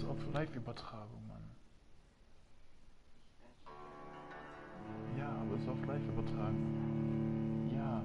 ist auf Live-Übertragung, Mann. Ja, aber es ist auf Live-Übertragung. Ja.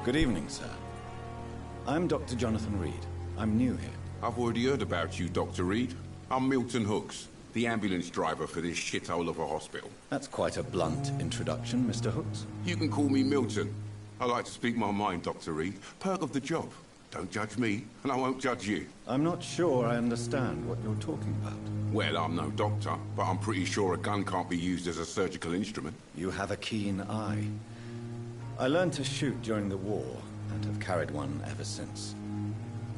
Good evening, sir. I'm Dr. Jonathan Reed. I'm new here. I've already heard about you, Dr. Reed. I'm Milton Hooks, the ambulance driver for this shithole of a hospital. That's quite a blunt introduction, Mr. Hooks. You can call me Milton. I like to speak my mind, Dr. Reed. Perk of the job. Don't judge me, and I won't judge you. I'm not sure I understand what you're talking about. Well, I'm no doctor, but I'm pretty sure a gun can't be used as a surgical instrument. You have a keen eye. I learned to shoot during the war, and have carried one ever since.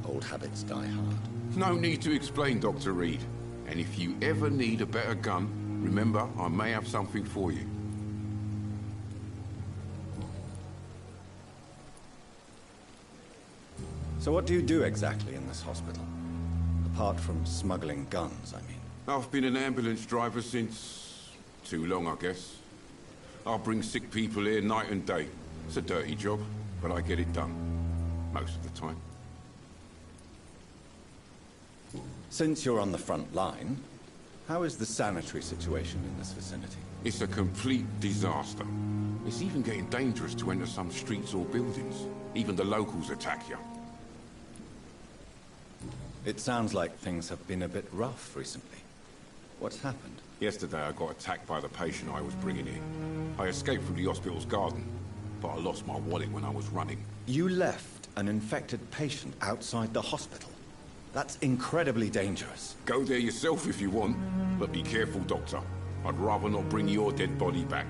Old habits die hard. No need to explain, Dr. Reed. And if you ever need a better gun, remember, I may have something for you. So what do you do exactly in this hospital? Apart from smuggling guns, I mean. I've been an ambulance driver since... too long, I guess. I bring sick people here night and day. It's a dirty job, but I get it done. Most of the time. Since you're on the front line, how is the sanitary situation in this vicinity? It's a complete disaster. It's even getting dangerous to enter some streets or buildings. Even the locals attack you. It sounds like things have been a bit rough recently. What's happened? Yesterday I got attacked by the patient I was bringing in. I escaped from the hospital's garden, but I lost my wallet when I was running. You left an infected patient outside the hospital? That's incredibly dangerous. Go there yourself if you want, but be careful, Doctor. I'd rather not bring your dead body back.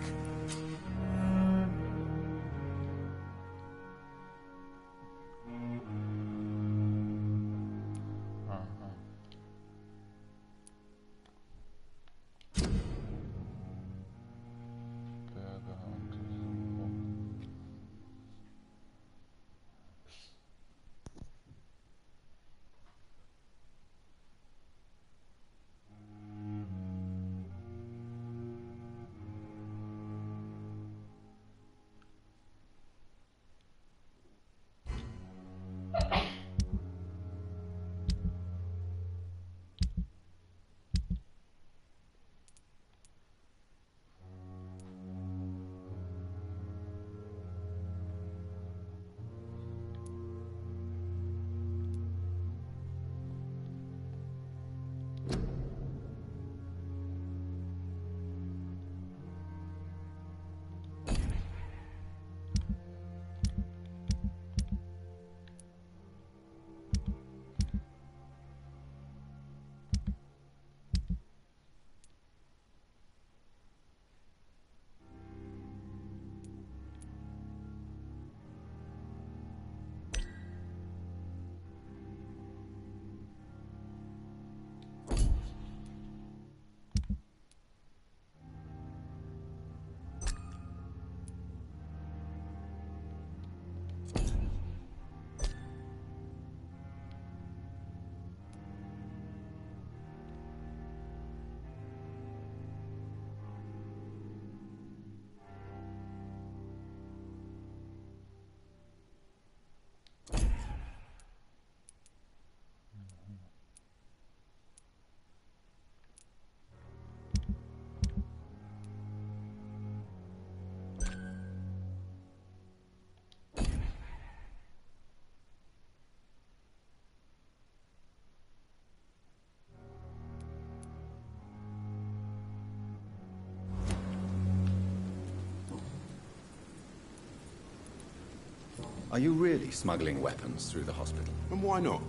Are you really smuggling weapons through the hospital? And why not?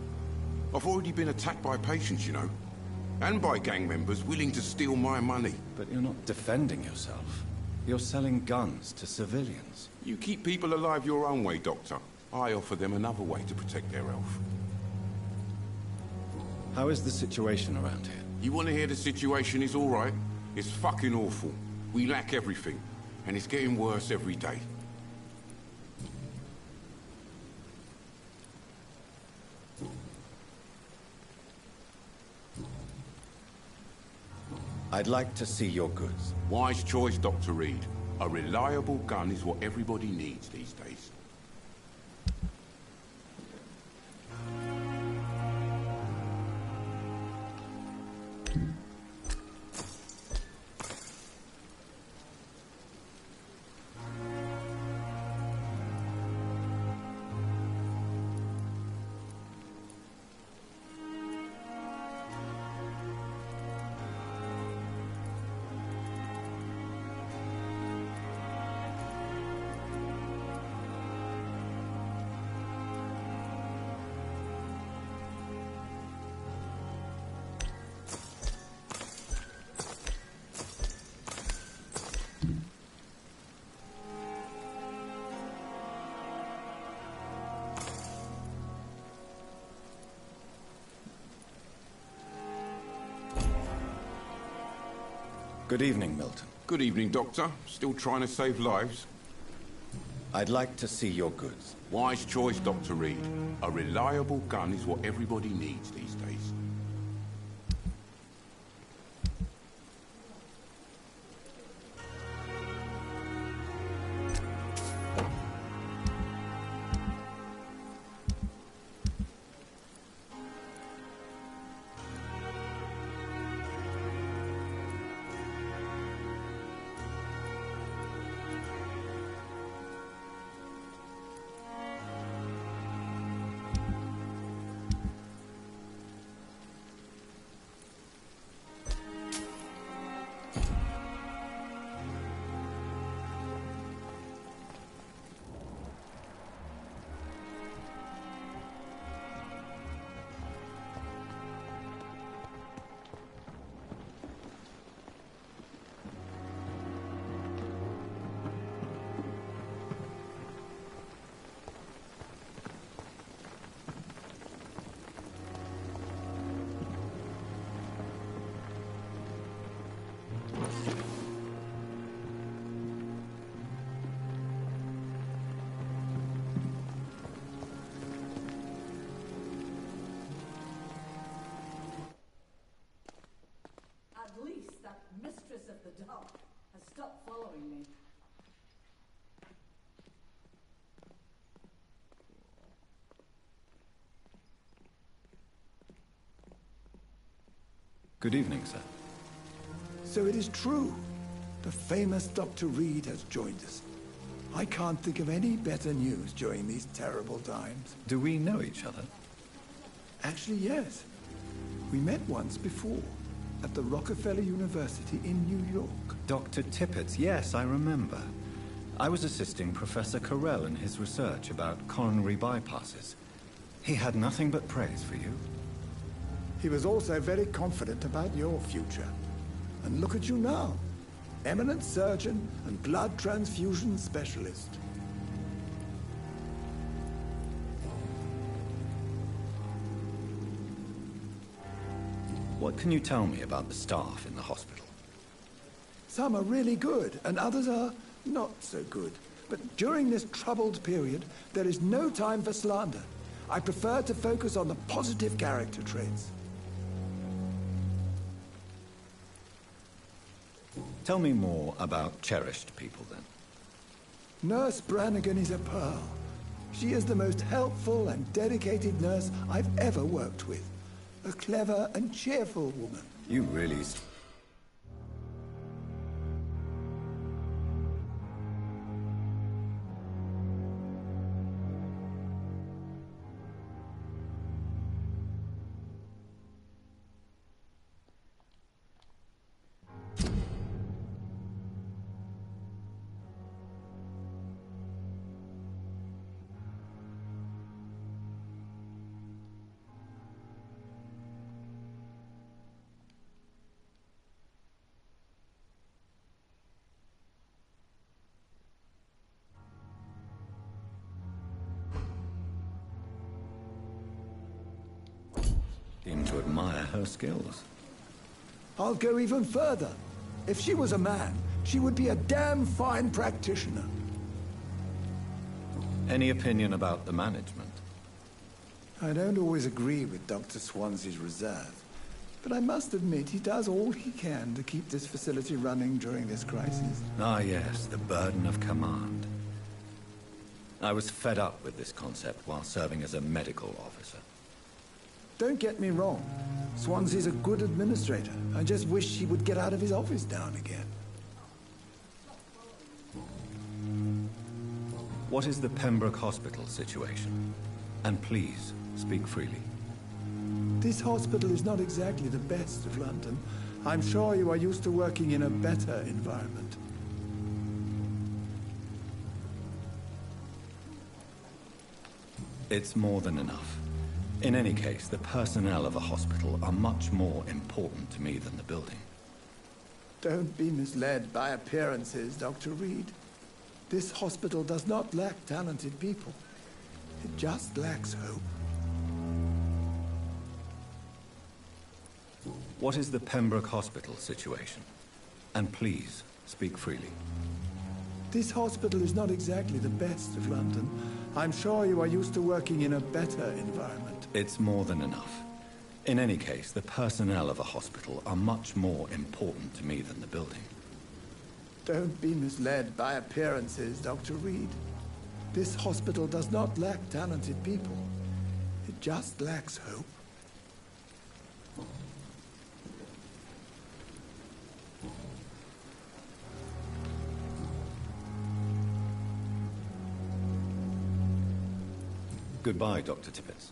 I've already been attacked by patients, you know. And by gang members willing to steal my money. But you're not defending yourself. You're selling guns to civilians. You keep people alive your own way, Doctor. I offer them another way to protect their health. How is the situation around here? You want to hear the situation is all right? It's fucking awful. We lack everything. And it's getting worse every day. I'd like to see your goods. Wise choice, Dr. Reed. A reliable gun is what everybody needs these days. Good evening, Milton. Good evening, Doctor. Still trying to save lives? I'd like to see your goods. Wise choice, Dr. Reed. A reliable gun is what everybody needs these days. At least that mistress of the dark has stopped following me. Good evening, sir. So it is true. The famous Dr. Reed has joined us. I can't think of any better news during these terrible times. Do we know each other? Actually, yes. We met once before, at the Rockefeller University in New York. Dr. Tippett, yes, I remember. I was assisting Professor Carell in his research about coronary bypasses. He had nothing but praise for you. He was also very confident about your future. And look at you now. Eminent surgeon and blood transfusion specialist. What can you tell me about the staff in the hospital? Some are really good, and others are not so good. But during this troubled period, there is no time for slander. I prefer to focus on the positive character traits. Tell me more about cherished people, then. Nurse Brannigan is a pearl. She is the most helpful and dedicated nurse I've ever worked with. A clever and cheerful woman. You really... seem to admire her skills. I'll go even further. If she was a man, she would be a damn fine practitioner. Any opinion about the management? I don't always agree with Dr. Swansea's reserve, but I must admit he does all he can to keep this facility running during this crisis. Ah, yes, the burden of command. I was fed up with this concept while serving as a medical officer. Don't get me wrong. Swansea's a good administrator. I just wish he would get out of his office now and again. What is the Pembroke Hospital situation? And please, speak freely. This hospital is not exactly the best of London. I'm sure you are used to working in a better environment. It's more than enough. In any case, the personnel of a hospital are much more important to me than the building. Don't be misled by appearances, Dr. Reed. This hospital does not lack talented people. It just lacks hope. What is the Pembroke Hospital situation? And please, speak freely. This hospital is not exactly the best of London. I'm sure you are used to working in a better environment. It's more than enough. In any case, the personnel of a hospital are much more important to me than the building. Don't be misled by appearances, Dr. Reed. This hospital does not lack talented people. It just lacks hope. Goodbye, Dr. Tippett.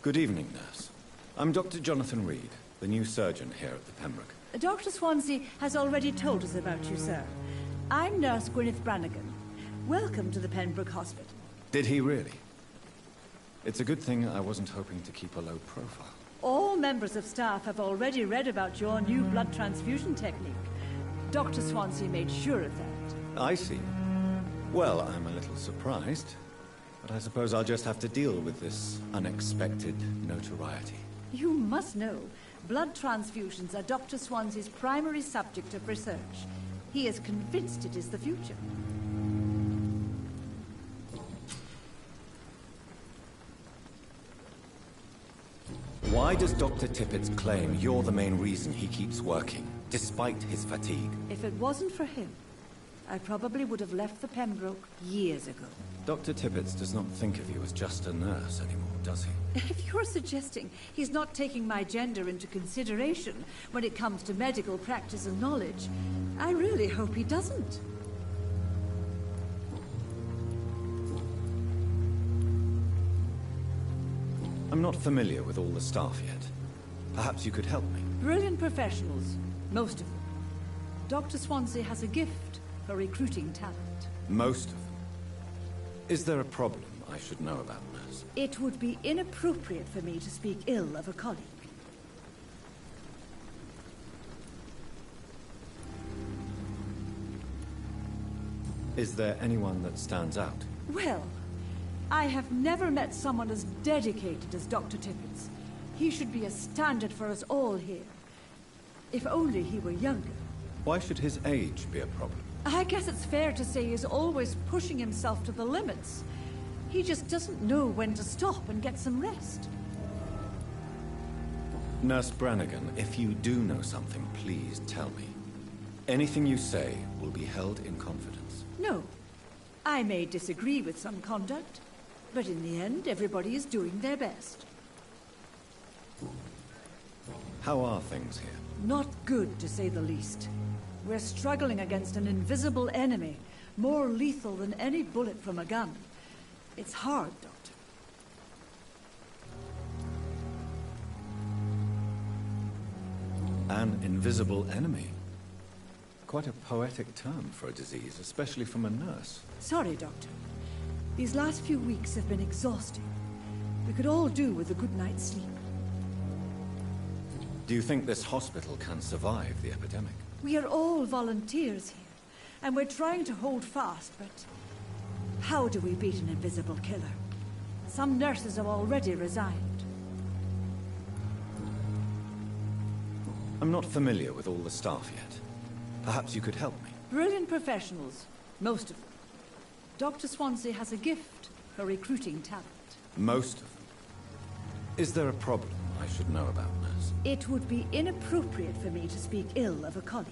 Good evening, nurse. I'm Dr. Jonathan Reed, the new surgeon here at the Pembroke. Dr. Swansea has already told us about you, sir. I'm Nurse Gwyneth Brannigan. Welcome to the Pembroke Hospital. Did he really? It's a good thing I wasn't hoping to keep a low profile. All members of staff have already read about your new blood transfusion technique. Dr. Swansea made sure of that. I see. Well, I'm a little surprised, but I suppose I'll just have to deal with this unexpected notoriety. You must know, blood transfusions are Dr. Swansea's primary subject of research. He is convinced it is the future. Why does Dr. Tippett claim you're the main reason he keeps working, despite his fatigue? If it wasn't for him, I probably would have left the Pembroke years ago. Dr. Tippett does not think of you as just a nurse anymore, does he? If you're suggesting he's not taking my gender into consideration when it comes to medical practice and knowledge, I really hope he doesn't. I'm not familiar with all the staff yet. Perhaps you could help me. Brilliant professionals, most of them. Dr. Swansea has a gift for recruiting talent. Most of them. Is there a problem I should know about, nurse? It would be inappropriate for me to speak ill of a colleague. Is there anyone that stands out? Well, I have never met someone as dedicated as Dr. Tippett. He should be a standard for us all here. If only he were younger. Why should his age be a problem? I guess it's fair to say he's always pushing himself to the limits. He just doesn't know when to stop and get some rest. Nurse Brannigan, if you do know something, please tell me. Anything you say will be held in confidence. No. I may disagree with some conduct, but in the end, everybody is doing their best. How are things here? Not good, to say the least. We're struggling against an invisible enemy, more lethal than any bullet from a gun. It's hard, Doctor. An invisible enemy? Quite a poetic term for a disease, especially from a nurse. Sorry, Doctor. These last few weeks have been exhausting. We could all do with a good night's sleep. Do you think this hospital can survive the epidemic? We are all volunteers here, and we're trying to hold fast, but how do we beat an invisible killer? Some nurses have already resigned. I'm not familiar with all the staff yet. Perhaps you could help me. Brilliant professionals, most of them. Dr. Swansea has a gift for recruiting talent. Most of them. Is there a problem I should know about, nurse? It would be inappropriate for me to speak ill of a colleague.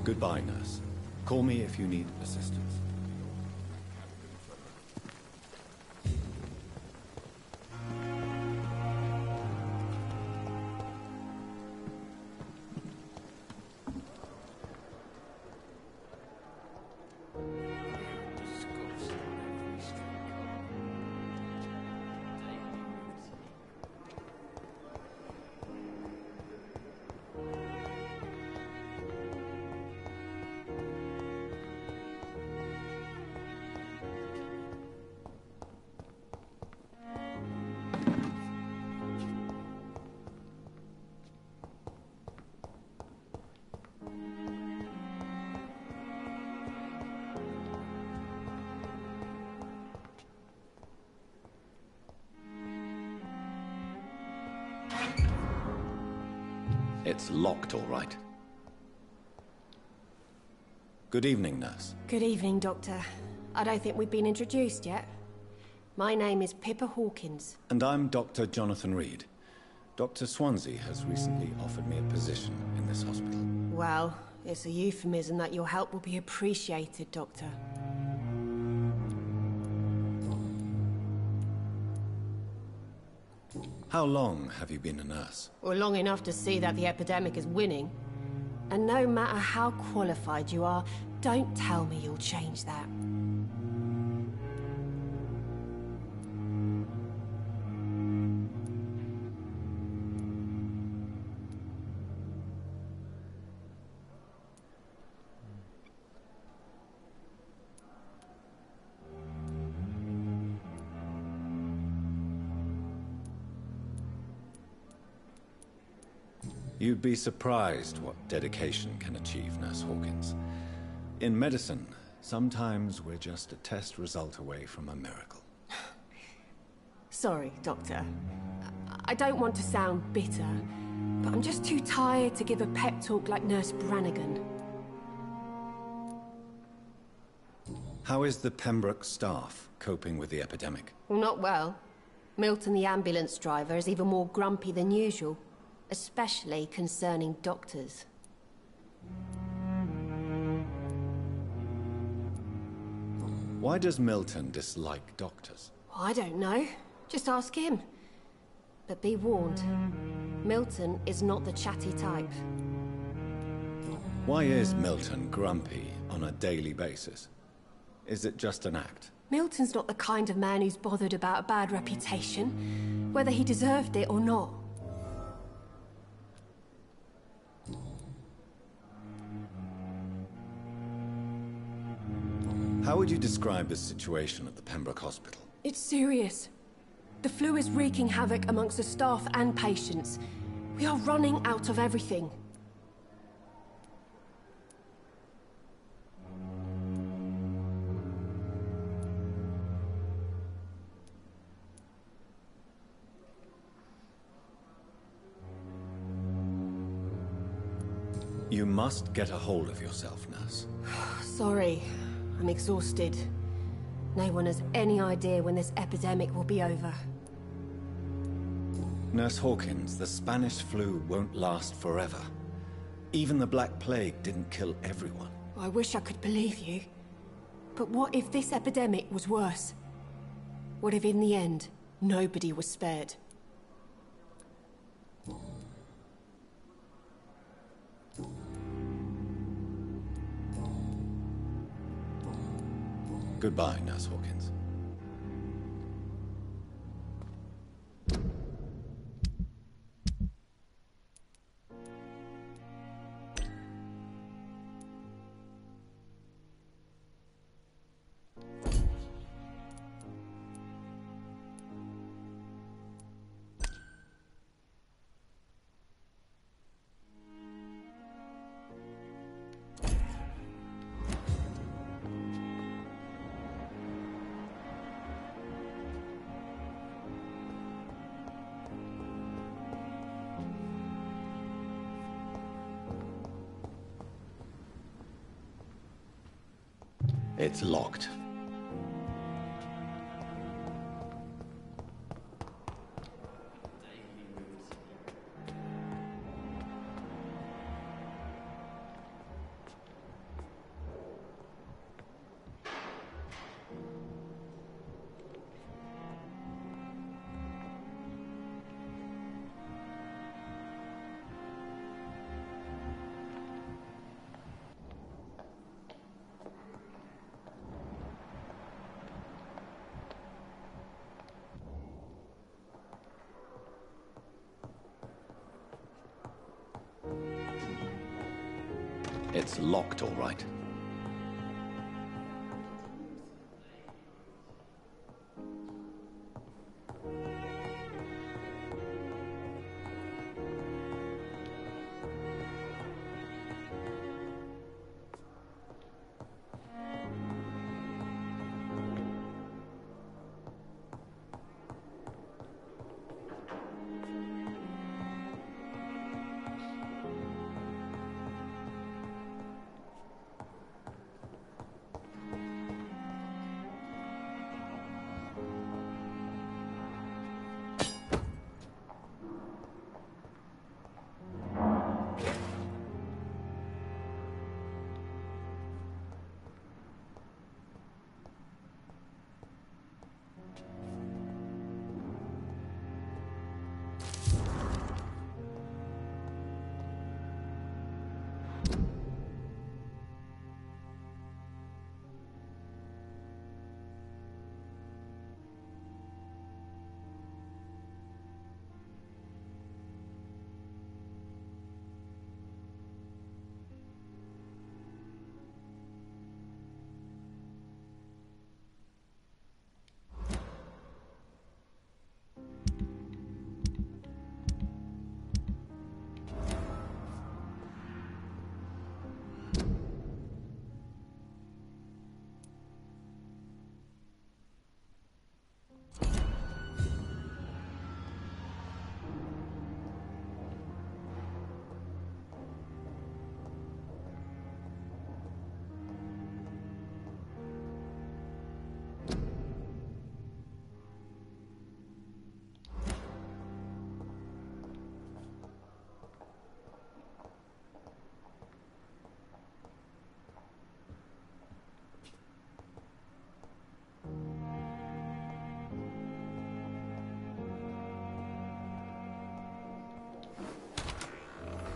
Goodbye, nurse. Call me if you need assistance. It's locked, all right. Good evening, nurse. Good evening, Doctor. I don't think we've been introduced yet. My name is Pippa Hawkins. And I'm Dr. Jonathan Reed. Dr. Swansea has recently offered me a position in this hospital. Well, it's a euphemism that your help will be appreciated, Doctor. How long have you been a nurse? Well, long enough to see that the epidemic is winning. And no matter how qualified you are, don't tell me you'll change that. You'd be surprised what dedication can achieve, Nurse Hawkins. In medicine, sometimes we're just a test result away from a miracle. Sorry, Doctor. I don't want to sound bitter, but I'm just too tired to give a pep talk like Nurse Brannigan. How is the Pembroke staff coping with the epidemic? Well, not well. Milton, the ambulance driver, is even more grumpy than usual. Especially concerning doctors. Why does Milton dislike doctors? I don't know. Just ask him. But be warned, Milton is not the chatty type. Why is Milton grumpy on a daily basis? Is it just an act? Milton's not the kind of man who's bothered about a bad reputation, whether he deserved it or not. How would you describe the situation at the Pembroke Hospital? It's serious. The flu is wreaking havoc amongst the staff and patients. We are running out of everything. You must get a hold of yourself, nurse. Sorry, I'm exhausted. No one has any idea when this epidemic will be over. Nurse Hawkins, the Spanish flu won't last forever. Even the Black Plague didn't kill everyone. I wish I could believe you. But what if this epidemic was worse? What if in the end, nobody was spared? Goodbye, Nurse Hawkins. It's locked. It's locked, all right.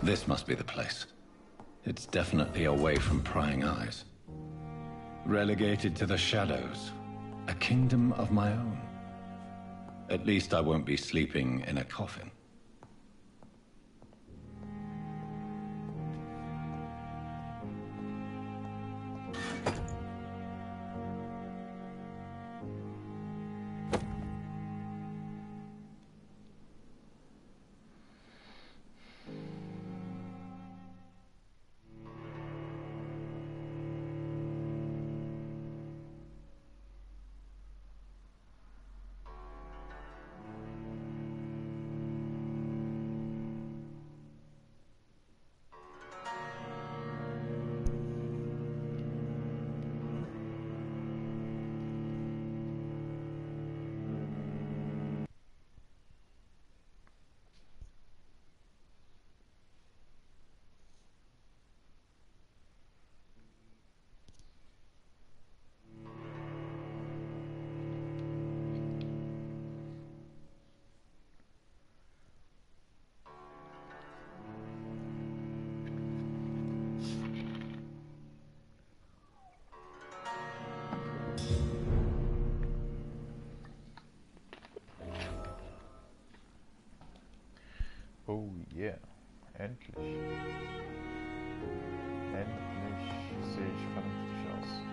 This must be the place. It's definitely away from prying eyes. Relegated to the shadows. A kingdom of my own. At least I won't be sleeping in a coffin. Endlich. Endlich sehe ich vernünftig aus.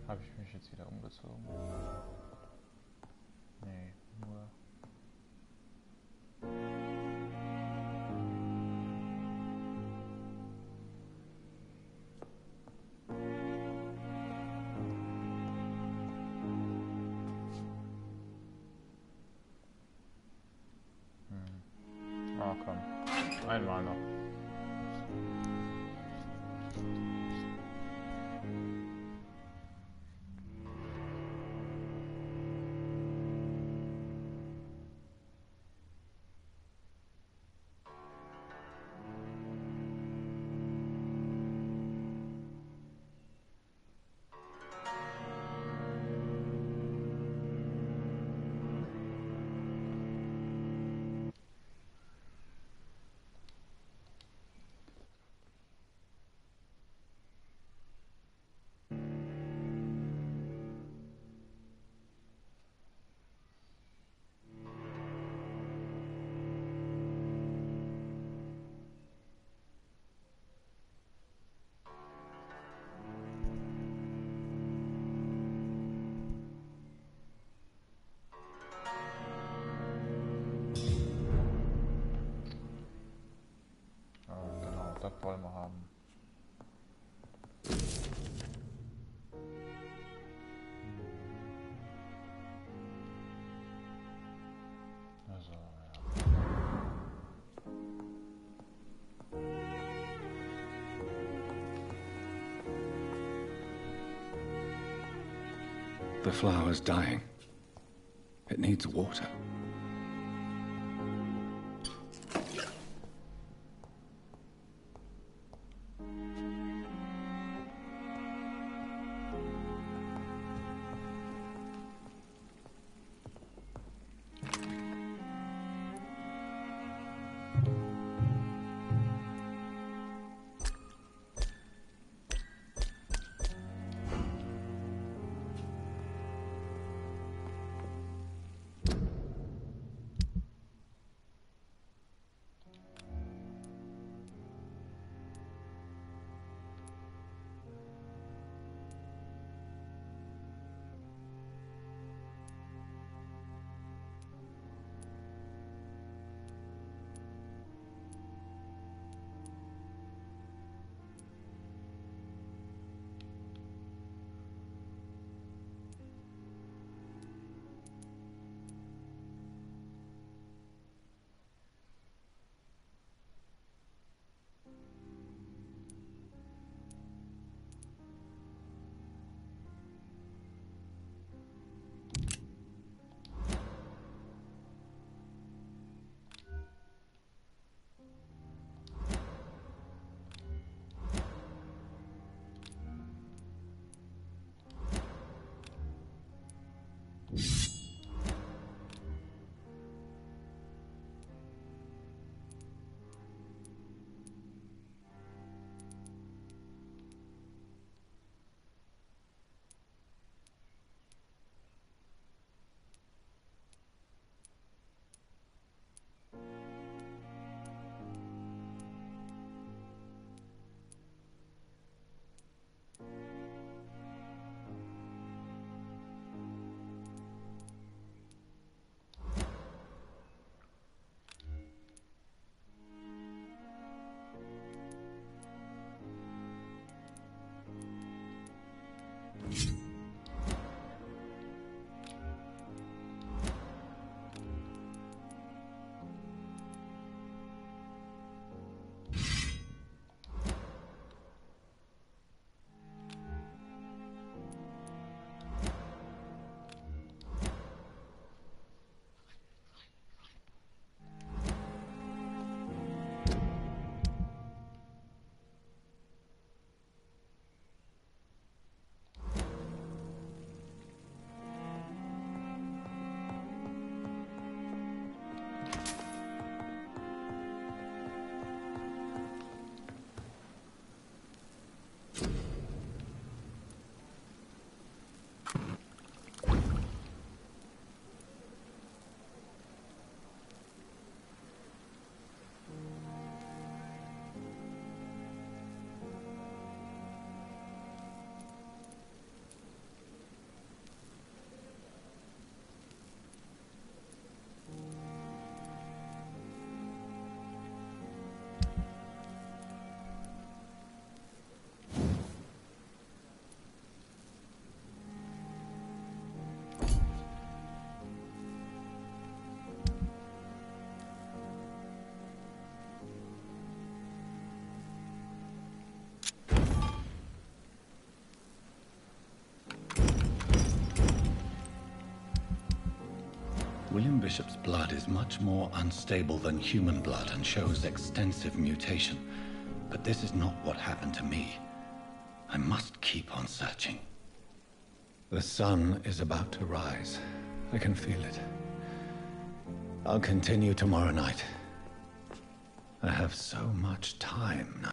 Habe ich mich jetzt wieder umgezogen? Nee, nur... Ah, komm. Einmal noch. Bäume haben. Also, ja. The flower's dying. It needs water. William Bishop's blood is much more unstable than human blood and shows extensive mutation. But this is not what happened to me. I must keep on searching. The sun is about to rise. I can feel it. I'll continue tomorrow night. I have so much time now.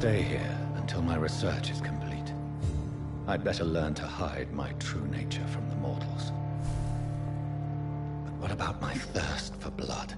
stay here until my research is complete. I'd better learn to hide my true nature from the mortals. But what about my thirst for blood?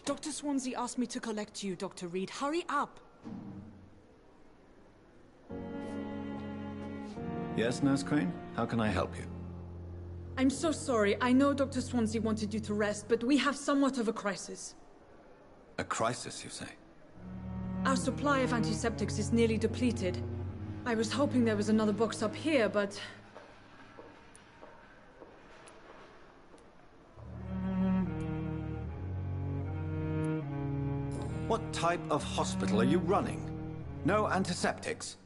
Dr. Swansea asked me to collect you, Dr. Reed. Hurry up! Yes, Nurse Crane? How can I help you? I'm so sorry. I know Dr. Swansea wanted you to rest, but we have somewhat of a crisis. A crisis, you say? Our supply of antiseptics is nearly depleted. I was hoping there was another box up here, but... What type of hospital are you running? No antiseptics?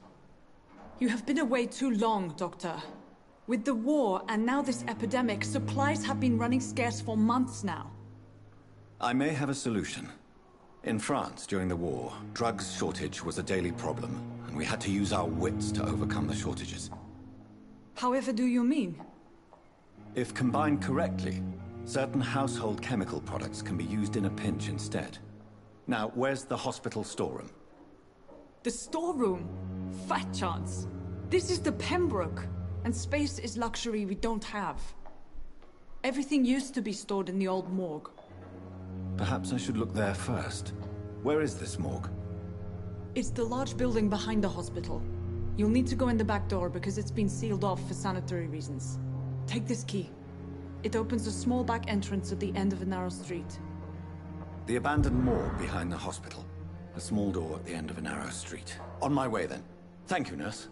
You have been away too long, Doctor. With the war and now this epidemic, supplies have been running scarce for months now. I may have a solution. In France, during the war, drugs shortage was a daily problem, and we had to use our wits to overcome the shortages. However do you mean? If combined correctly, certain household chemical products can be used in a pinch instead. Now, where's the hospital storeroom? The storeroom? Fat chance. This is the Pembroke, and space is luxury we don't have. Everything used to be stored in the old morgue. Perhaps I should look there first. Where is this morgue? It's the large building behind the hospital. You'll need to go in the back door because it's been sealed off for sanitary reasons. Take this key. It opens a small back entrance at the end of a narrow street. The abandoned morgue behind the hospital. A small door at the end of a narrow street. On my way, then. Thank you, nurse.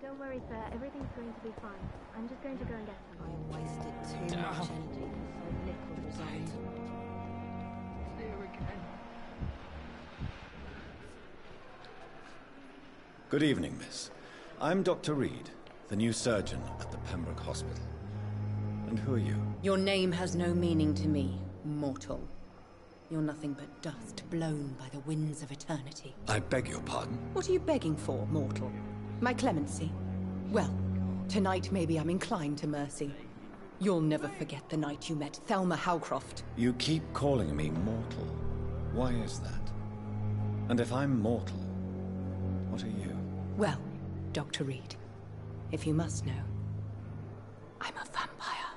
Don't worry, sir. Everything's going to be fine. I'm just going to go and get some. I wasted too much energy for so little result. Good evening, miss. I'm Dr. Reed, the new surgeon at the Pembroke Hospital. And who are you? Your name has no meaning to me, mortal. You're nothing but dust blown by the winds of eternity. I beg your pardon? What are you begging for, mortal? My clemency? Well, tonight maybe I'm inclined to mercy. You'll never forget the night you met Thelma Howcroft. You keep calling me mortal. Why is that? And if I'm mortal, what are you? Well, Dr. Reed, if you must know, I'm a vampire.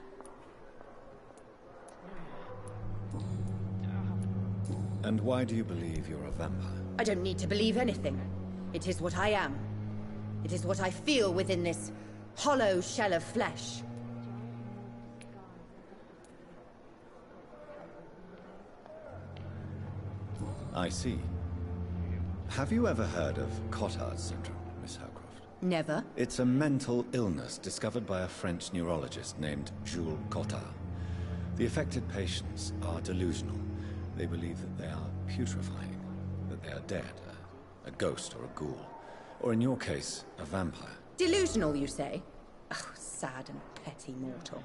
And why do you believe you're a vampire? I don't need to believe anything. It is what I am. It is what I feel within this hollow shell of flesh. I see. Have you ever heard of Cotard's syndrome, Miss Howcroft? Never. It's a mental illness discovered by a French neurologist named Jules Cotard. The affected patients are delusional. They believe that they are putrefying, that they are dead, a ghost or a ghoul, or in your case, a vampire. Delusional, you say? Oh, sad and petty mortal.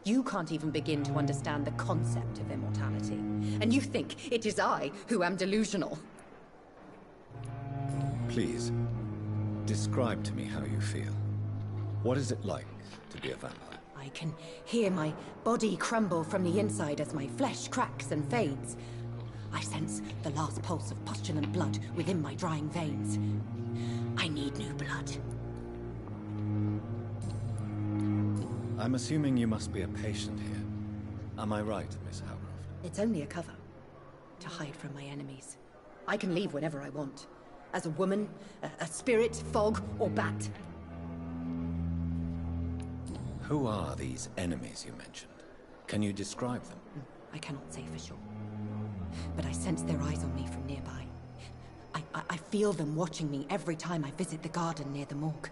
You can't even begin to understand the concept of immortality. And you think it is I who am delusional. Please, describe to me how you feel. What is it like to be a vampire? I can hear my body crumble from the inside as my flesh cracks and fades. I sense the last pulse of postulant blood within my drying veins. I need new blood. I'm assuming you must be a patient here. Am I right, Miss Howcroft? It's only a cover. To hide from my enemies. I can leave whenever I want. As a woman, a spirit, fog, or bat. Who are these enemies you mentioned? Can you describe them? I cannot say for sure. But I sense their eyes on me from nearby. I feel them watching me every time I visit the garden near the morgue.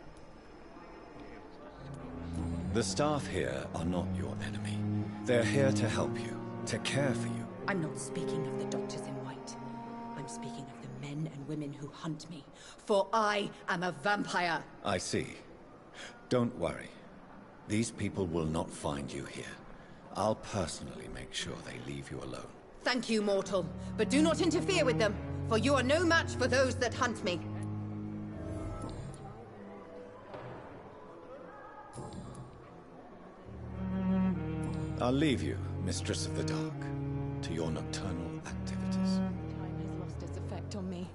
The staff here are not your enemy. They're here to help you, to care for you. I'm not speaking of the doctors in white. I'm speaking of the men and women who hunt me. For I am a vampire! I see. Don't worry. These people will not find you here. I'll personally make sure they leave you alone. Thank you, mortal. But do not interfere with them, for you are no match for those that hunt me. I'll leave you, Mistress of the Dark, to your nocturnal activities. Time has lost its effect on me.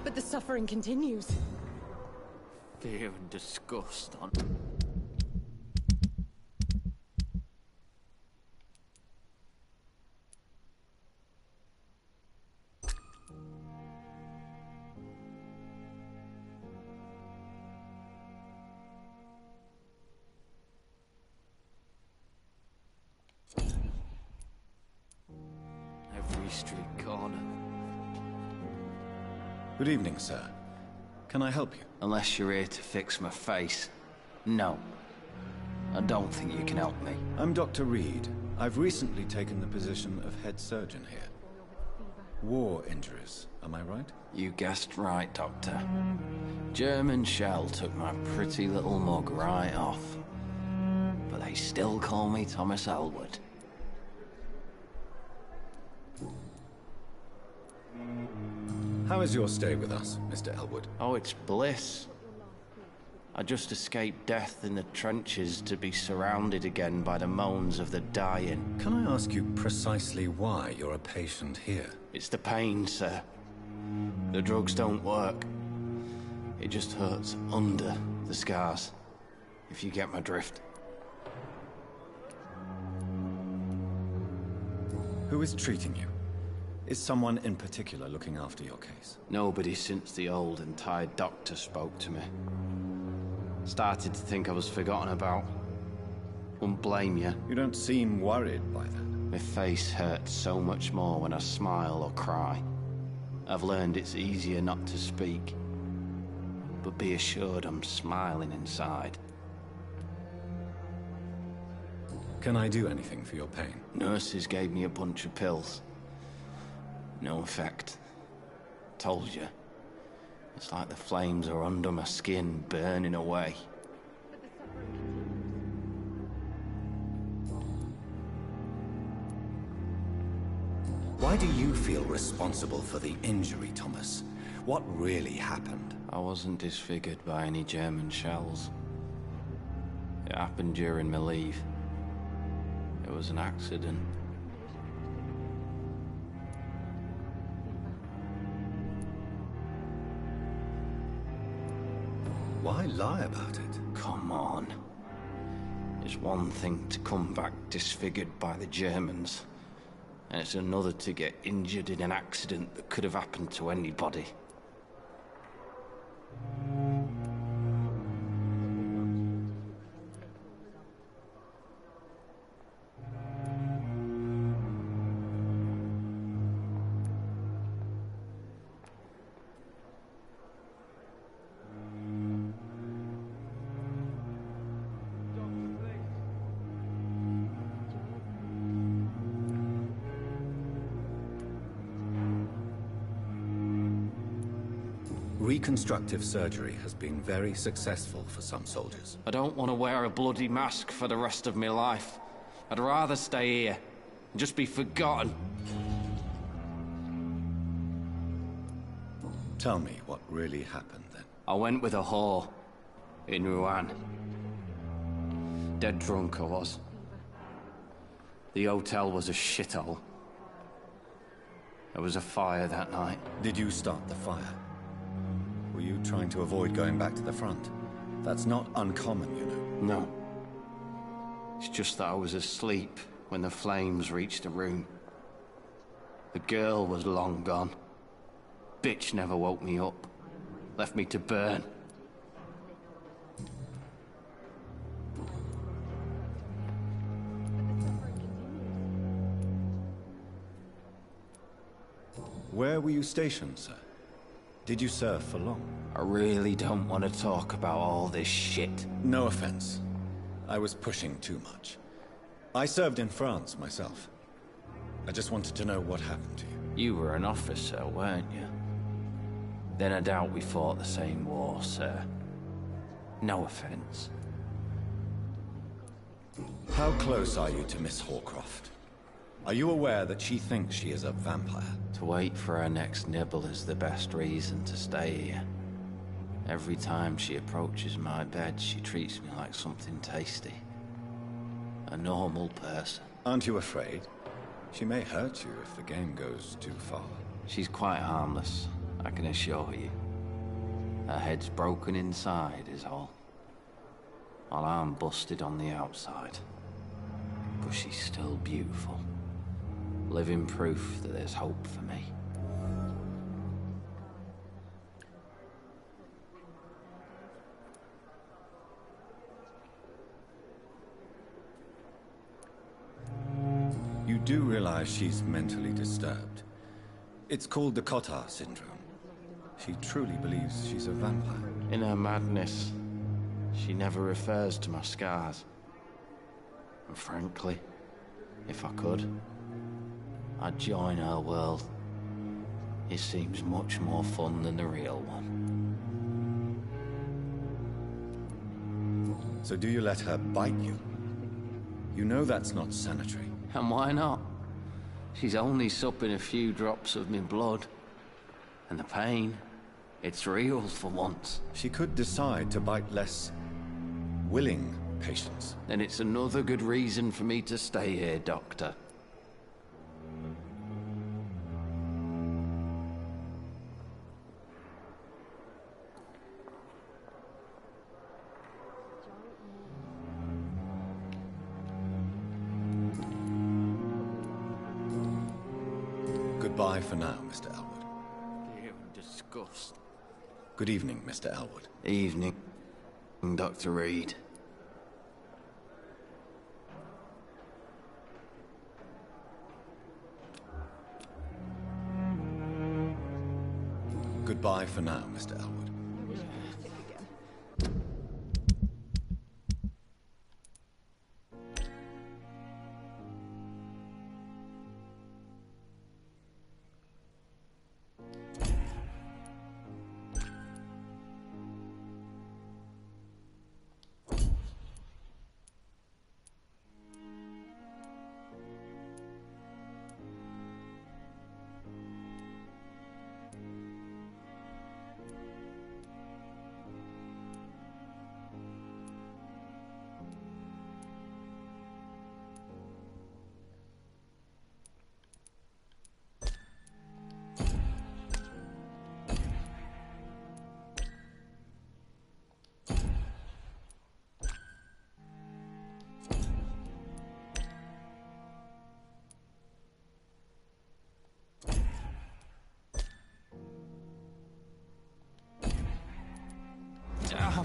But the suffering continues. Fear and disgust on... Every street corner. Good evening, sir. Can I help you? Unless you're here to fix my face. No. I don't think you can help me. I'm Dr. Reed. I've recently taken the position of head surgeon here. War injuries, am I right? You guessed right, Doctor. German shell took my pretty little mug right off. But they still call me Thomas Elwood. How is your stay with us, Mr. Elwood? Oh, it's bliss. I just escaped death in the trenches to be surrounded again by the moans of the dying. Can I ask you precisely why you're a patient here? It's the pain, sir. The drugs don't work. It just hurts under the scars, if you get my drift. Who is treating you? Is someone in particular looking after your case? Nobody since the old and tired doctor spoke to me. Started to think I was forgotten about. Wouldn't blame you. You don't seem worried by that. My face hurts so much more when I smile or cry. I've learned it's easier not to speak. But be assured I'm smiling inside. Can I do anything for your pain? Nurses gave me a bunch of pills. No effect. Told you. It's like the flames are under my skin, burning away. Why do you feel responsible for the injury, Thomas? What really happened? I wasn't disfigured by any German shells. It happened during my leave. It was an accident. Why lie about it? Come on. It's one thing to come back disfigured by the Germans, and it's another to get injured in an accident that could have happened to anybody. Reconstructive surgery has been very successful for some soldiers. I don't want to wear a bloody mask for the rest of my life. I'd rather stay here and just be forgotten. Tell me what really happened then. I went with a whore in Rouen. Dead drunk I was. The hotel was a shithole. There was a fire that night. Did you start the fire? Were you trying to avoid going back to the front? That's not uncommon, you know. No. It's just that I was asleep when the flames reached the room. The girl was long gone. Bitch never woke me up. Left me to burn. Where were you stationed, sir? Did you serve for long? I really don't want to talk about all this shit. No offense. I was pushing too much. I served in France myself. I just wanted to know what happened to you. You were an officer, weren't you? Then I doubt we fought the same war, sir. No offense. How close are you to Miss Horcroft? Are you aware that she thinks she is a vampire? To wait for her next nibble is the best reason to stay here. Every time she approaches my bed, she treats me like something tasty. A normal person. Aren't you afraid? She may hurt you if the game goes too far. She's quite harmless, I can assure you. Her head's broken inside is all. While I'm busted on the outside. But she's still beautiful. Living proof that there's hope for me. You do realize she's mentally disturbed. It's called the Cotard syndrome. She truly believes she's a vampire. In her madness, she never refers to my scars. And frankly, if I could, I'd join her world. It seems much more fun than the real one. So do you let her bite you? You know that's not sanitary. And why not? She's only supping a few drops of my blood. And the pain, it's real for once. She could decide to bite less willing patients. Then it's another good reason for me to stay here, Doctor. Goodbye for now, Mr. Elwood. You disgust. Good evening, Mr. Elwood. Evening, Dr. Reed. Goodbye for now, Mr. Elwood.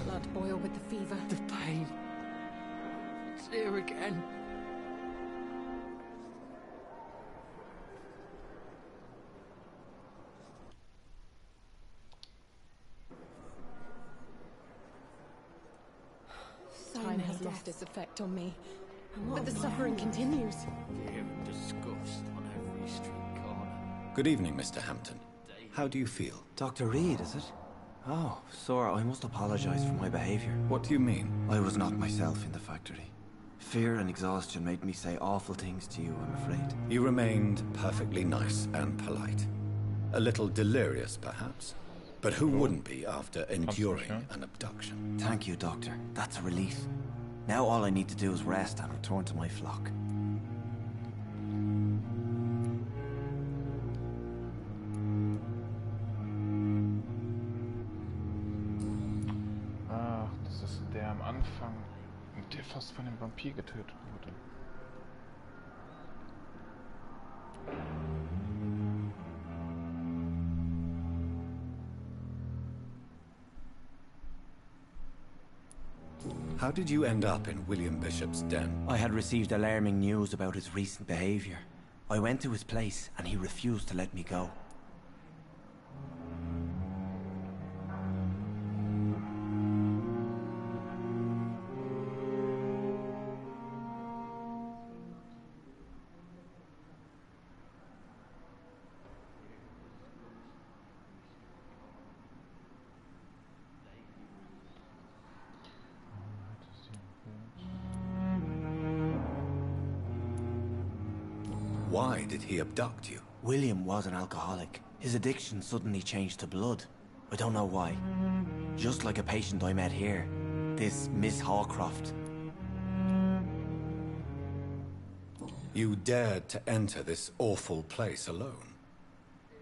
Blood boil with the fever. The pain. It's here again. Time has lost its effect on me, but the suffering continues. Fear and disgust on every street corner. Good evening, Mr. Hampton. How do you feel? Dr. Reed, is it? Oh, sir, I must apologize for my behavior. What do you mean? I was not myself in the factory. Fear and exhaustion made me say awful things to you, I'm afraid. You remained perfectly nice and polite. A little delirious, perhaps. But who wouldn't be after enduring an abduction? Thank you, Doctor. That's a relief. Now all I need to do is rest and return to my flock. Ach, das ist der am Anfang, der fast von dem Vampir getötet wurde. How did you end up in William Bishop's den? I had received alarming news about his recent behavior. I went to his place and he refused to let me go. Why did he abduct you? William was an alcoholic. His addiction suddenly changed to blood. I don't know why. Just like a patient I met here. This Miss Hawcroft. You dared to enter this awful place alone.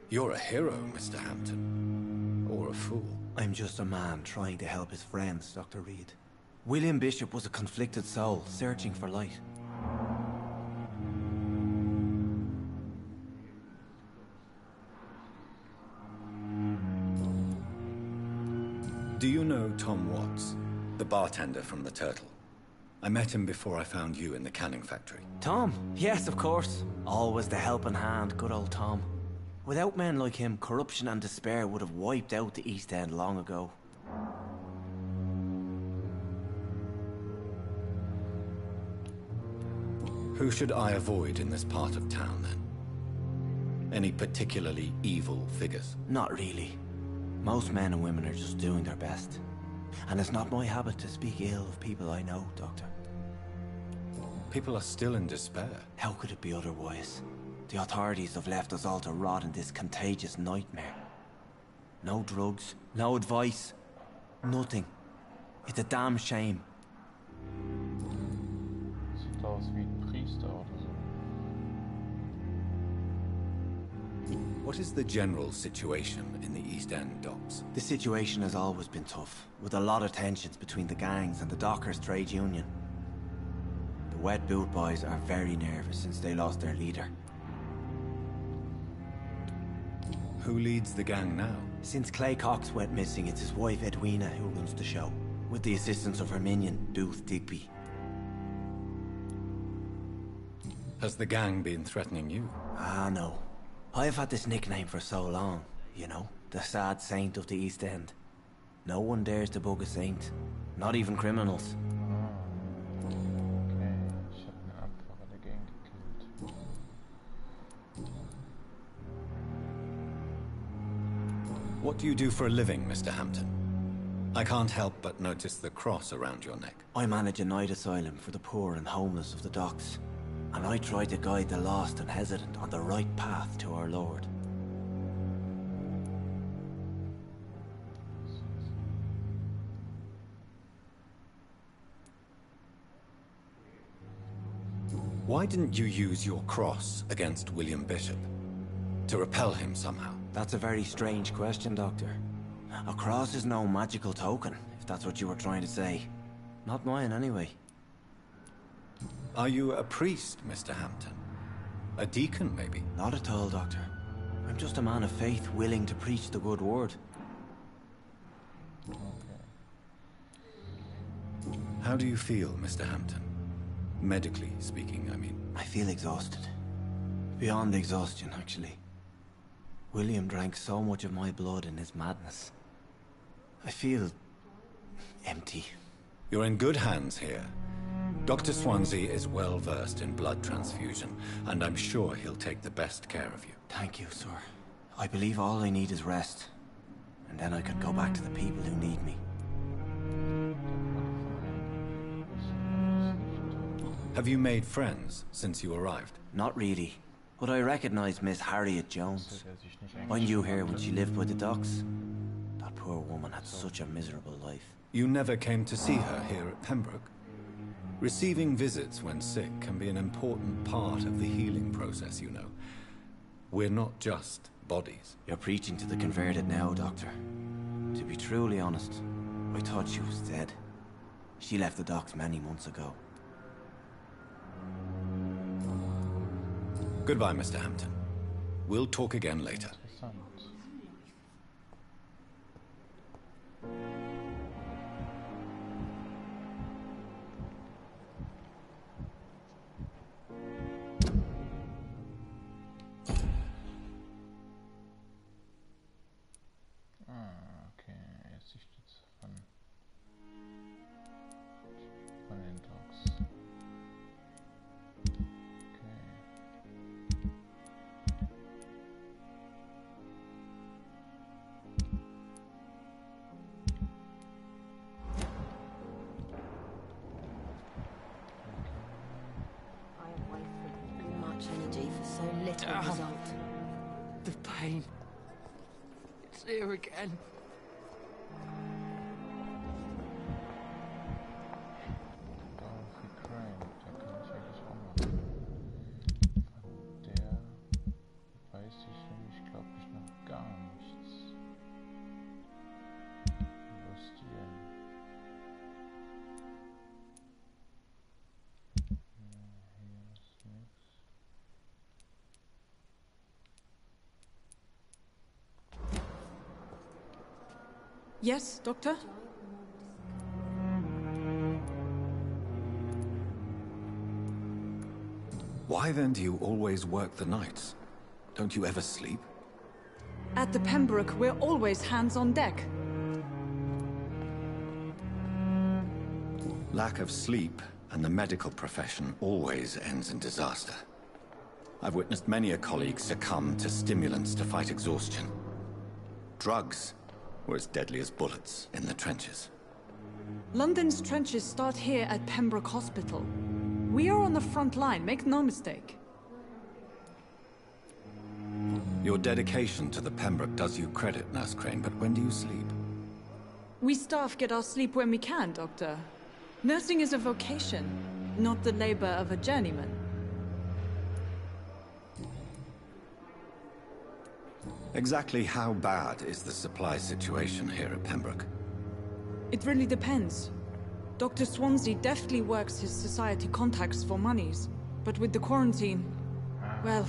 You're a hero, Mr. Hampton. Or a fool. I'm just a man trying to help his friends, Dr. Reed. William Bishop was a conflicted soul, searching for light. Do you know Tom Watts, the bartender from the Turtle? I met him before I found you in the canning factory. Tom? Yes, of course. Always the helping hand, good old Tom. Without men like him, corruption and despair would have wiped out the East End long ago. Who should I avoid in this part of town, then? Any particularly evil figures? Not really. Most men and women are just doing their best. And it's not my habit to speak ill of people I know, Doctor. People are still in despair. How could it be otherwise? The authorities have left us all to rot in this contagious nightmare. No drugs, no advice, nothing. It's a damn shame. Sieht aus wie ein Priester oder so. What is the general situation in the East End docks? The situation has always been tough, with a lot of tensions between the gangs and the dockers' trade union. The Wet Boot Boys are very nervous since they lost their leader. Who leads the gang now? Since Clay Cox went missing, it's his wife Edwina who runs the show, with the assistance of her minion, Booth Digby. Has the gang been threatening you? Ah, no. I've had this nickname for so long, you know. The sad saint of the East End. No one dares to bug a saint. Not even criminals. Okay, ich habe einen Abfahrer dagegen gekillt. What do you do for a living, Mr. Hampton? I can't help but notice the cross around your neck. I manage a night asylum for the poor and homeless of the docks. And I try to guide the lost and hesitant on the right path to our Lord. Why didn't you use your cross against William Bishop? To repel him somehow? That's a very strange question, Doctor. A cross is no magical token, if that's what you were trying to say. Not mine, anyway. Are you a priest, Mr. Hampton? A deacon, maybe? Not at all, Doctor. I'm just a man of faith willing to preach the good word. How do you feel, Mr. Hampton? Medically speaking, I mean. I feel exhausted. Beyond exhaustion, actually. William drank so much of my blood in his madness. I feel empty. You're in good hands here. Dr. Swansea is well versed in blood transfusion, and I'm sure he'll take the best care of you. Thank you, sir. I believe all I need is rest. And then I could go back to the people who need me. Have you made friends since you arrived? Not really. But I recognize Miss Harriet Jones. I knew her when she lived by the docks. That poor woman had such a miserable life. You never came to see her here at Pembroke? Receiving visits when sick can be an important part of the healing process, you know. We're not just bodies. You're preaching to the converted now, Doctor. To be truly honest, I thought she was dead. She left the docks many months ago. Goodbye, Mr. Hampton. We'll talk again later. Okay, jetzt die Stütze von den Dogs. The pain. It's here again. Yes, Doctor? Why then do you always work the nights? Don't you ever sleep? At the Pembroke, we're always hands on deck. Lack of sleep and the medical profession always ends in disaster. I've witnessed many a colleague succumb to stimulants to fight exhaustion. Drugs were as deadly as bullets in the trenches. London's trenches start here at Pembroke Hospital. We are on the front line, make no mistake. Your dedication to the Pembroke does you credit, Nurse Crane, but when do you sleep? We staff get our sleep when we can, Doctor. Nursing is a vocation, not the labor of a journeyman. Exactly how bad is the supply situation here at Pembroke? It really depends. Dr. Swansea deftly works his society contacts for monies, but with the quarantine, well,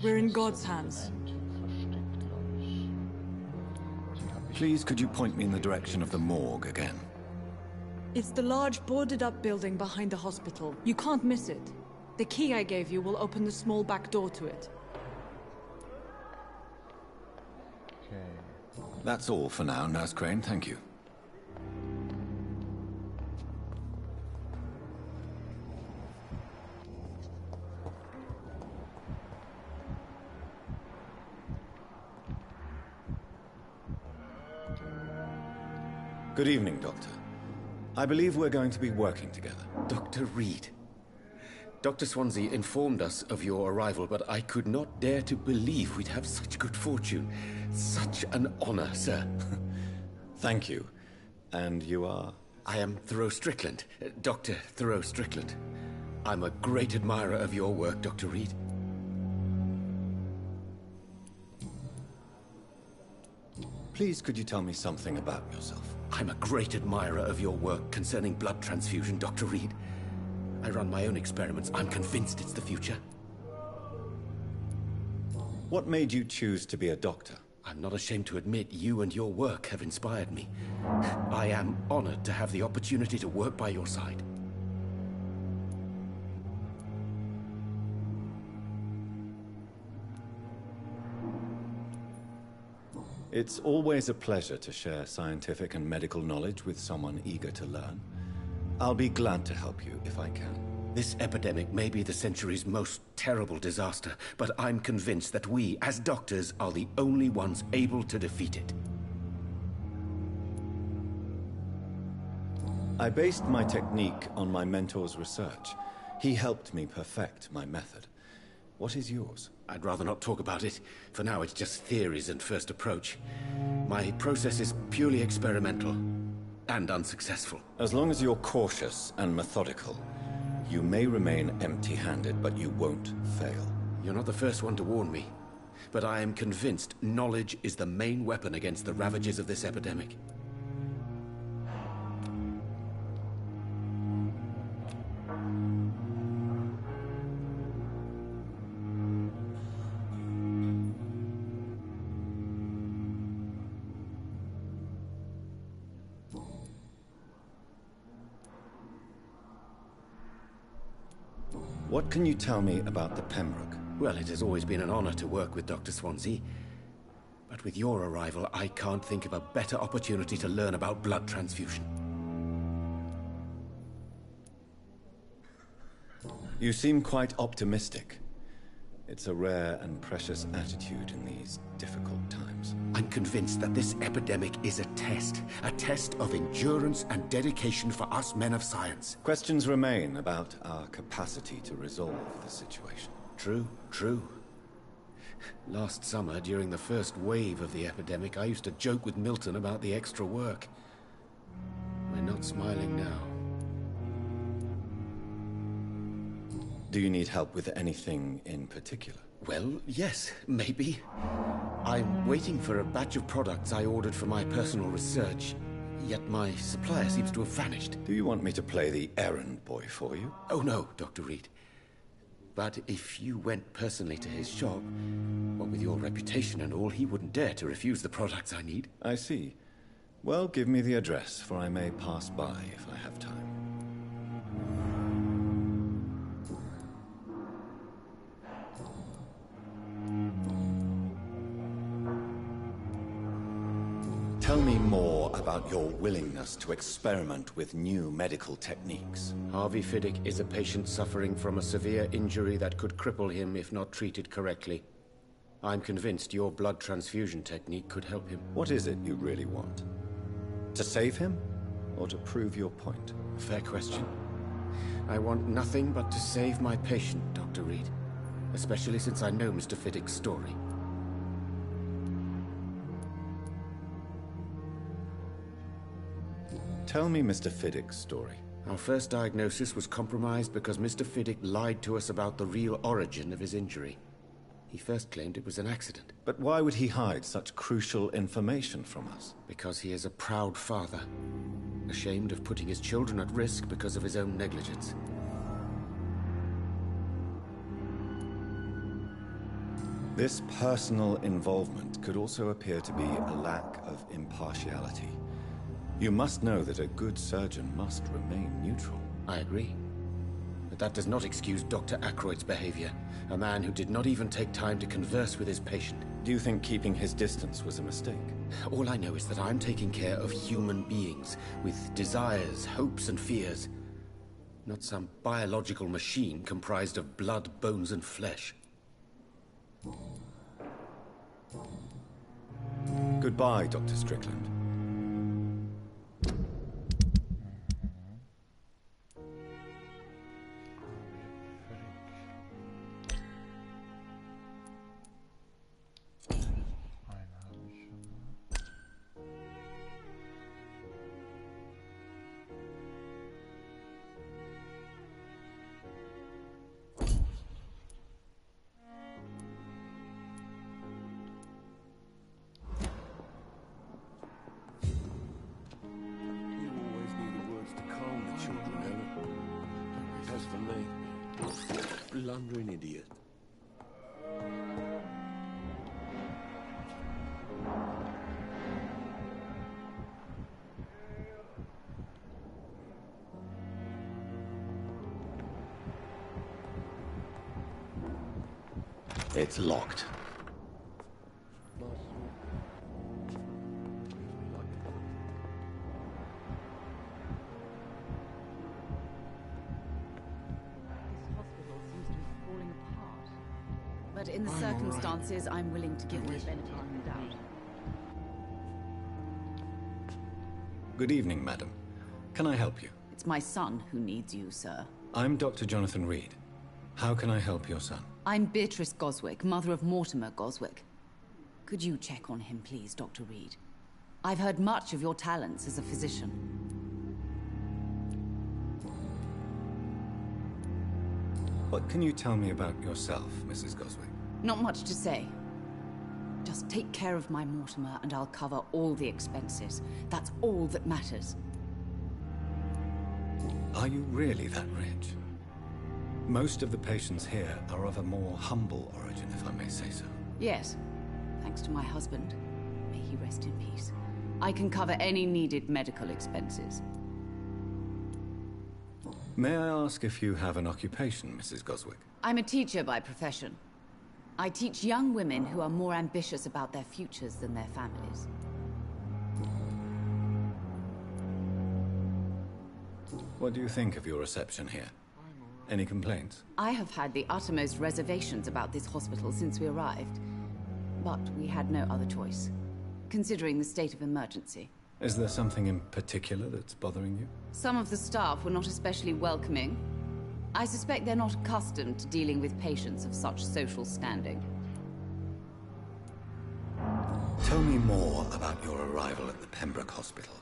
we're in God's hands. Please, could you point me in the direction of the morgue again? It's the large boarded-up building behind the hospital. You can't miss it. The key I gave you will open the small back door to it. Okay. That's all for now, Nurse Crane, thank you. Good evening, Doctor. I believe we're going to be working together. Dr. Reed. Dr. Swansea informed us of your arrival, but I could not dare to believe we'd have such good fortune. Such an honor, sir. Thank you. And you are? I am Thoreau Strickland, Dr. Thoreau Strickland. I'm a great admirer of your work, Dr. Reed. Please, could you tell me something about yourself? I'm a great admirer of your work concerning blood transfusion, Dr. Reed. I run my own experiments. I'm convinced it's the future. What made you choose to be a doctor? I'm not ashamed to admit you and your work have inspired me. I am honored to have the opportunity to work by your side. It's always a pleasure to share scientific and medical knowledge with someone eager to learn. I'll be glad to help you if I can. This epidemic may be the century's most terrible disaster, but I'm convinced that we, as doctors, are the only ones able to defeat it. I based my technique on my mentor's research. He helped me perfect my method. What is yours? I'd rather not talk about it. For now, it's just theories and first approach. My process is purely experimental and unsuccessful. As long as you're cautious and methodical, you may remain empty-handed, but you won't fail. You're not the first one to warn me, but I am convinced knowledge is the main weapon against the ravages of this epidemic. What can you tell me about the Pembroke? Well, it has always been an honor to work with Dr. Swansea. But with your arrival, I can't think of a better opportunity to learn about blood transfusion. You seem quite optimistic. It's a rare and precious attitude in these difficult times. I'm convinced that this epidemic is a test of endurance and dedication for us men of science. Questions remain about our capacity to resolve the situation. True. Last summer, during the first wave of the epidemic, I used to joke with Milton about the extra work. We're not smiling now. Do you need help with anything in particular? Well, yes, maybe. I'm waiting for a batch of products I ordered for my personal research, yet my supplier seems to have vanished. Do you want me to play the errand boy for you? Oh no, Dr. Reed. But if you went personally to his shop, what with your reputation and all, he wouldn't dare to refuse the products I need. I see. Well, give me the address, for I may pass by if I have time. Tell me more about your willingness to experiment with new medical techniques. Harvey Fiddick is a patient suffering from a severe injury that could cripple him if not treated correctly. I'm convinced your blood transfusion technique could help him. What is it you really want? To save him, or to prove your point? Fair question. I want nothing but to save my patient, Dr. Reed. Especially since I know Mr. Fiddick's story. Tell me Mr. Fiddick's story. Our first diagnosis was compromised because Mr. Fiddick lied to us about the real origin of his injury. He first claimed it was an accident. But why would he hide such crucial information from us? Because he is a proud father, ashamed of putting his children at risk because of his own negligence. This personal involvement could also appear to be a lack of impartiality. You must know that a good surgeon must remain neutral. I agree. But that does not excuse Dr. Ackroyd's behavior. A man who did not even take time to converse with his patient. Do you think keeping his distance was a mistake? All I know is that I'm taking care of human beings with desires, hopes, and fears. Not some biological machine comprised of blood, bones, and flesh. Goodbye, Dr. Strickland. Blundering idiot. It's locked. But in the circumstances, I'm willing to give you the benefit of the doubt. Good evening, madam. Can I help you? It's my son who needs you, sir. I'm Dr. Jonathan Reed. How can I help your son? I'm Beatrice Goswick, mother of Mortimer Goswick. Could you check on him, please, Dr. Reed? I've heard much of your talents as a physician. What can you tell me about yourself, Mrs. Goswick? Not much to say. Just take care of my Mortimer and I'll cover all the expenses. That's all that matters. Are you really that rich? Most of the patients here are of a more humble origin, if I may say so. Yes, thanks to my husband. May he rest in peace. I can cover any needed medical expenses. May I ask if you have an occupation, Mrs. Goswick? I'm a teacher by profession. I teach young women who are more ambitious about their futures than their families. What do you think of your reception here? Any complaints? I have had the uttermost reservations about this hospital since we arrived. But we had no other choice, considering the state of emergency. Is there something in particular that's bothering you? Some of the staff were not especially welcoming. I suspect they're not accustomed to dealing with patients of such social standing. Tell me more about your arrival at the Pembroke Hospital.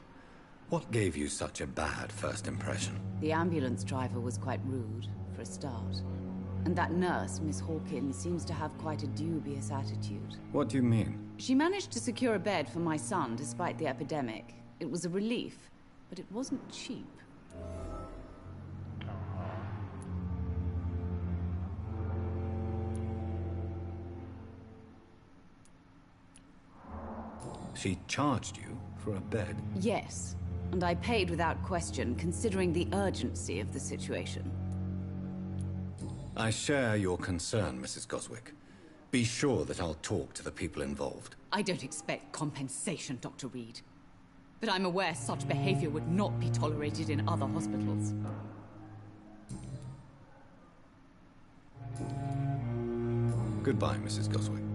What gave you such a bad first impression? The ambulance driver was quite rude, for a start. And that nurse, Miss Hawkins, seems to have quite a dubious attitude. What do you mean? She managed to secure a bed for my son despite the epidemic. It was a relief, but it wasn't cheap. She charged you for a bed? Yes, and I paid without question, considering the urgency of the situation. I share your concern, Mrs. Goswick. Be sure that I'll talk to the people involved. I don't expect compensation, Dr. Reed. But I'm aware such behavior would not be tolerated in other hospitals. Goodbye, Mrs. Goswick.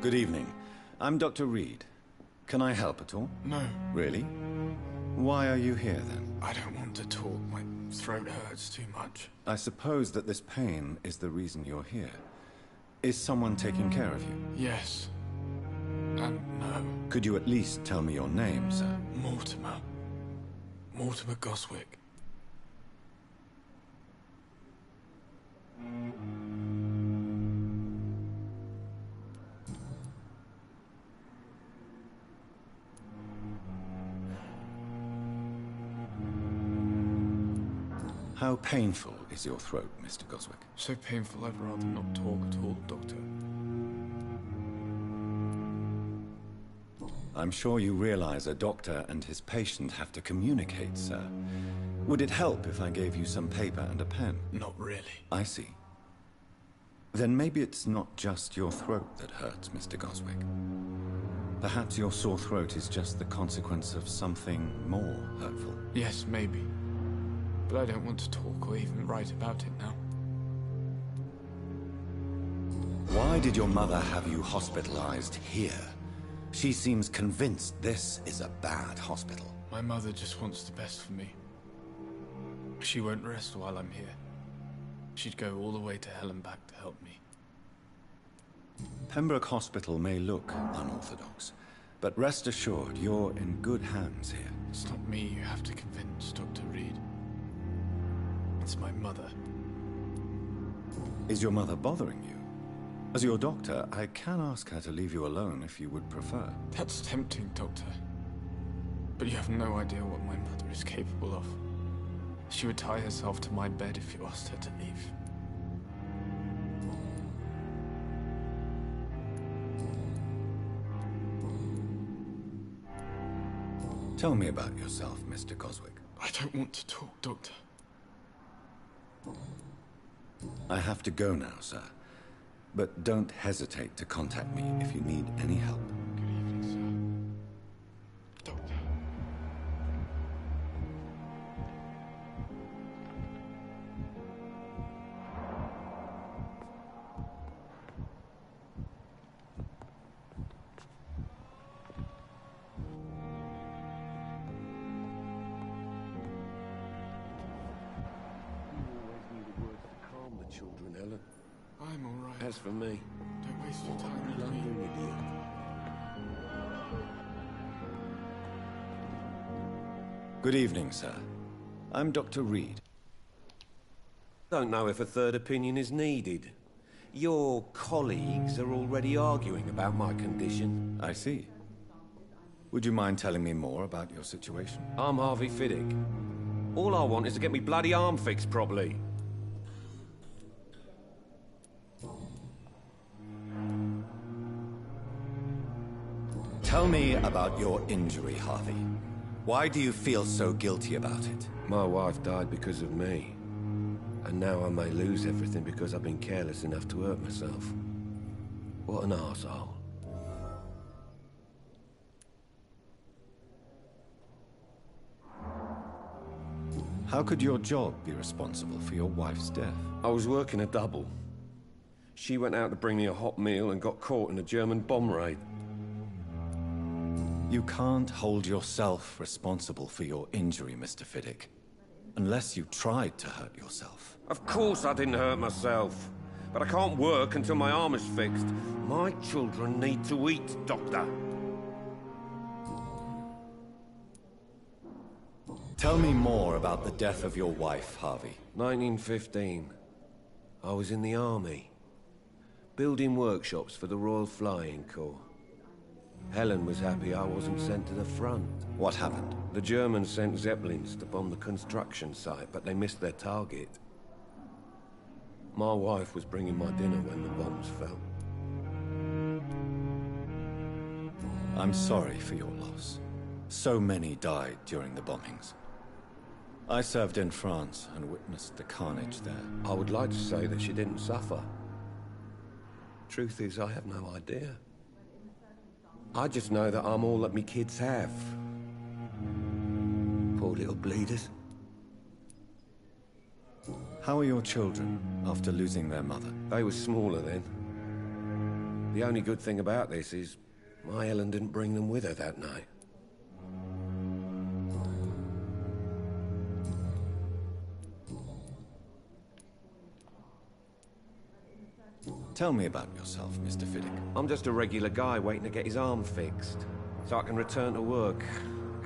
Good evening. I'm Dr. Reed. Can I help at all? No. Really? Why are you here, then? I don't want to talk. My throat hurts too much. I suppose that this pain is the reason you're here. Is someone taking care of you? Yes. And no. Could you at least tell me your name, sir? Mortimer. Mortimer Goswick. How painful is your throat, Mr. Goswick? So painful I'd rather not talk at all, Doctor. I'm sure you realize a doctor and his patient have to communicate, sir. Would it help if I gave you some paper and a pen? Not really. I see. Then maybe it's not just your throat that hurts, Mr. Goswick. Perhaps your sore throat is just the consequence of something more hurtful. Yes, maybe. But I don't want to talk or even write about it now. Why did your mother have you hospitalized here? She seems convinced this is a bad hospital. My mother just wants the best for me. She won't rest while I'm here. She'd go all the way to hell and back to help me. Pembroke Hospital may look unorthodox, but rest assured you're in good hands here. It's not me you have to convince, Dr. Reed. It's my mother. Is your mother bothering you? As your doctor, I can ask her to leave you alone if you would prefer. That's tempting, Doctor. But you have no idea what my mother is capable of. She would tie herself to my bed if you asked her to leave. Tell me about yourself, Mr. Goswick. I don't want to talk, Doctor. I have to go now, sir. But don't hesitate to contact me if you need any help. Good evening, sir. Doctor. Children, Ellen. I'm all right. As for me, don't waste your time with like me. an idiot. Good evening, sir. I'm Dr. Reed. Don't know if a third opinion is needed. Your colleagues are already arguing about my condition. I see. Would you mind telling me more about your situation? I'm Harvey Fiddick. All I want is to get me bloody arm fixed properly. Tell me about your injury, Harvey. Why do you feel so guilty about it? My wife died because of me. And now I may lose everything because I've been careless enough to hurt myself. What an arsehole. How could your job be responsible for your wife's death? I was working a double. She went out to bring me a hot meal and got caught in a German bomb raid. You can't hold yourself responsible for your injury, Mr. Fiddick. Unless you tried to hurt yourself. Of course I didn't hurt myself. But I can't work until my arm is fixed. My children need to eat, Doctor. Tell me more about the death of your wife, Harvey. 1915. I was in the army. Building workshops for the Royal Flying Corps. Helen was happy I wasn't sent to the front. What happened? The Germans sent Zeppelins to bomb the construction site, but they missed their target. My wife was bringing my dinner when the bombs fell. I'm sorry for your loss. So many died during the bombings. I served in France and witnessed the carnage there. I would like to say that she didn't suffer. Truth is, I have no idea. I just know that I'm all that me kids have. Poor little bleeders. How are your children after losing their mother? They were smaller then. The only good thing about this is my Ellen didn't bring them with her that night. Tell me about yourself, Mr. Fiddick. I'm just a regular guy waiting to get his arm fixed, so I can return to work.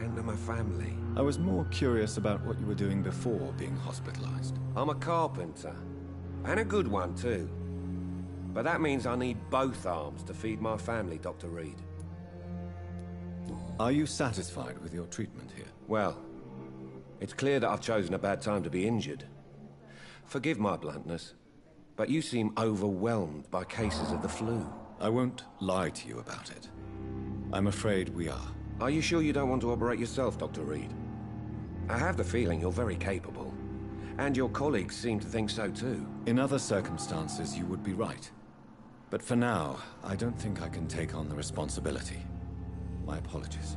and to my family. I was more curious about what you were doing before being hospitalized. I'm a carpenter. And a good one, too. But that means I need both arms to feed my family, Dr. Reed. Are you satisfied with your treatment here? Well, it's clear that I've chosen a bad time to be injured. Forgive my bluntness, but you seem overwhelmed by cases of the flu. I won't lie to you about it. I'm afraid we are. Are you sure you don't want to operate yourself, Dr. Reed? I have the feeling you're very capable. And your colleagues seem to think so too. In other circumstances, you would be right. But for now, I don't think I can take on the responsibility. My apologies.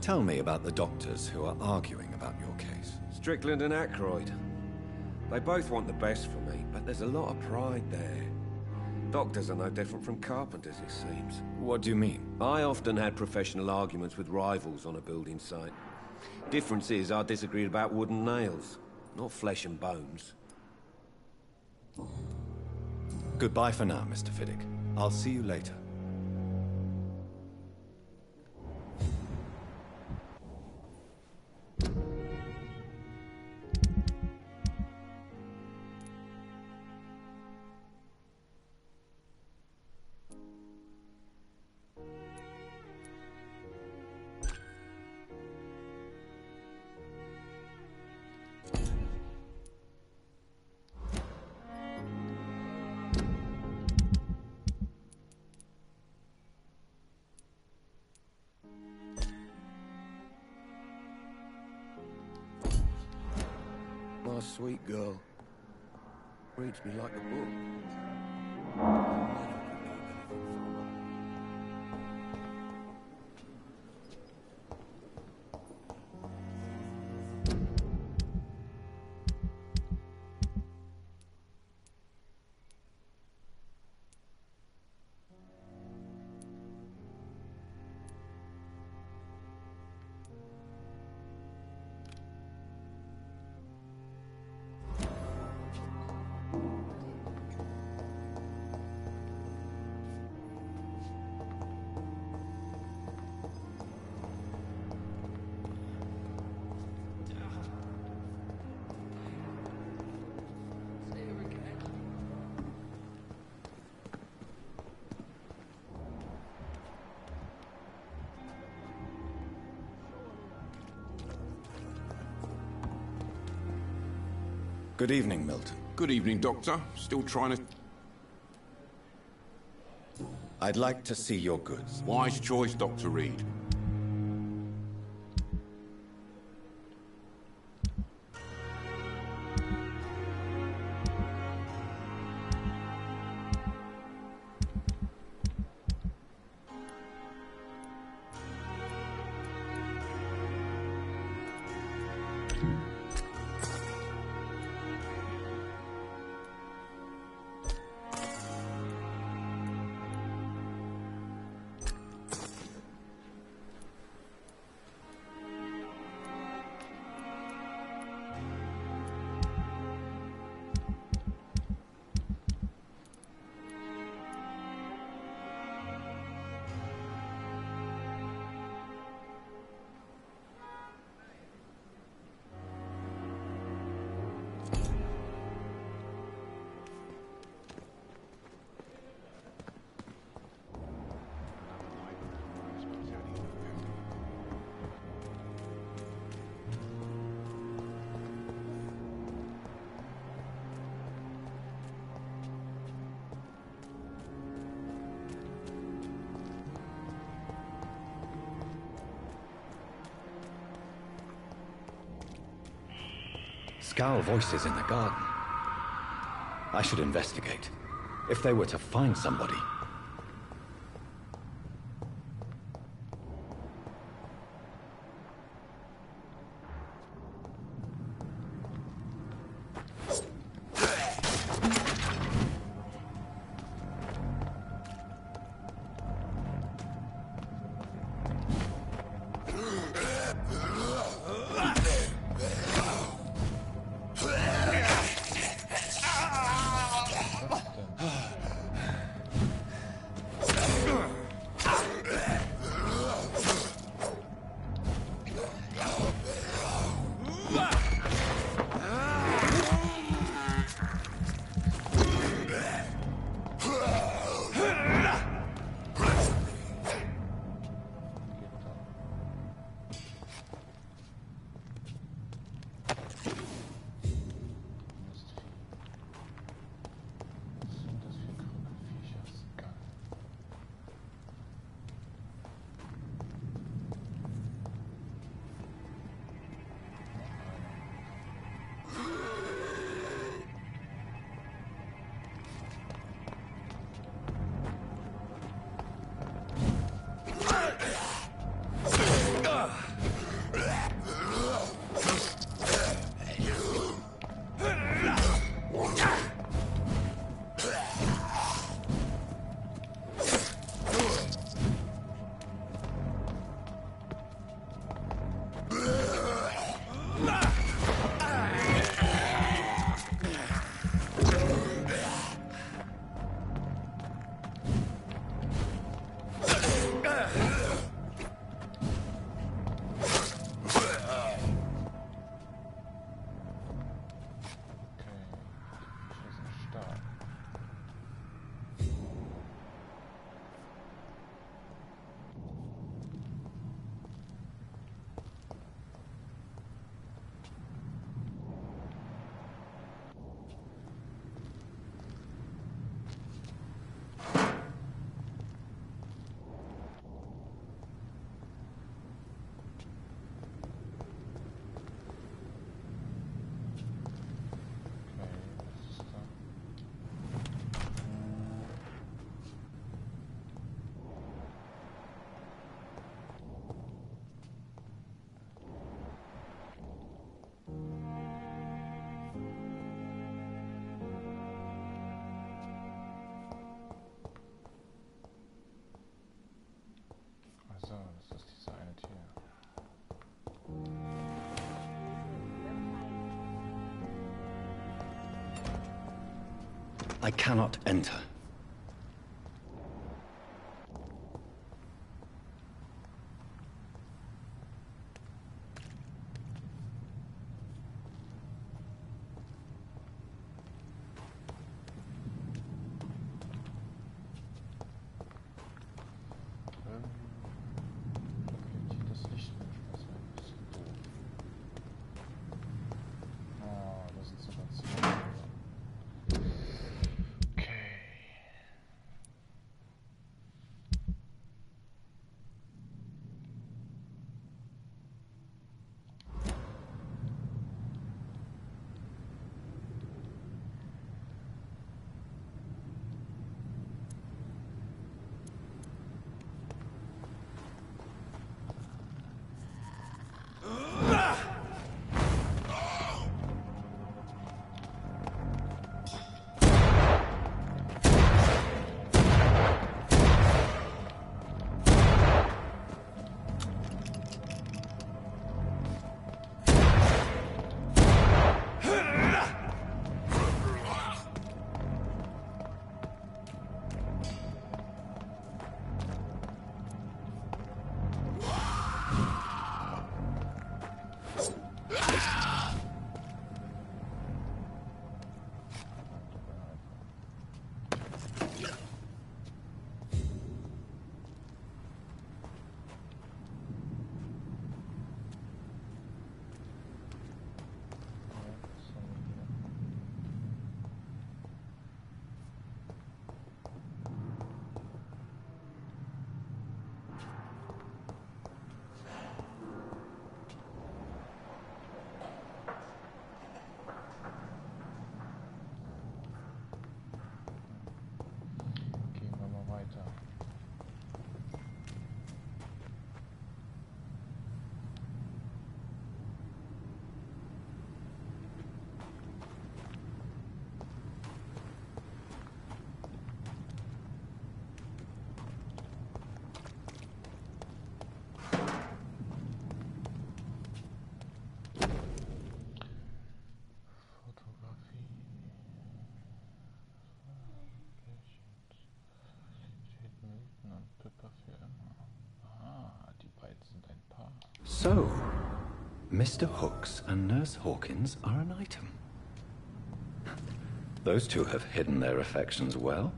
Tell me about the doctors who are arguing about your case. Strickland and Aykroyd. They both want the best for me, but there's a lot of pride there. Doctors are no different from carpenters, it seems. What do you mean? I often had professional arguments with rivals on a building site. Difference is, I disagreed about wooden nails, not flesh and bones. Goodbye for now, Mr. Fiddick. I'll see you later. My sweet girl. Reads me like a book. Good evening, Milton. Good evening, Doctor. Still trying to... I'd like to see your goods. Wise choice, Dr. Reed. Scowl voices in the garden. I should investigate. If they were to find somebody. I cannot enter. So, Mr. Hooks and Nurse Hawkins are an item. Those two have hidden their affections well.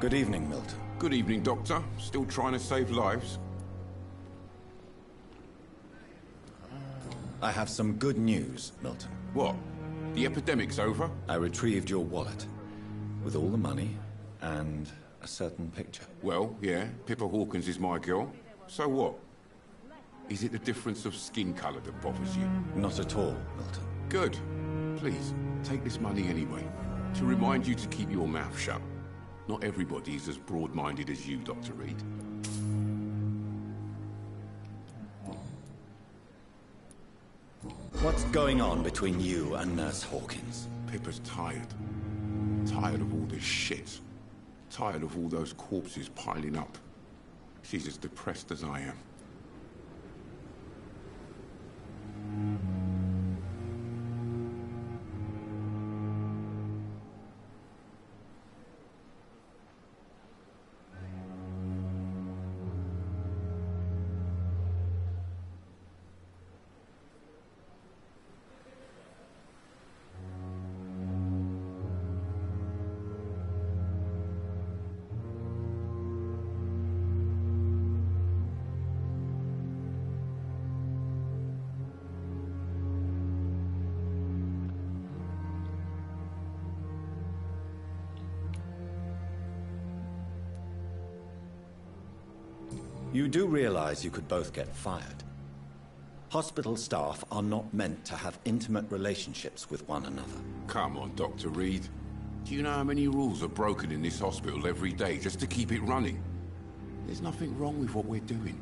Good evening, Milton. Good evening, Doctor. Still trying to save lives? I have some good news, Milton. What? The epidemic's over? I retrieved your wallet, with all the money and a certain picture. Well, yeah, Pippa Hawkins is my girl. So what? Is it the difference of skin colour that bothers you? Not at all, Milton. Good. Please, take this money anyway. To remind you to keep your mouth shut. Not everybody is as broad-minded as you, Dr. Reed. What's going on between you and Nurse Hawkins? Pippa's tired. Tired of all this shit. Tired of all those corpses piling up. She's as depressed as I am. You do realize you could both get fired. Hospital staff are not meant to have intimate relationships with one another. Come on, Dr. Reed. Do you know how many rules are broken in this hospital every day just to keep it running? There's nothing wrong with what we're doing.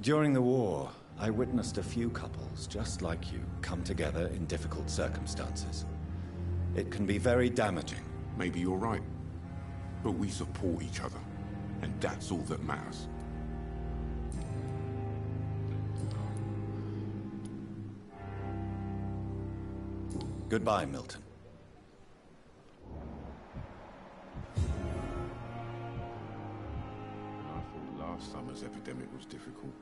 During the war, I witnessed a few couples just like you come together in difficult circumstances. It can be very damaging. Maybe you're right. But we support each other, and that's all that matters. Goodbye, Milton. I thought last summer's epidemic was difficult.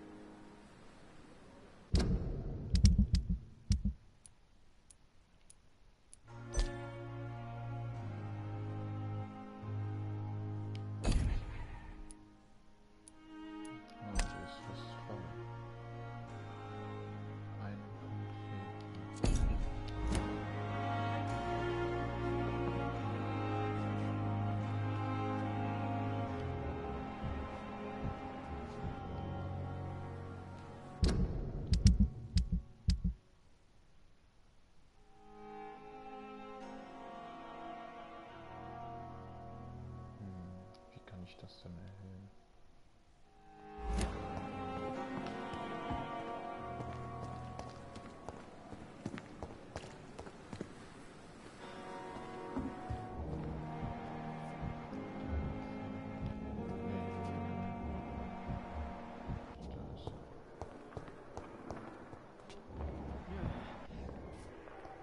Ich das denn erhöhen?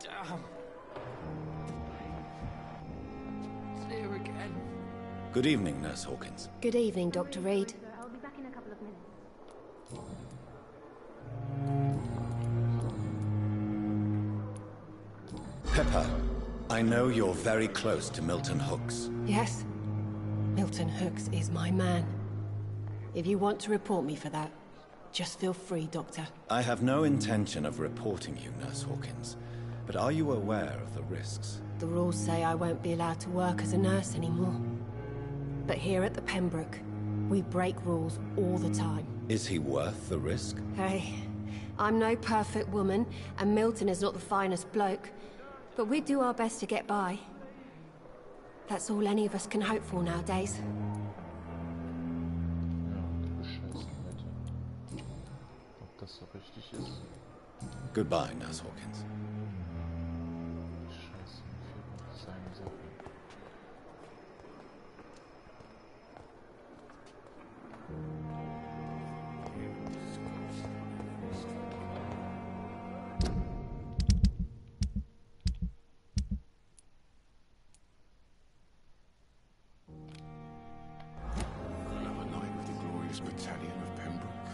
Damn. It's here again. Good evening, Nurse Hawkins. Good evening, Dr. Reed. I'll be back in a couple of minutes. Pepper, I know you're very close to Milton Hooks. Yes. Milton Hooks is my man. If you want to report me for that, just feel free, Doctor. I have no intention of reporting you, Nurse Hawkins. But are you aware of the risks? The rules say I won't be allowed to work as a nurse anymore. But here at the Pembroke, we break rules all the time. Is he worth the risk? Hey, I'm no perfect woman, and Milton is not the finest bloke. But we do our best to get by. That's all any of us can hope for nowadays. Ob das so richtig ist? Goodbye, Nurse Hawkins. Scheiße, mir fehlt noch seine Sache. Another night with the glorious battalion of Pembroke.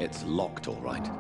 It's locked, all right.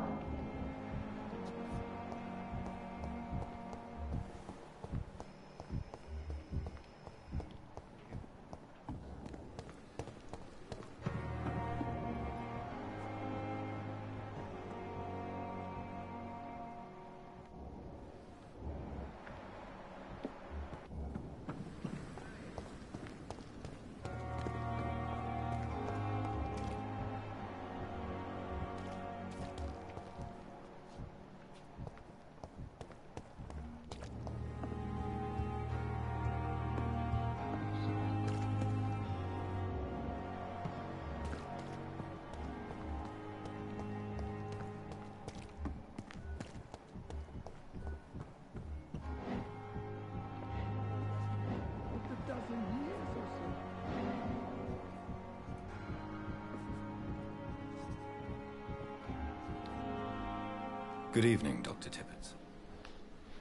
Good evening, Dr. Tippett.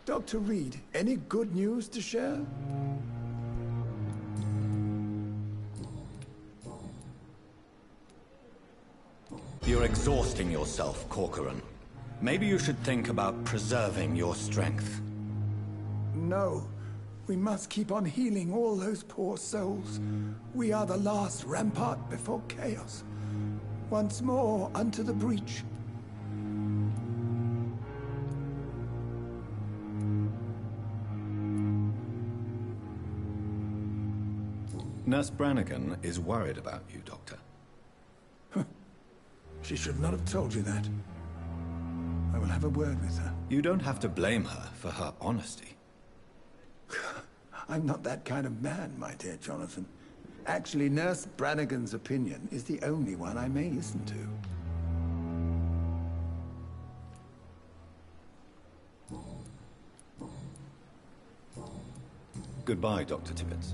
Dr. Reed, any good news to share? You're exhausting yourself, Corcoran. Maybe you should think about preserving your strength. No. We must keep on healing all those poor souls. We are the last rampart before chaos. Once more unto the breach. Nurse Brannigan is worried about you, Doctor. She should not have told you that. I will have a word with her. You don't have to blame her for her honesty. I'm not that kind of man, my dear Jonathan. Actually, Nurse Brannigan's opinion is the only one I may listen to. Goodbye, Dr. Tippett.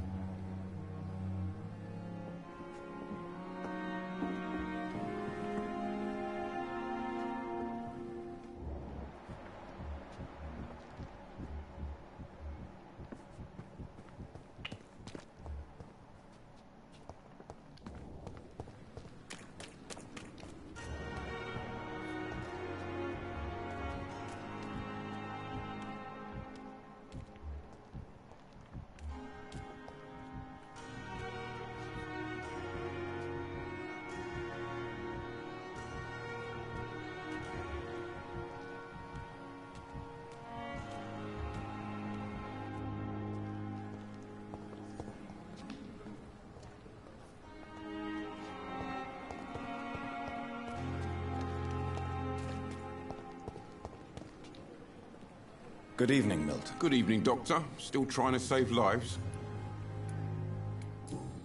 Good evening, Milton. Good evening, Doctor. Still trying to save lives?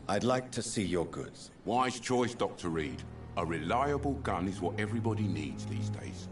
I'd like to see your goods. Wise choice, Dr. Reed. A reliable gun is what everybody needs these days.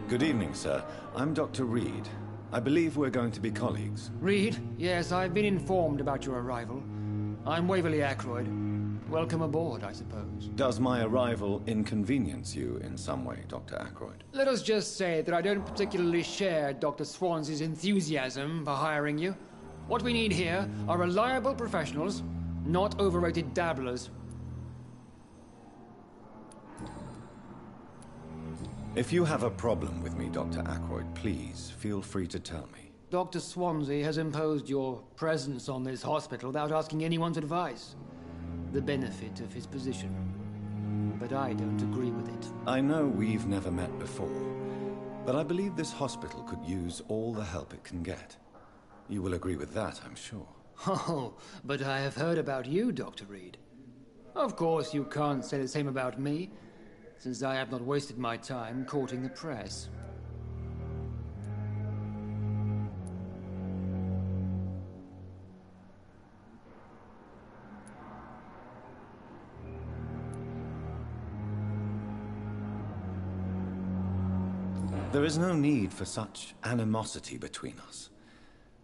Good evening, sir. I'm Dr. Reed. I believe we're going to be colleagues. Reed? Yes, I've been informed about your arrival. I'm Waverly Ackroyd. Welcome aboard, I suppose. Does my arrival inconvenience you in some way, Dr. Ackroyd? Let us just say that I don't particularly share Dr. Swans's enthusiasm for hiring you. What we need here are reliable professionals, not overrated dabblers. If you have a problem with me, Dr. Ackroyd, please feel free to tell me. Dr. Swansea has imposed your presence on this hospital without asking anyone's advice. The benefit of his position. But I don't agree with it. I know we've never met before, but I believe this hospital could use all the help it can get. You will agree with that, I'm sure. Oh, but I have heard about you, Dr. Reed. Of course, you can't say the same about me, since I have not wasted my time courting the press. There is no need for such animosity between us.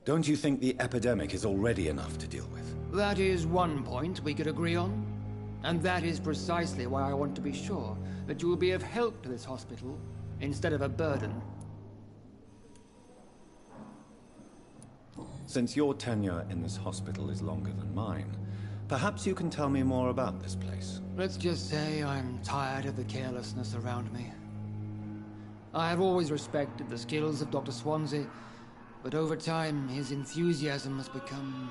Don't you think the epidemic is already enough to deal with? That is one point we could agree on. And that is precisely why I want to be sure that you will be of help to this hospital, instead of a burden. Since your tenure in this hospital is longer than mine, perhaps you can tell me more about this place. Let's just say I'm tired of the carelessness around me. I have always respected the skills of Dr. Swansea, but over time his enthusiasm has become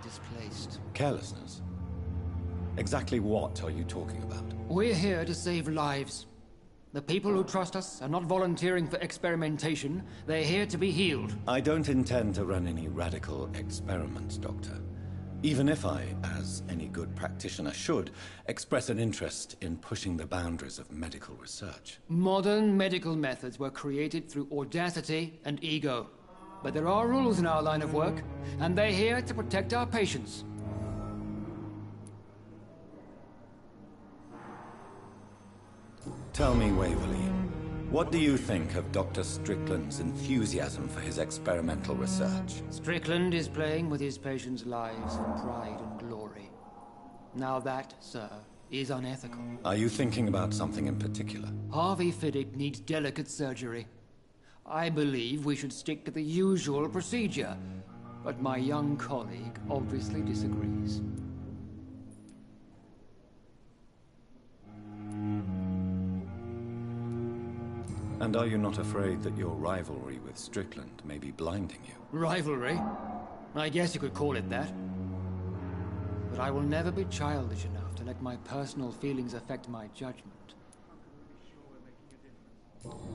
displaced. Carelessness? Exactly what are you talking about? We're here to save lives. The people who trust us are not volunteering for experimentation. They're here to be healed. I don't intend to run any radical experiments, Doctor. Even if I, as any good practitioner should, express an interest in pushing the boundaries of medical research. Modern medical methods were created through audacity and ego. But there are rules in our line of work, and they're here to protect our patients. Tell me, Waverly, what do you think of Dr. Strickland's enthusiasm for his experimental research? Strickland is playing with his patients' lives for pride and glory. Now that, sir, is unethical. Are you thinking about something in particular? Harvey Fiddick needs delicate surgery. I believe we should stick to the usual procedure, but my young colleague obviously disagrees. And are you not afraid that your rivalry with Strickland may be blinding you? Rivalry? I guess you could call it that. But I will never be childish enough to let my personal feelings affect my judgment.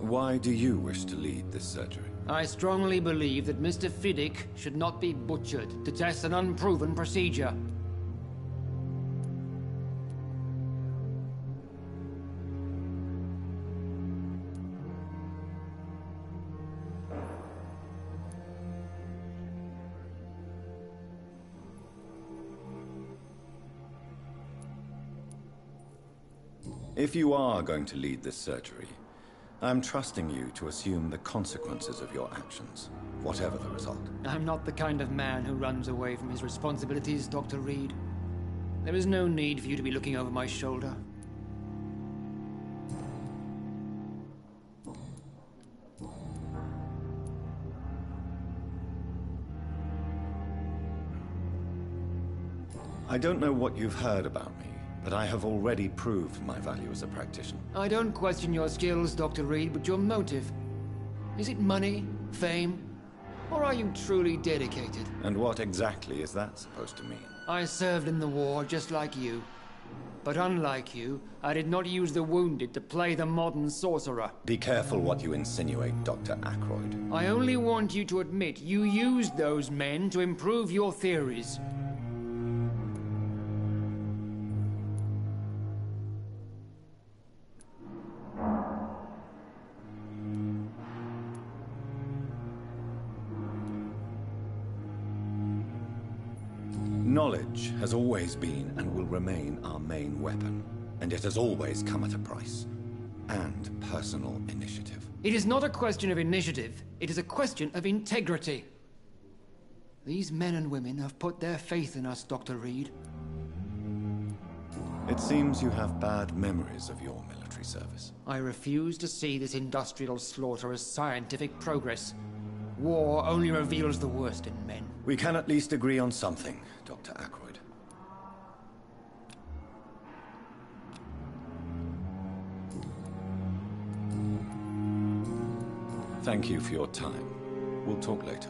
Why do you wish to lead this surgery? I strongly believe that Mr. Fiddick should not be butchered to test an unproven procedure. If you are going to lead this surgery, I'm trusting you to assume the consequences of your actions, whatever the result. I'm not the kind of man who runs away from his responsibilities, Dr. Reed. There is no need for you to be looking over my shoulder. I don't know what you've heard about me, but I have already proved my value as a practitioner. I don't question your skills, Dr. Reed, but your motive. Is it money, fame, or are you truly dedicated? And what exactly is that supposed to mean? I served in the war just like you. But unlike you, I did not use the wounded to play the modern sorcerer. Be careful what you insinuate, Dr. Ackroyd. I only want you to admit you used those men to improve your theories. Knowledge has always been and will remain our main weapon, and it has always come at a price. And personal initiative. It is not a question of initiative, it is a question of integrity. These men and women have put their faith in us, Dr. Reed. It seems you have bad memories of your military service. I refuse to see this industrial slaughter as scientific progress. War only reveals the worst in men. We can at least agree on something, Dr. Ackroyd. Thank you for your time. We'll talk later.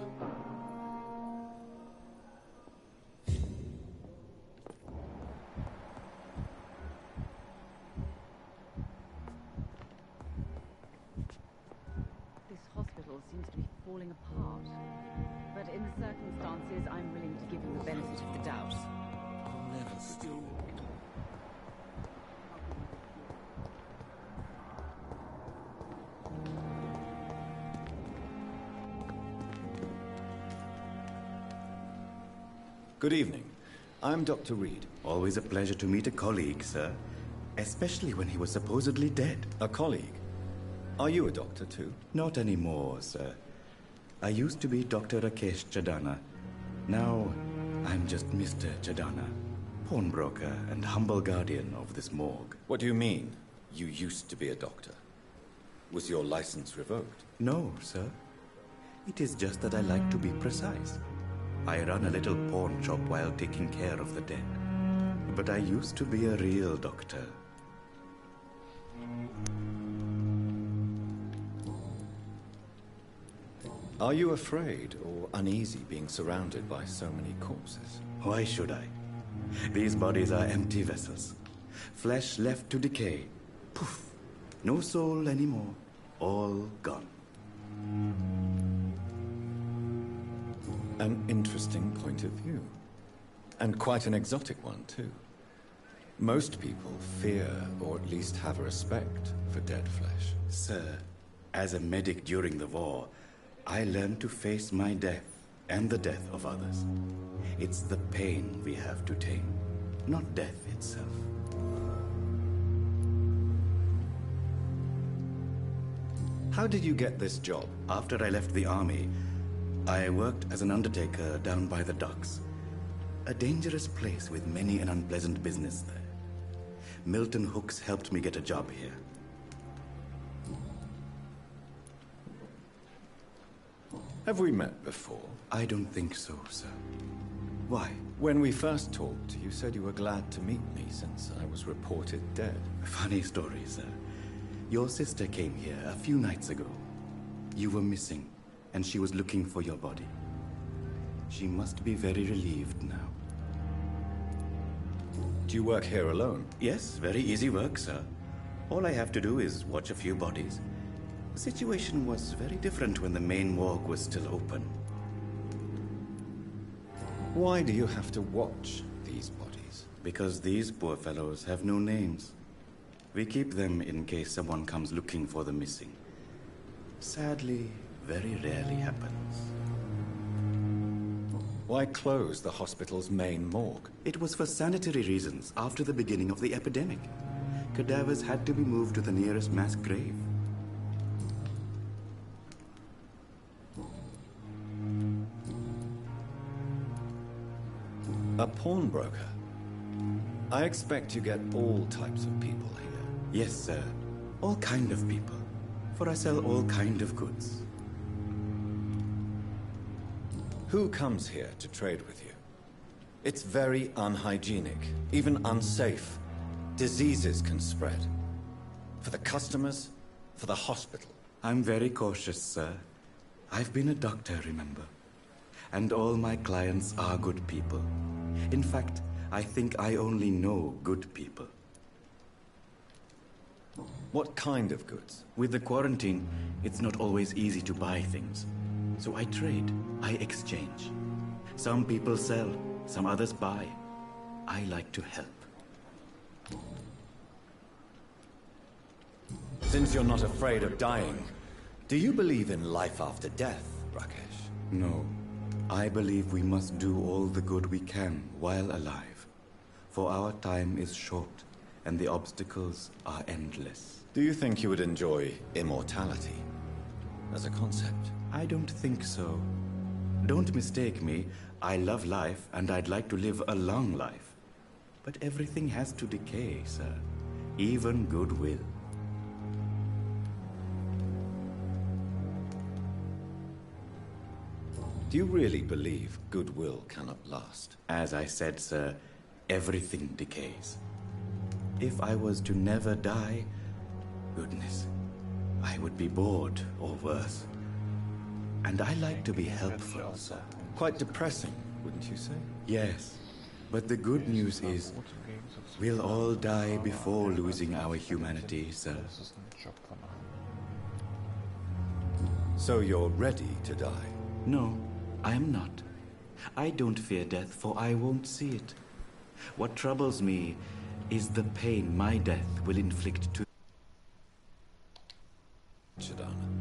circumstances, I'm willing to give him the benefit of the doubt. I'll never steal. Good evening. I'm Dr. Reed. Always a pleasure to meet a colleague, sir. Especially when he was supposedly dead. A colleague? Are you a doctor too? Not anymore, sir. I used to be Dr. Rakesh Chadana. Now, I'm just Mr. Chadana, pawnbroker and humble guardian of this morgue. What do you mean, you used to be a doctor? Was your license revoked? No, sir. It is just that I like to be precise. I run a little pawn shop while taking care of the dead. But I used to be a real doctor. Are you afraid or uneasy being surrounded by so many corpses? Why should I? These bodies are empty vessels. Flesh left to decay. Poof. No soul anymore. All gone. An interesting point of view. And quite an exotic one, too. Most people fear, or at least have a respect, for dead flesh. Sir, as a medic during the war, I learned to face my death and the death of others. It's the pain we have to tame, not death itself. How did you get this job? After I left the army, I worked as an undertaker down by the docks. A dangerous place with many an unpleasant business there. Milton Hooks helped me get a job here. Have we met before? I don't think so, sir. Why? When we first talked, you said you were glad to meet me since I was reported dead. Funny story, sir. Your sister came here a few nights ago. You were missing, and she was looking for your body. She must be very relieved now. Do you work here alone? Yes, very easy work, sir. All I have to do is watch a few bodies. The situation was very different when the main morgue was still open. Why do you have to watch these bodies? Because these poor fellows have no names. We keep them in case someone comes looking for the missing. Sadly, very rarely happens. Why close the hospital's main morgue? It was for sanitary reasons after the beginning of the epidemic. Cadavers had to be moved to the nearest mass grave. A pawnbroker? I expect you get all types of people here. Yes, sir. All kind of people. For I sell all kind of goods. Who comes here to trade with you? It's very unhygienic, even unsafe. Diseases can spread. For the customers, for the hospital. I'm very cautious, sir. I've been a doctor, remember? And all my clients are good people. In fact, I think I only know good people. What kind of goods? With the quarantine, it's not always easy to buy things. So I trade, I exchange. Some people sell, some others buy. I like to help. Since you're not afraid of dying, do you believe in life after death, Rakesh? No. I believe we must do all the good we can while alive. For our time is short, and the obstacles are endless. Do you think you would enjoy immortality as a concept? I don't think so. Don't mistake me. I love life, and I'd like to live a long life. But everything has to decay, sir. Even goodwill. Do you really believe goodwill cannot last? As I said, sir, everything decays. If I was to never die, goodness, I would be bored or worse. And I like to be helpful, sir. Quite depressing, wouldn't you say? Yes, but the good news is, we'll all die before losing our humanity, sir. So you're ready to die? No, I am not. I don't fear death, for I won't see it. What troubles me is the pain my death will inflict to...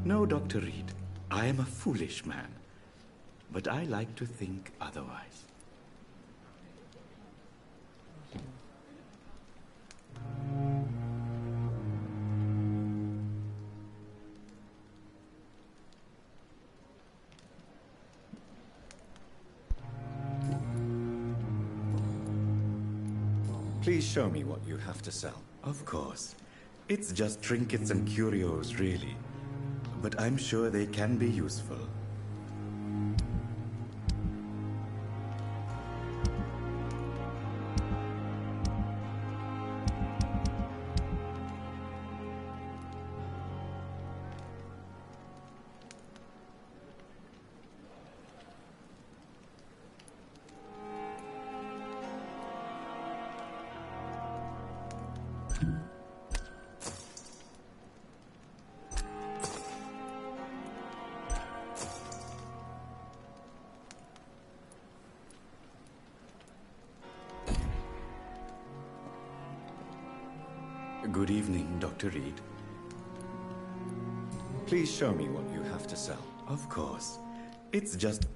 No, Dr. Reed. I am a foolish man. But I like to think otherwise. Please show me what you have to sell. Of course. It's just trinkets and curios, really. But I'm sure they can be useful. Good evening, Dr. Reed. Please show me what you have to sell. Of course. It's just...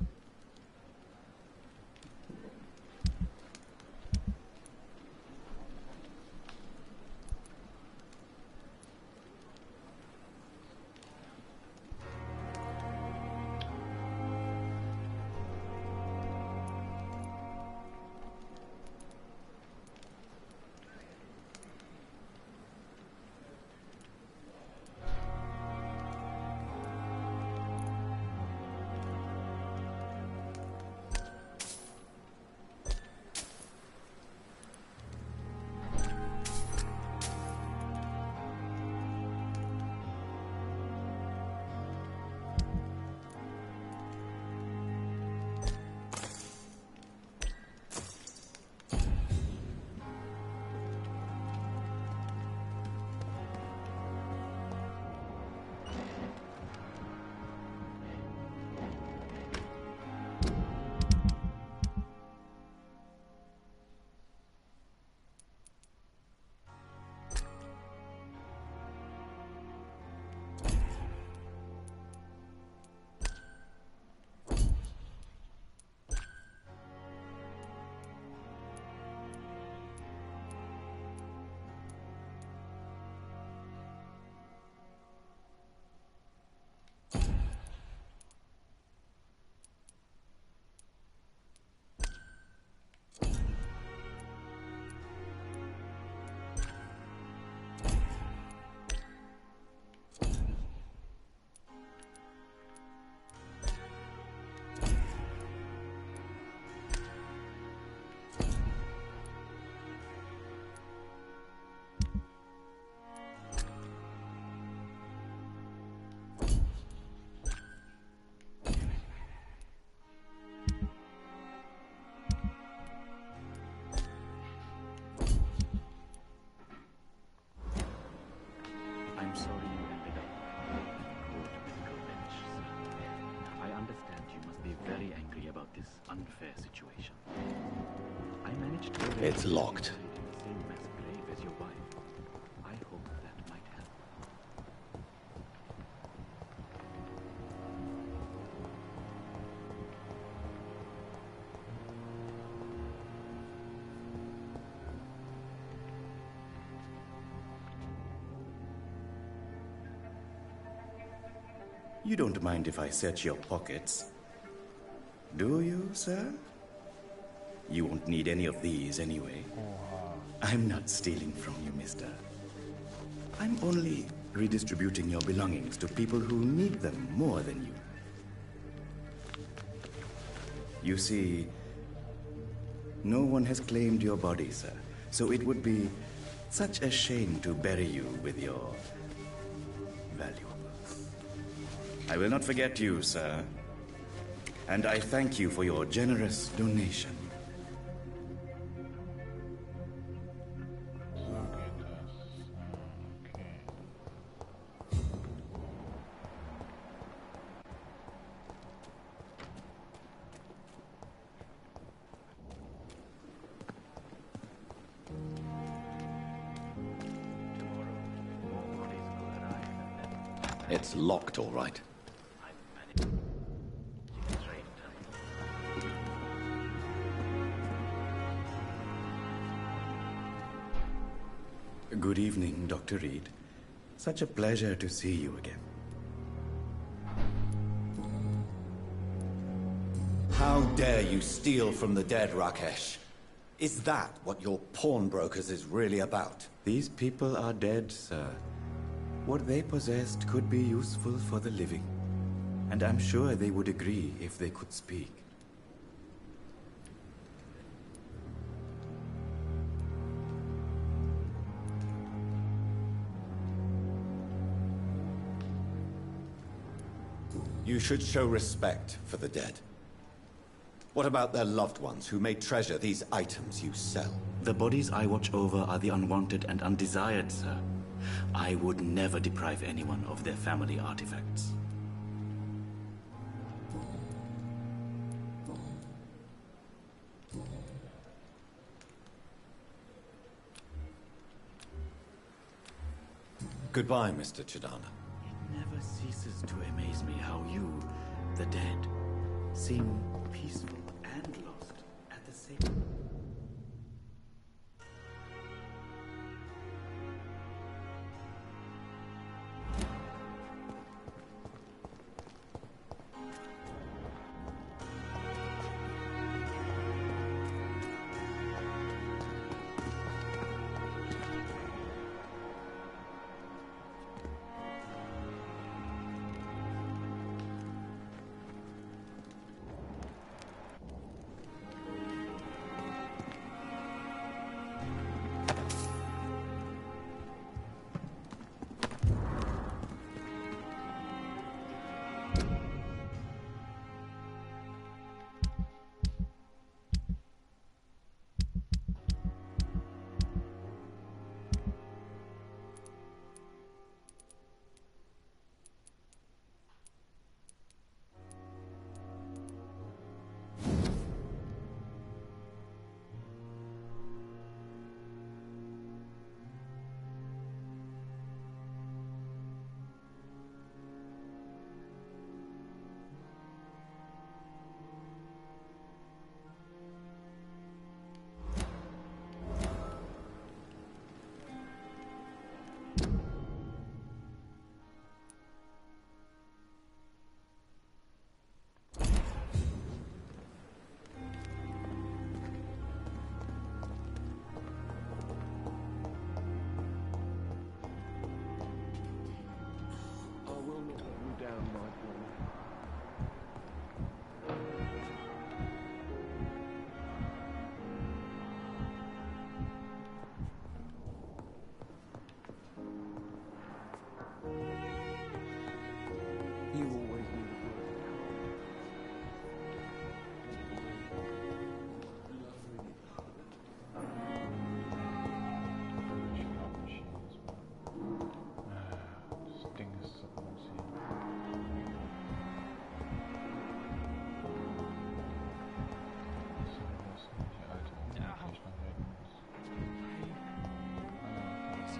I'm sorry you ended up with medical bench, sir. I understand you must be very angry about this unfair situation. I managed to... It's locked. ...in the same mass grave as your wife. I hope that might help. You don't mind if I search your pockets, do you, sir? You won't need any of these anyway. I'm not stealing from you, mister. I'm only redistributing your belongings to people who need them more than you. You see, no one has claimed your body, sir, so it would be such a shame to bury you with your valuables. I will not forget you, sir, and I thank you for your generous donation. It's locked, all right. Good evening, Dr. Reed. Such a pleasure to see you again. How dare you steal from the dead, Rakesh? Is that what your pawnbrokers is really about? These people are dead, sir. What they possessed could be useful for the living. And I'm sure they would agree if they could speak. You should show respect for the dead. What about their loved ones who may treasure these items you sell? The bodies I watch over are the unwanted and undesired, sir. I would never deprive anyone of their family artifacts. Goodbye, Mr. Chidana. It never ceases to amaze me how you, the dead, seem peaceful and lost at the same time.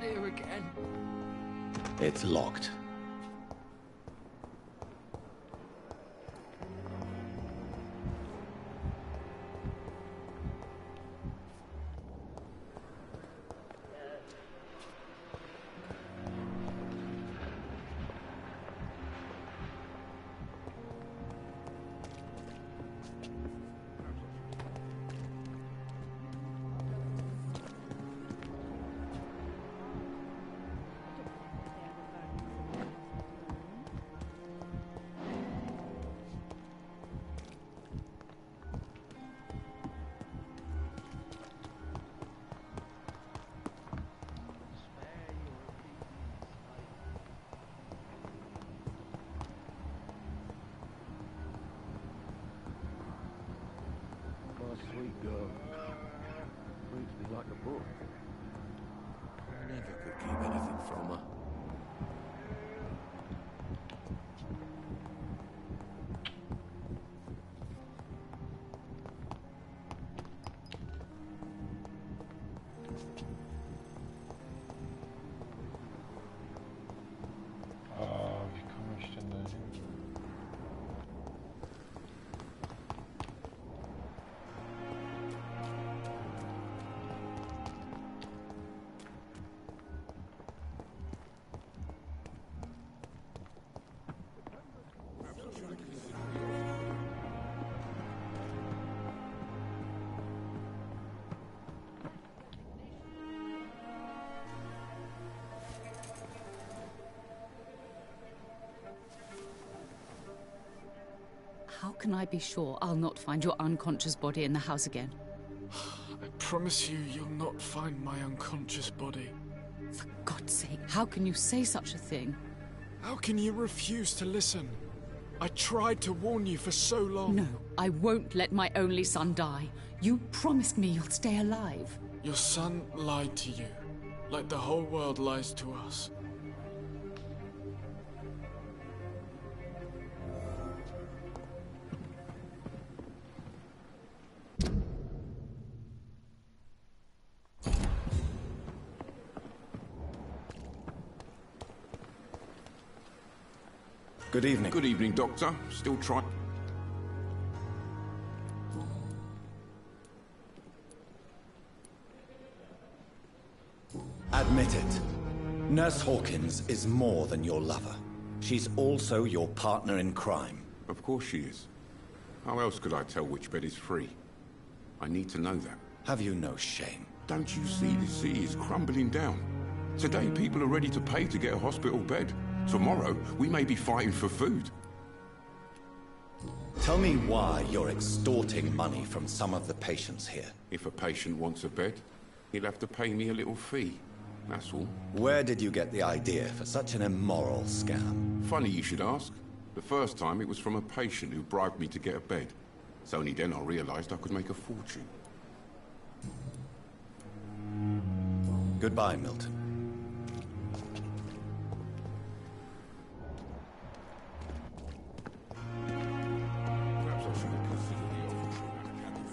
Here again. It's locked. Sweet girl. Reads me like a book. I never could keep anything from her. Oh, wie can I be sure I'll not find your unconscious body in the house again? I promise you, you'll not find my unconscious body. For God's sake, how can you say such a thing? How can you refuse to listen? I tried to warn you for so long. No, I won't let my only son die. You promised me you'll stay alive. Your son lied to you, like the whole world lies to us. Good evening. Good evening, Doctor. Still trying. Admit it. Nurse Hawkins is more than your lover. She's also your partner in crime. Of course she is. How else could I tell which bed is free? I need to know that. Have you no shame? Don't you see the city is crumbling down? Today, people are ready to pay to get a hospital bed. Tomorrow, we may be fighting for food. Tell me why you're extorting money from some of the patients here. If a patient wants a bed, he'll have to pay me a little fee. That's all. Where did you get the idea for such an immoral scam? Funny you should ask. The first time it was from a patient who bribed me to get a bed. It's only then I realized I could make a fortune. Goodbye, Milton. Perhaps I should have considered the offer to an academy.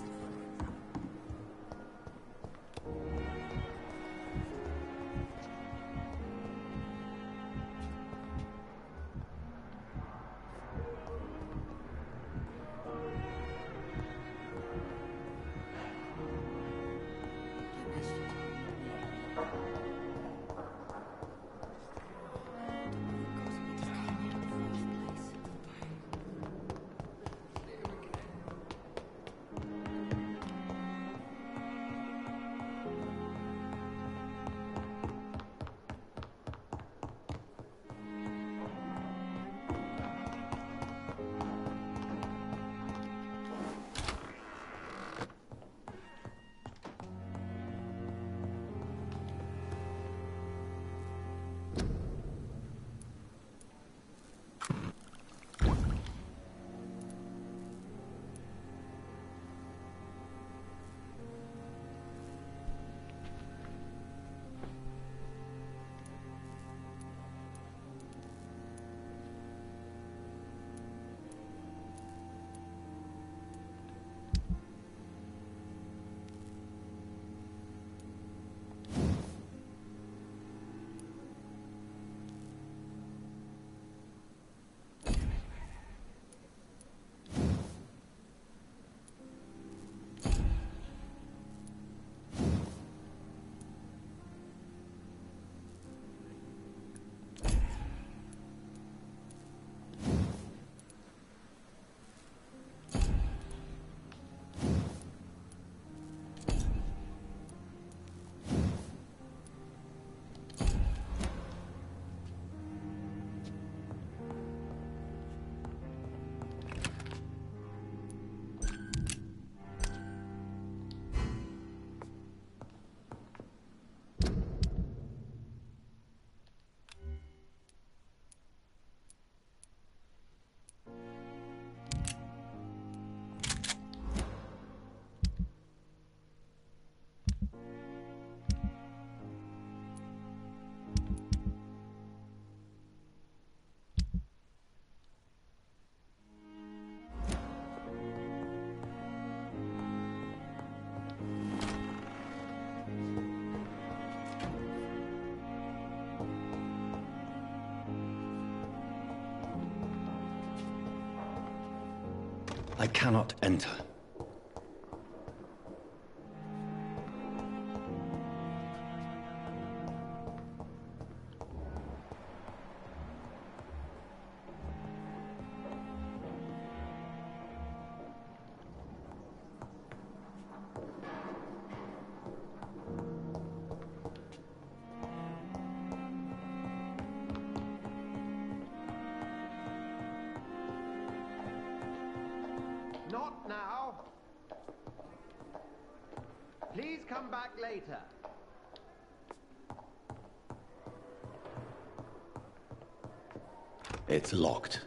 I cannot enter. now. Please come back later. It's locked.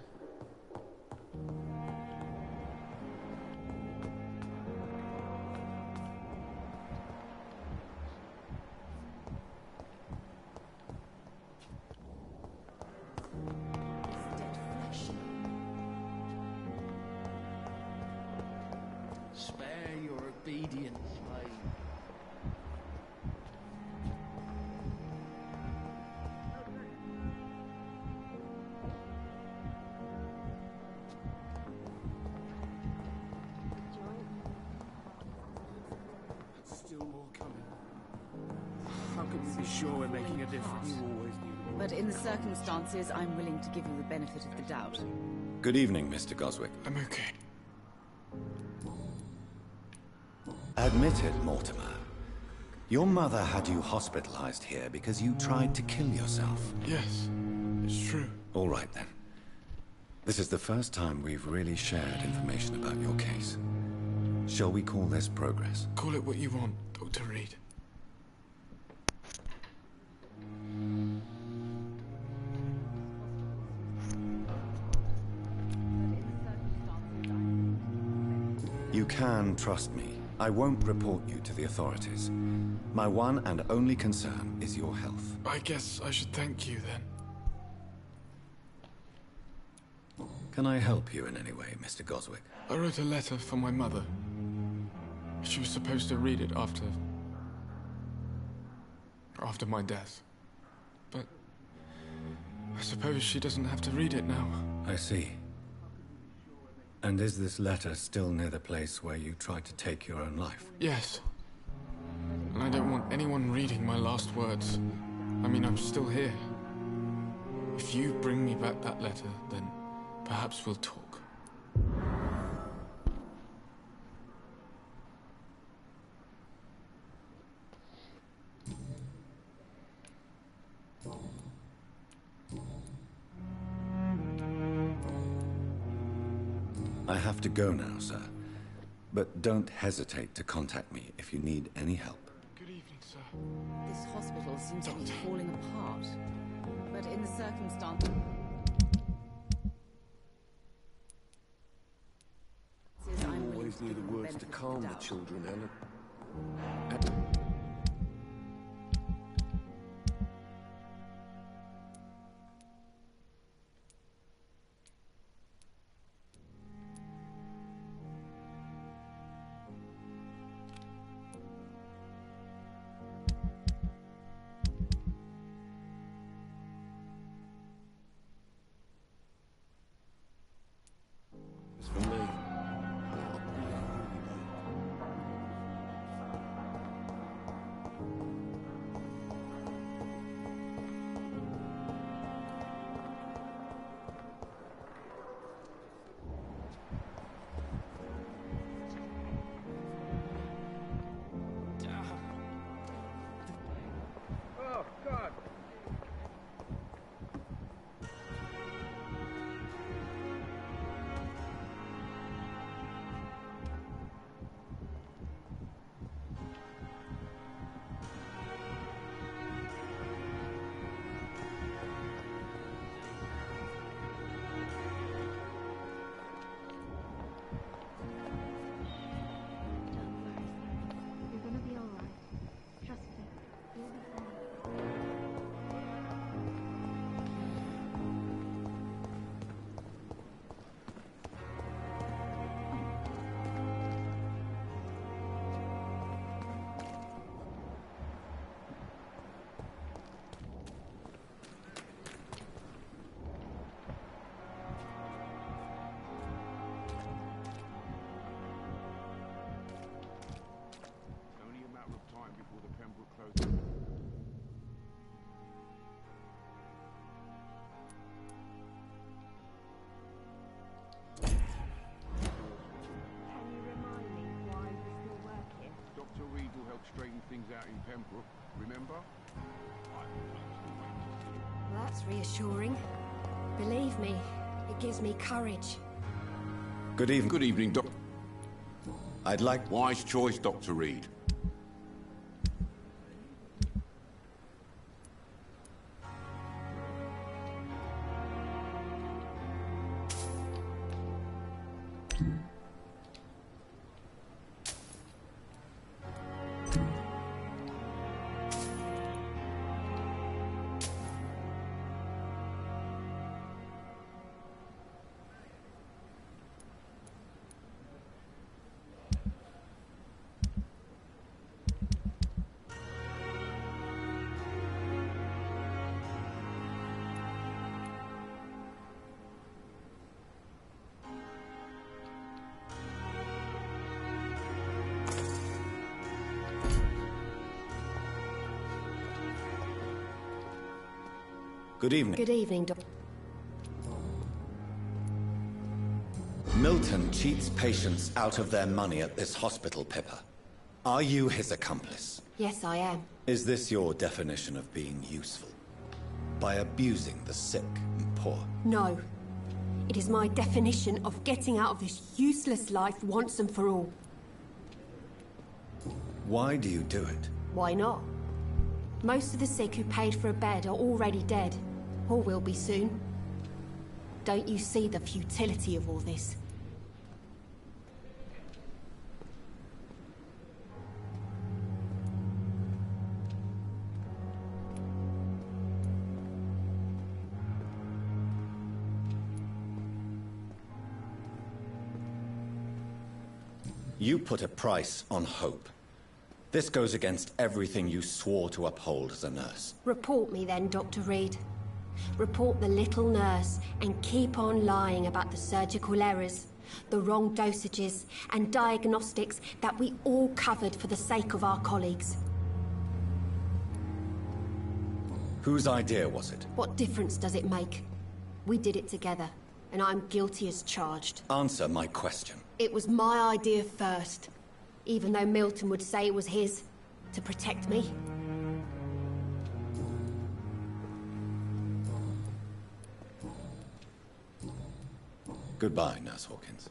Spare your obedient slave. Still more coming. How can we be sure we're making a difference? You always knew. But in the circumstances, I'm willing to give you the benefit of the doubt. Good evening, Mr. Goswick. I'm okay. Admit it, Mortimer. Your mother had you hospitalized here because you tried to kill yourself. Yes, it's true. All right, then. This is the first time we've really shared information about your case. Shall we call this progress? Call it what you want, Dr. Reed. You can trust me. I won't report you to the authorities. My one and only concern is your health. I guess I should thank you then. Can I help you in any way, Mr. Goswick? I wrote a letter for my mother. She was supposed to read it after my death. But I suppose she doesn't have to read it now. I see. And is this letter still near the place where you tried to take your own life? Yes. And I don't want anyone reading my last words. I mean, I'm still here. If you bring me back that letter, then perhaps we'll talk. I have to go now, sir. But don't hesitate to contact me if you need any help. Good evening, sir. This hospital seems to be falling apart. But in the circumstances... You always knew the words to calm the children, Ellen. It's for me. Oh, God. You're gonna be alright. Trust me. You'll be fine. Only a matter of time before the Pembroke closes. Can you remind me why you're still working? Dr. Reed will help straighten things out in Pembroke, remember? Well, that's reassuring. Believe me, it gives me courage. Good evening. Good evening, Doc. I'd like... Wise choice, Dr. Reed. Good evening. Good evening, Doctor. Milton cheats patients out of their money at this hospital, Pippa. Are you his accomplice? Yes, I am. Is this your definition of being useful? By abusing the sick and poor? No. It is my definition of getting out of this useless life once and for all. Why do you do it? Why not? Most of the sick who paid for a bed are already dead, or will be soon. Don't you see the futility of all this? You put a price on hope. This goes against everything you swore to uphold as a nurse. Report me then, Dr. Reed. Report the little nurse and keep on lying about the surgical errors, the wrong dosages and diagnostics that we all covered for the sake of our colleagues. Whose idea was it? What difference does it make? We did it together, and I'm guilty as charged. Answer my question. It was my idea first, even though Milton would say it was his, to protect me. Goodbye, Nurse Hawkins.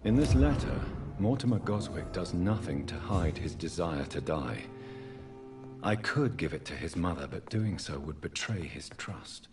In this letter, Mortimer Goswick does nothing to hide his desire to die. I could give it to his mother, but doing so would betray his trust.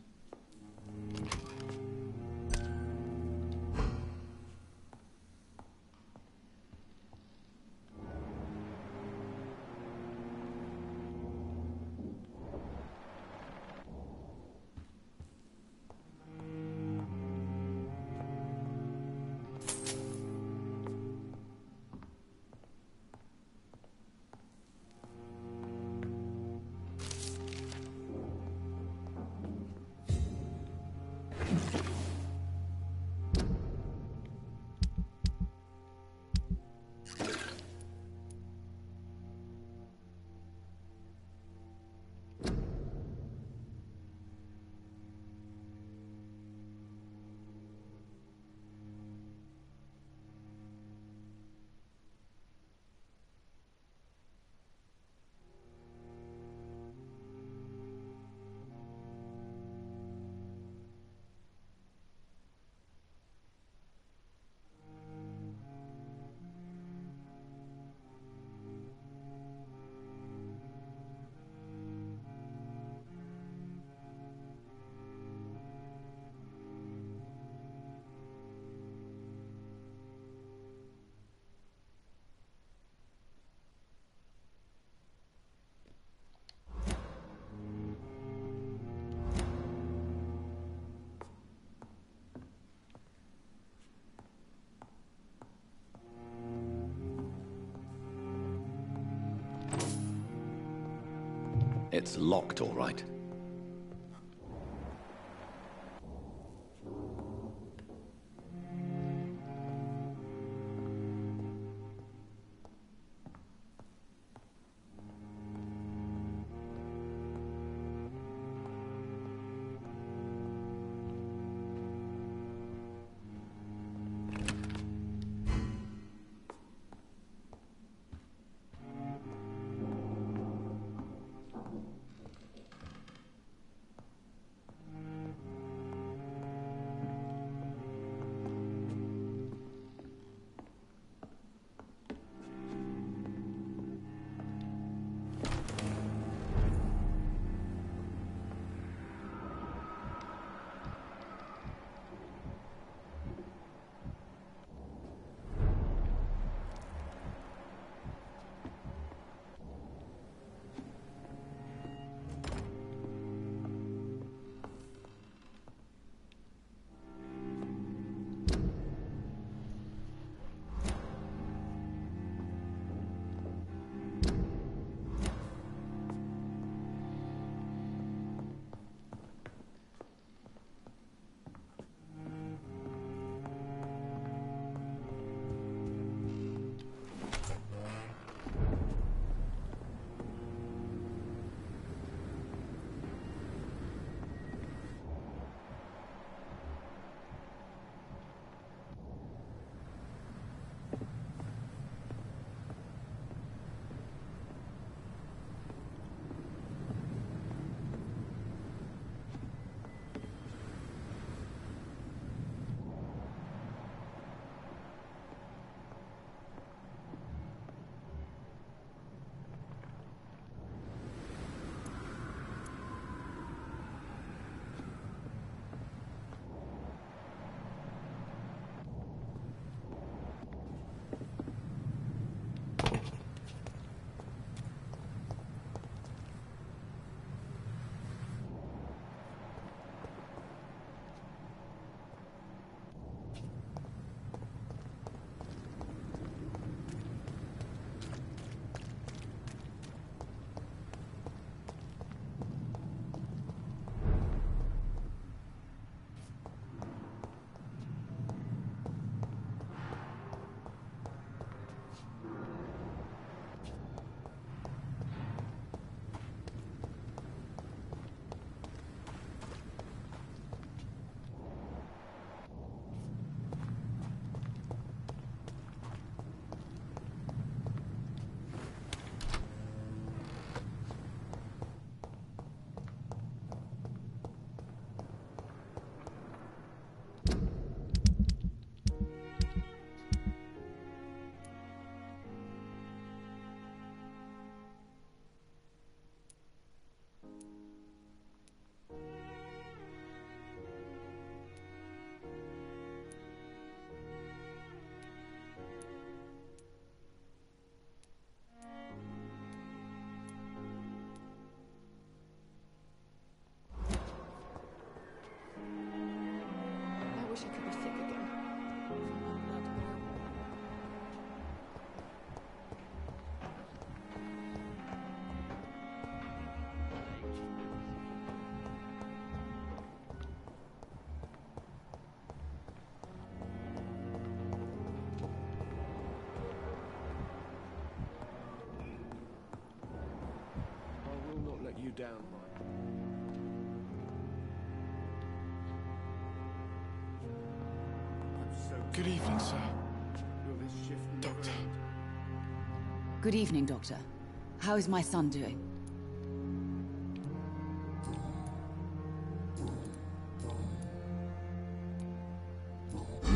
It's locked, all right. wish I could be thick again. I will not let you down, Mike. Good evening, sir. Doctor. Good evening, Doctor. How is my son doing?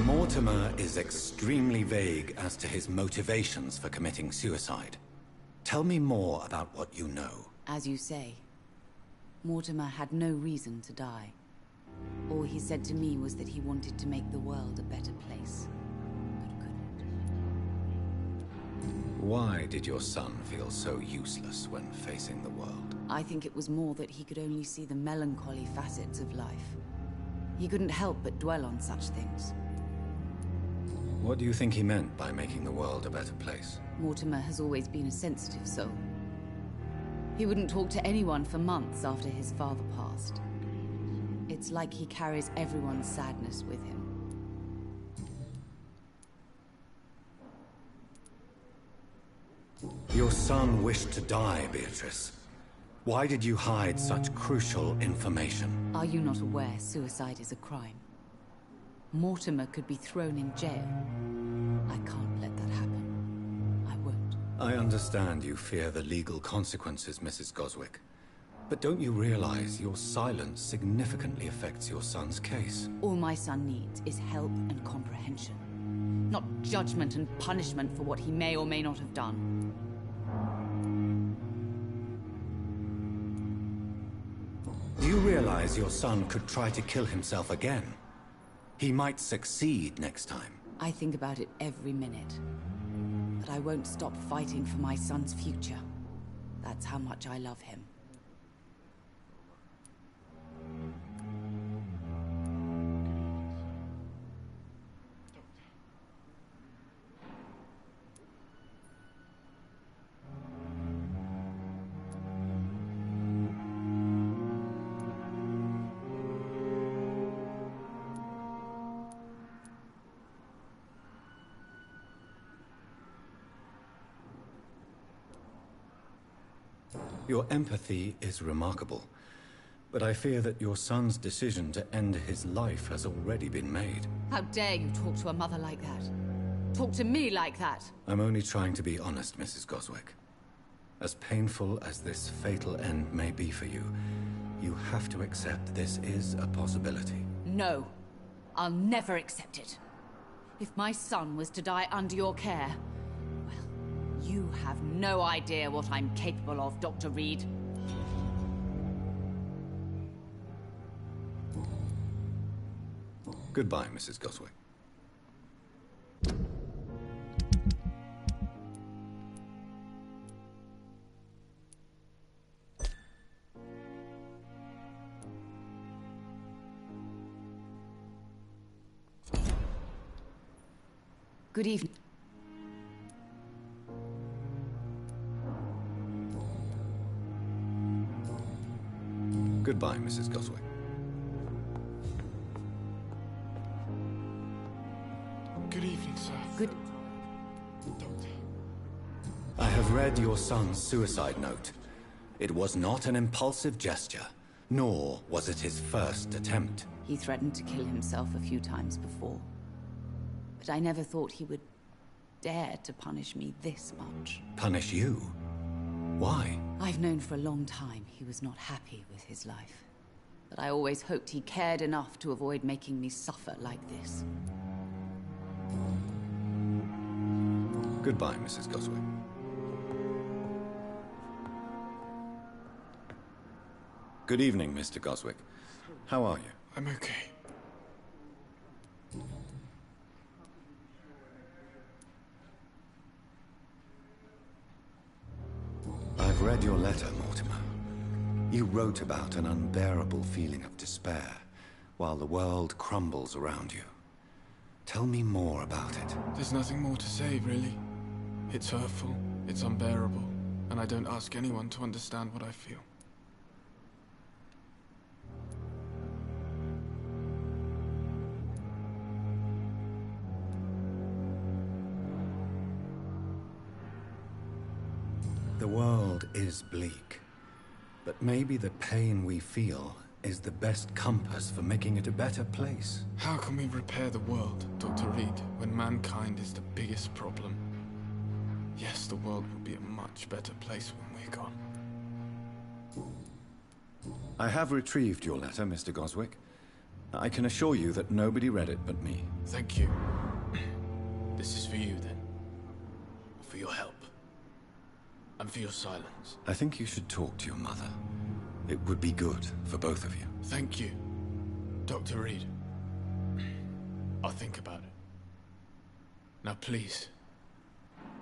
Mortimer is extremely vague as to his motivations for committing suicide. Tell me more about what you know. As you say, Mortimer had no reason to die. All he said to me was that he wanted to make the world a better place, but couldn't. Why did your son feel so useless when facing the world? I think it was more that he could only see the melancholy facets of life. He couldn't help but dwell on such things. What do you think he meant by making the world a better place? Mortimer has always been a sensitive soul. He wouldn't talk to anyone for months after his father passed. It's like he carries everyone's sadness with him. Your son wished to die, Beatrice. Why did you hide such crucial information? Are you not aware suicide is a crime? Mortimer could be thrown in jail. I can't let that happen. I won't. I understand you fear the legal consequences, Mrs. Goswick. But don't you realize your silence significantly affects your son's case? All my son needs is help and comprehension. Not judgment and punishment for what he may or may not have done. Do you realize your son could try to kill himself again? He might succeed next time. I think about it every minute. But I won't stop fighting for my son's future. That's how much I love him. Your empathy is remarkable, but I fear that your son's decision to end his life has already been made. How dare you talk to a mother like that? Talk to me like that? I'm only trying to be honest, Mrs. Goswick. As painful as this fatal end may be for you, you have to accept this is a possibility. No, I'll never accept it. If my son was to die under your care, you have no idea what I'm capable of, Dr. Reed. Goodbye, Mrs. Goswick. Good evening. Goodbye, Mrs. Goswick. Good evening, sir. Good... I have read your son's suicide note. It was not an impulsive gesture, nor was it his first attempt. He threatened to kill himself a few times before. But I never thought he would dare to punish me this much. Punish you? Why? I've known for a long time he was not happy with his life. But I always hoped he cared enough to avoid making me suffer like this. Goodbye, Mrs. Goswick. Good evening, Mr. Goswick. How are you? I'm okay. I've read your letter, Mortimer. You wrote about an unbearable feeling of despair, while the world crumbles around you. Tell me more about it. There's nothing more to say, really. It's hurtful, it's unbearable, and I don't ask anyone to understand what I feel. The world is bleak, but maybe the pain we feel is the best compass for making it a better place. How can we repair the world, Dr. Reed, when mankind is the biggest problem? Yes, the world will be a much better place when we're gone. I have retrieved your letter, Mr. Goswick. I can assure you that nobody read it but me. Thank you. This is for you, then. For your help. And for your silence. I think you should talk to your mother. It would be good for both of you. Thank you, Dr. Reed. I'll think about it. Now please,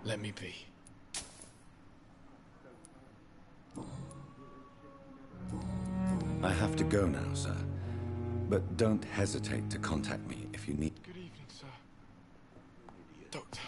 let me be. I have to go now, sir. But don't hesitate to contact me if you need... Good evening, sir. Doctor.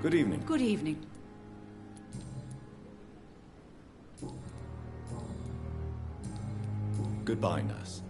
Good evening. Good evening. Goodbye, nurse.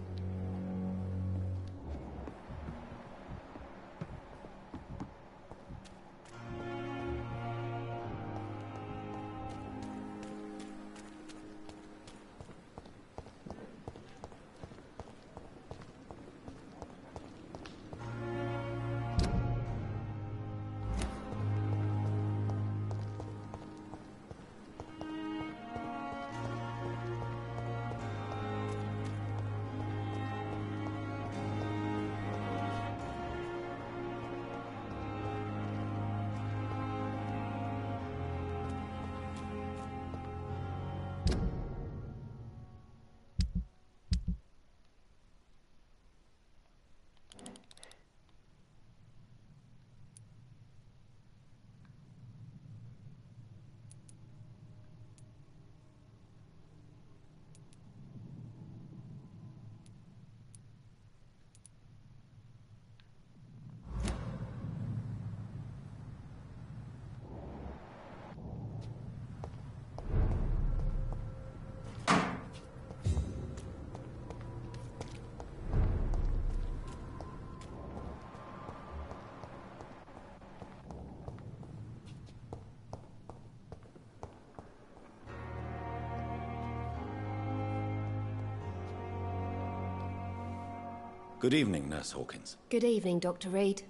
Good evening, Nurse Hawkins. Good evening, Dr. Reed.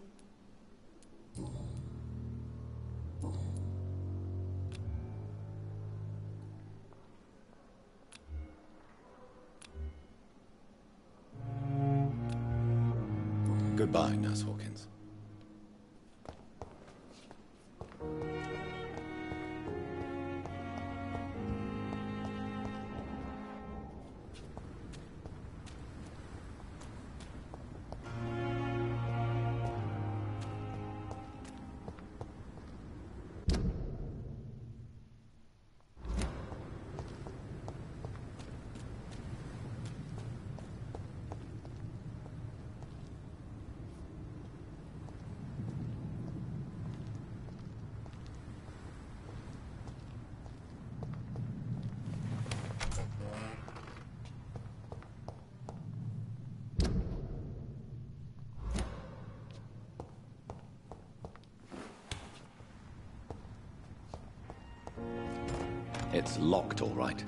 Goodbye, Nurse Hawkins. It's locked, all right.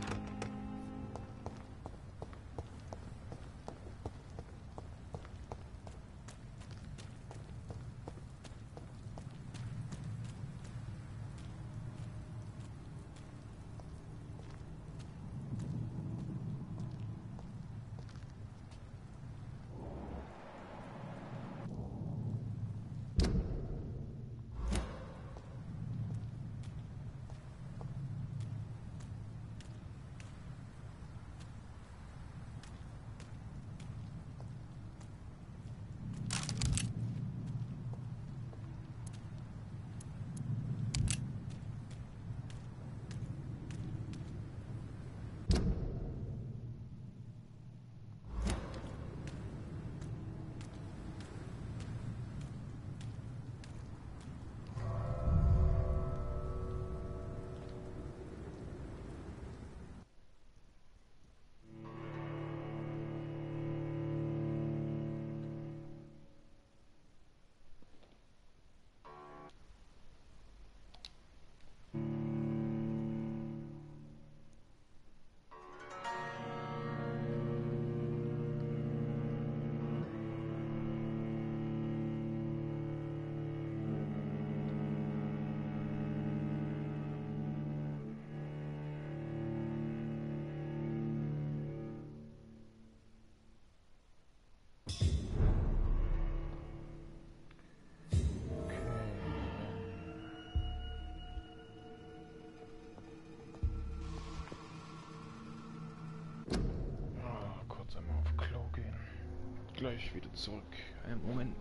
Gleich wieder zurück. Einen Moment.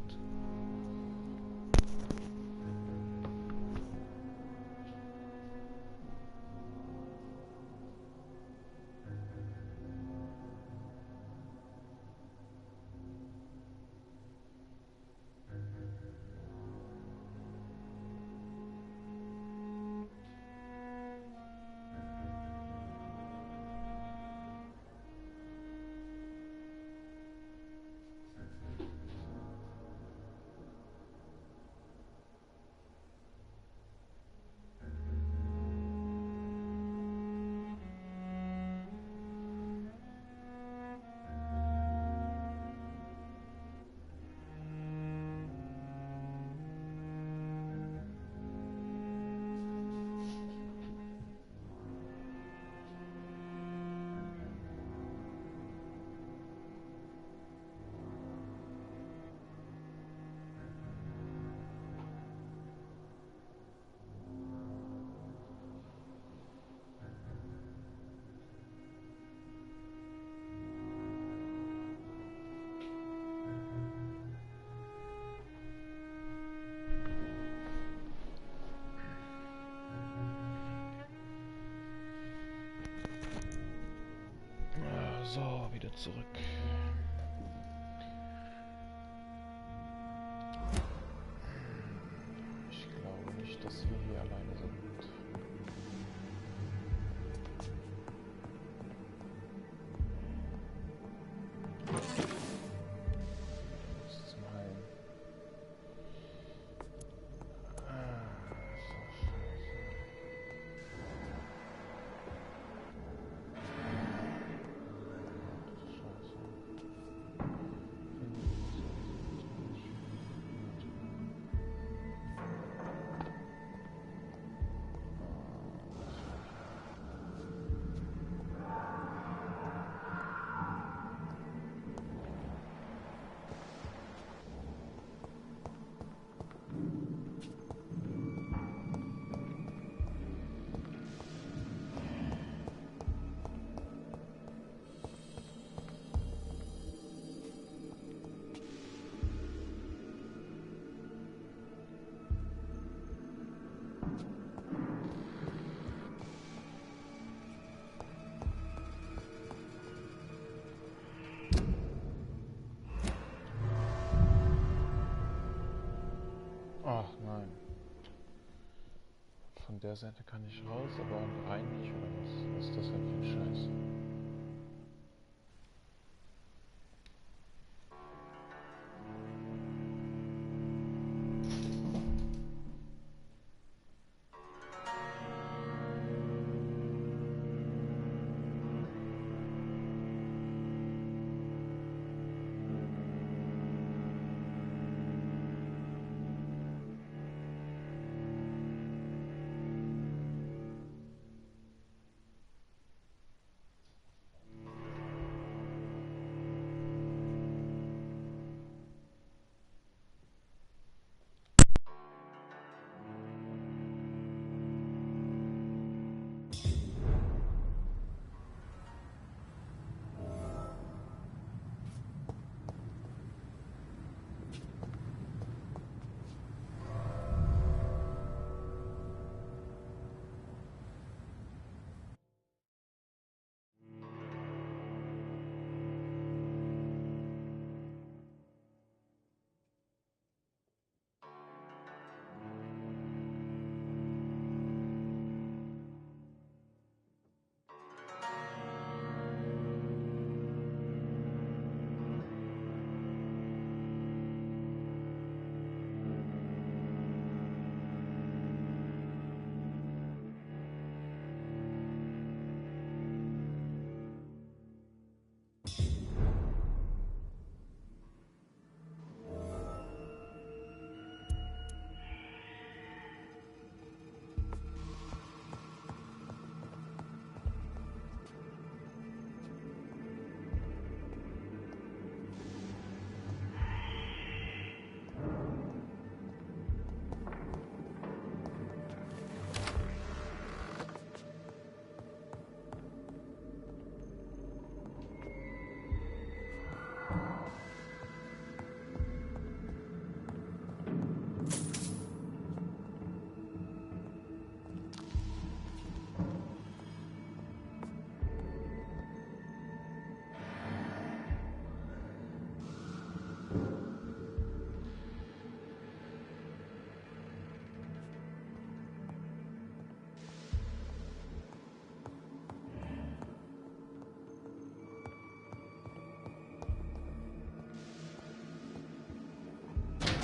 So, wieder zurück. Ich glaube nicht, dass wir hier alleine sind. Bis zum Heim. Ach nein. Von der Seite kann ich raus, aber rein nicht, oder was? Was ist das denn für ein Scheiß?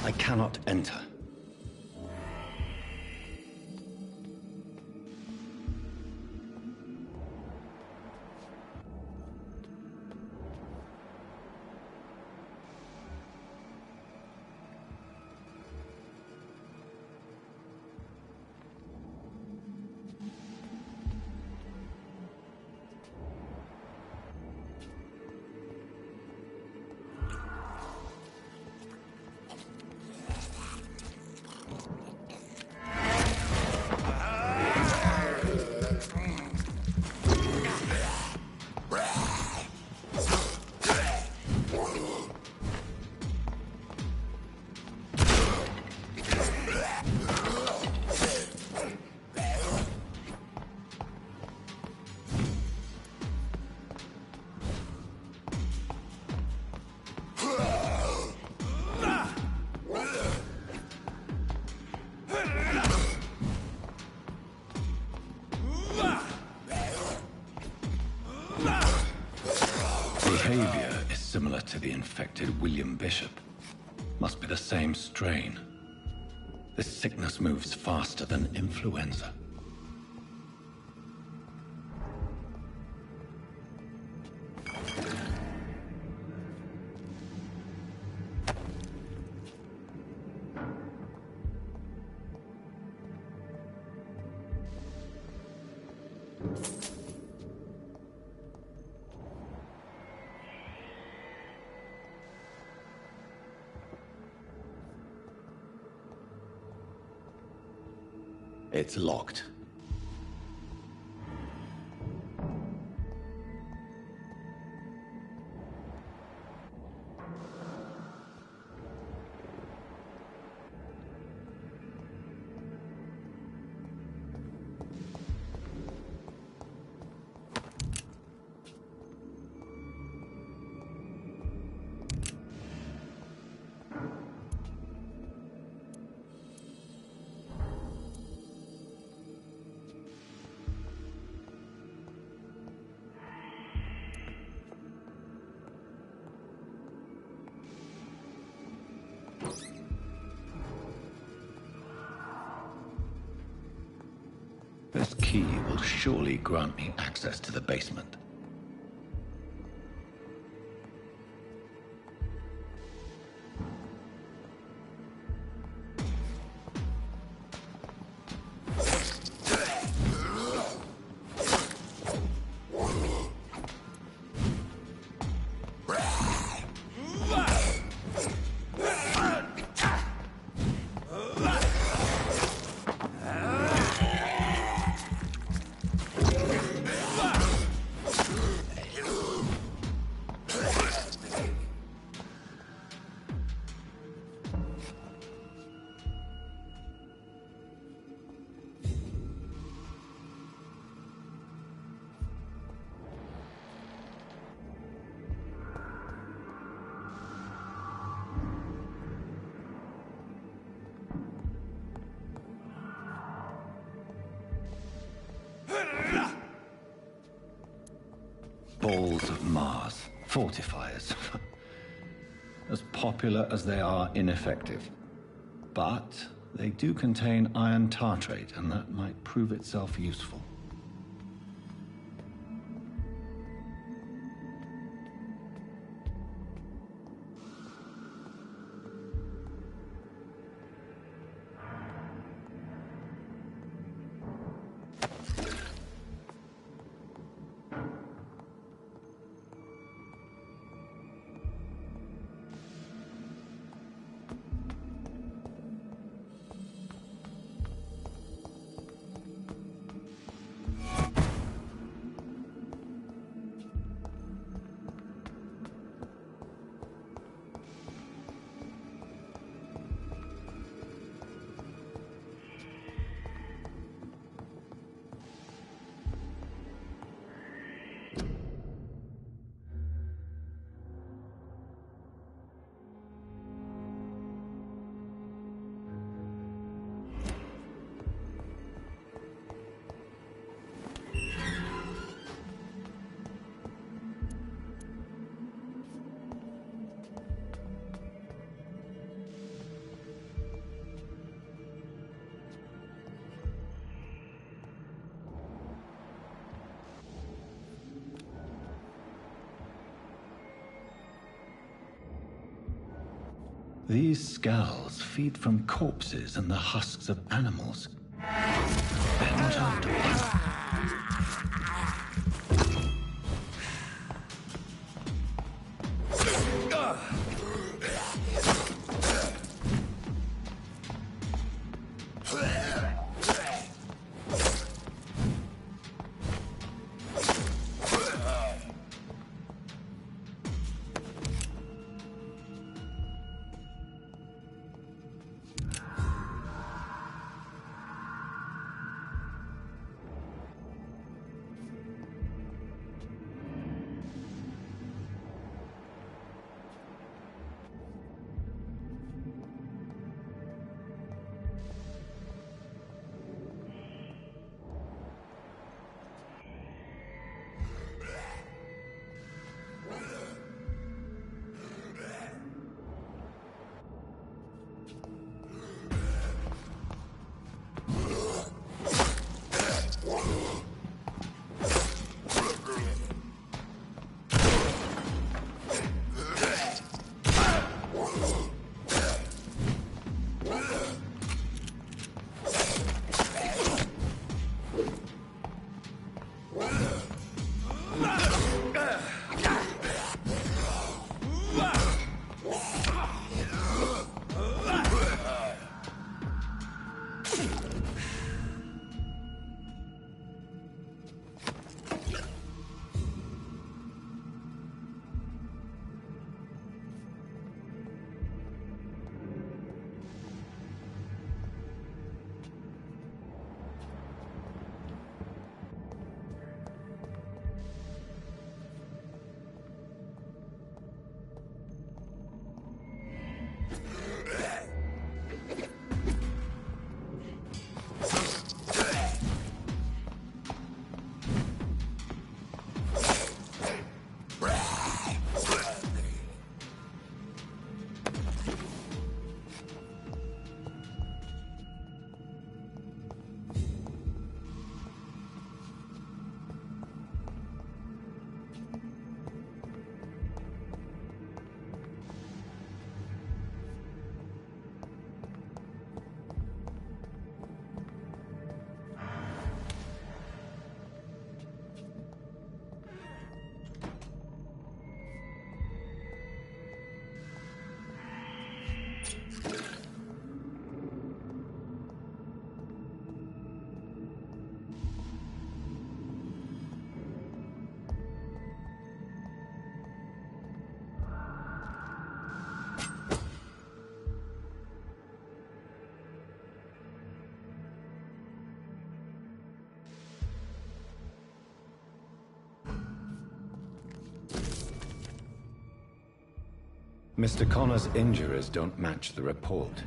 I cannot enter. behavior is similar to the infected William Bishop. Must be the same strain. This sickness moves faster than influenza. It's locked. This key will surely grant me access to the basement. Balls of Mars. Fortifiers. As popular as they are ineffective. But they do contain iron tartrate, and that might prove itself useful. These skulls feed from corpses and the husks of animals. They're not after one. Mr. Connor's injuries don't match the report.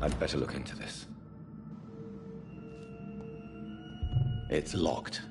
I'd better look into this. It's locked.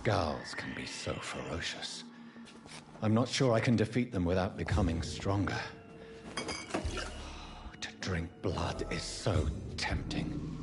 Skulls can be so ferocious. I'm not sure I can defeat them without becoming stronger. To drink blood is so tempting.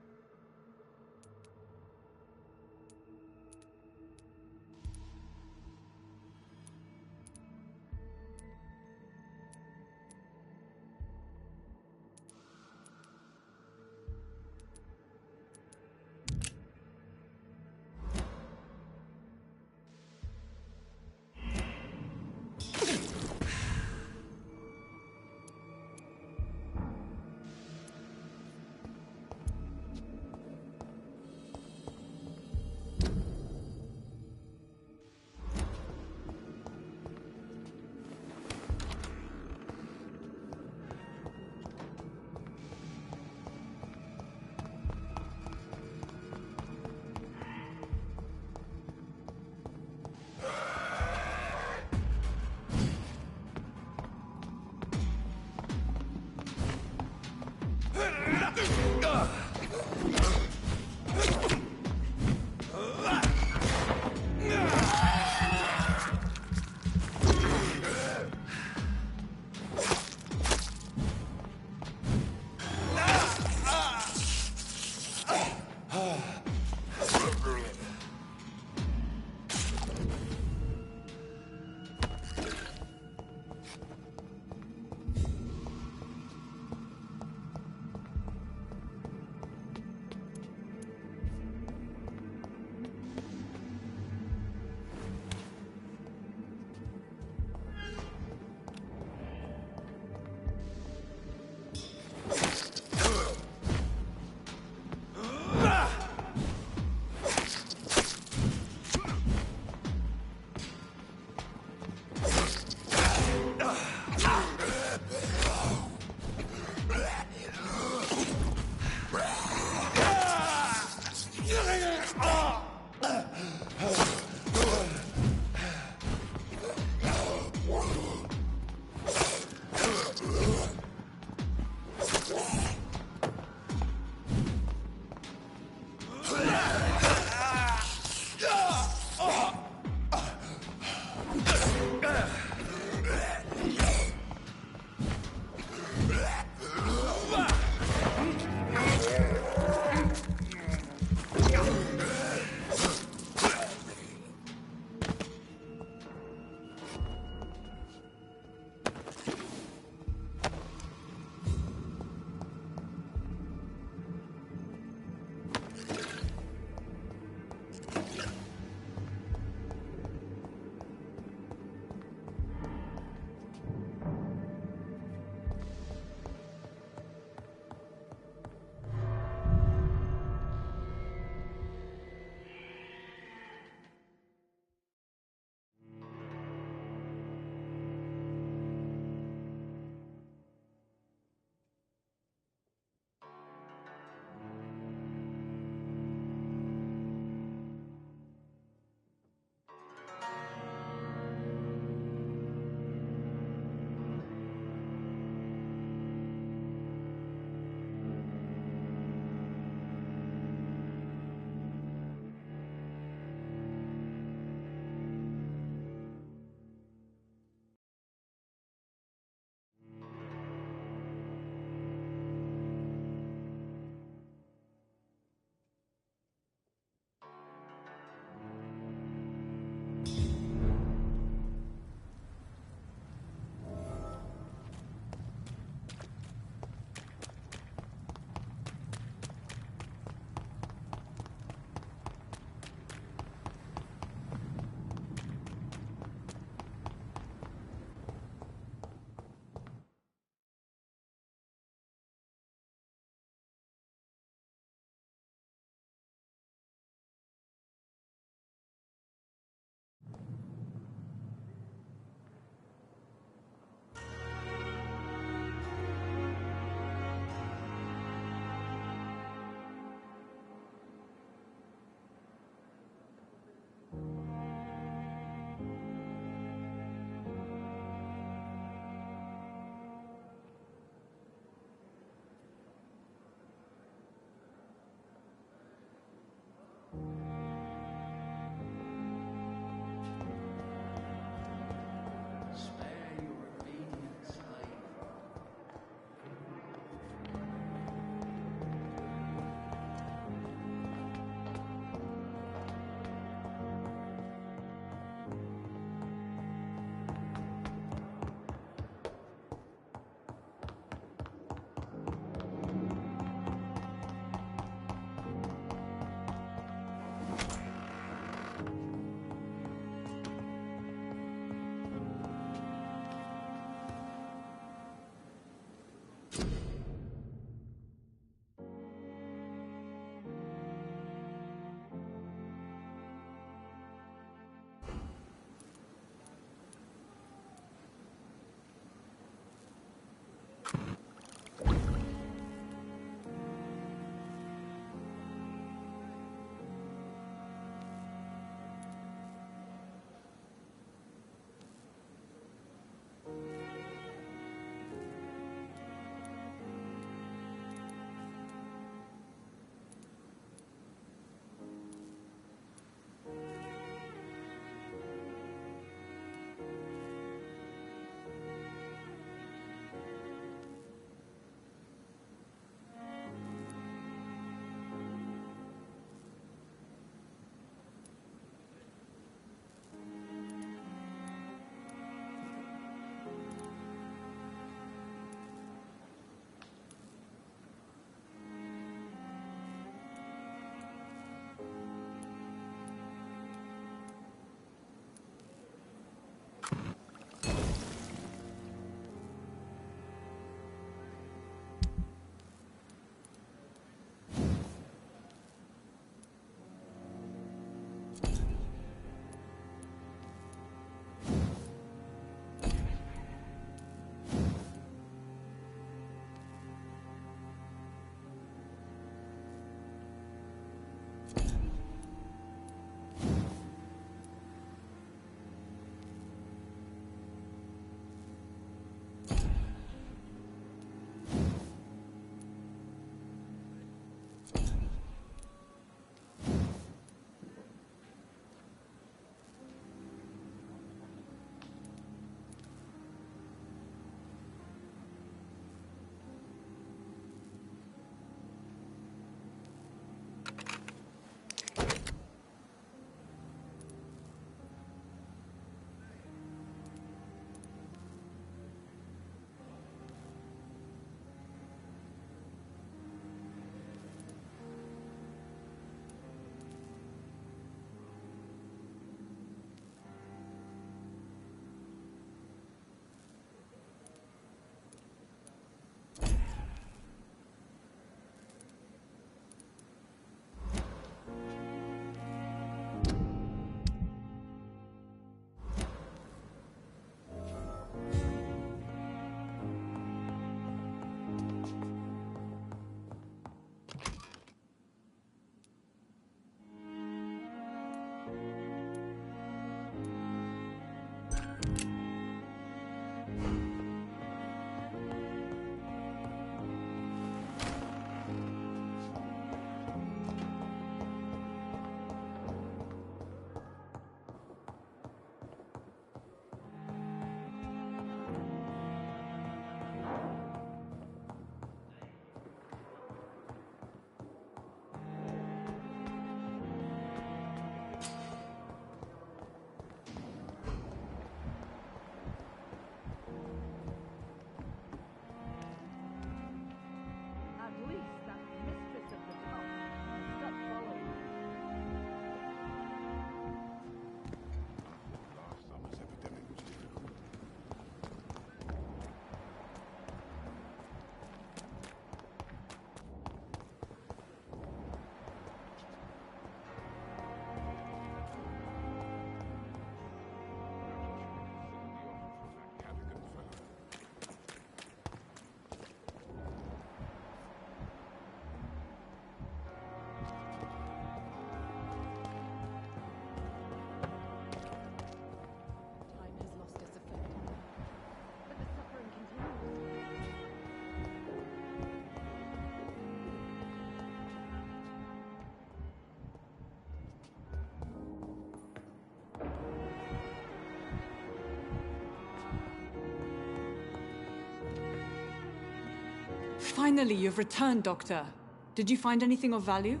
Finally, you've returned, Doctor. Did you find anything of value?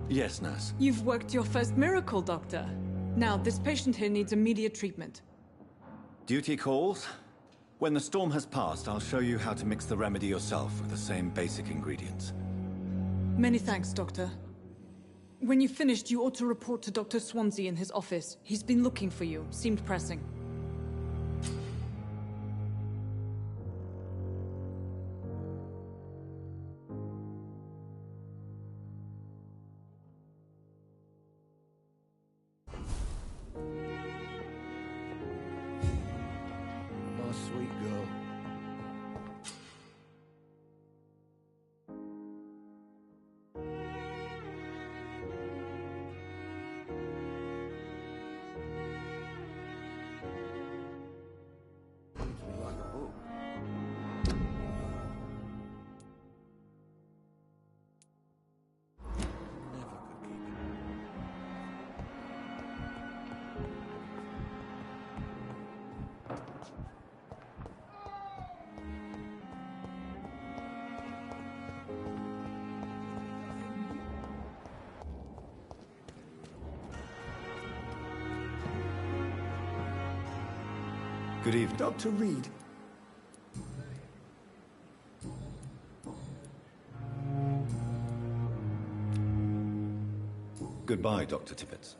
Yes, nurse. You've worked your first miracle, Doctor. Now, this patient here needs immediate treatment. Duty calls. When the storm has passed, I'll show you how to mix the remedy yourself with the same basic ingredients. Many thanks, Doctor. When you've finished, you ought to report to Dr. Swansea in his office. He's been looking for you. Seemed pressing. My sweet girl. Reads me like a book. Never could keep it. Good evening. Dr. Reed. Goodbye, Dr. Tippett.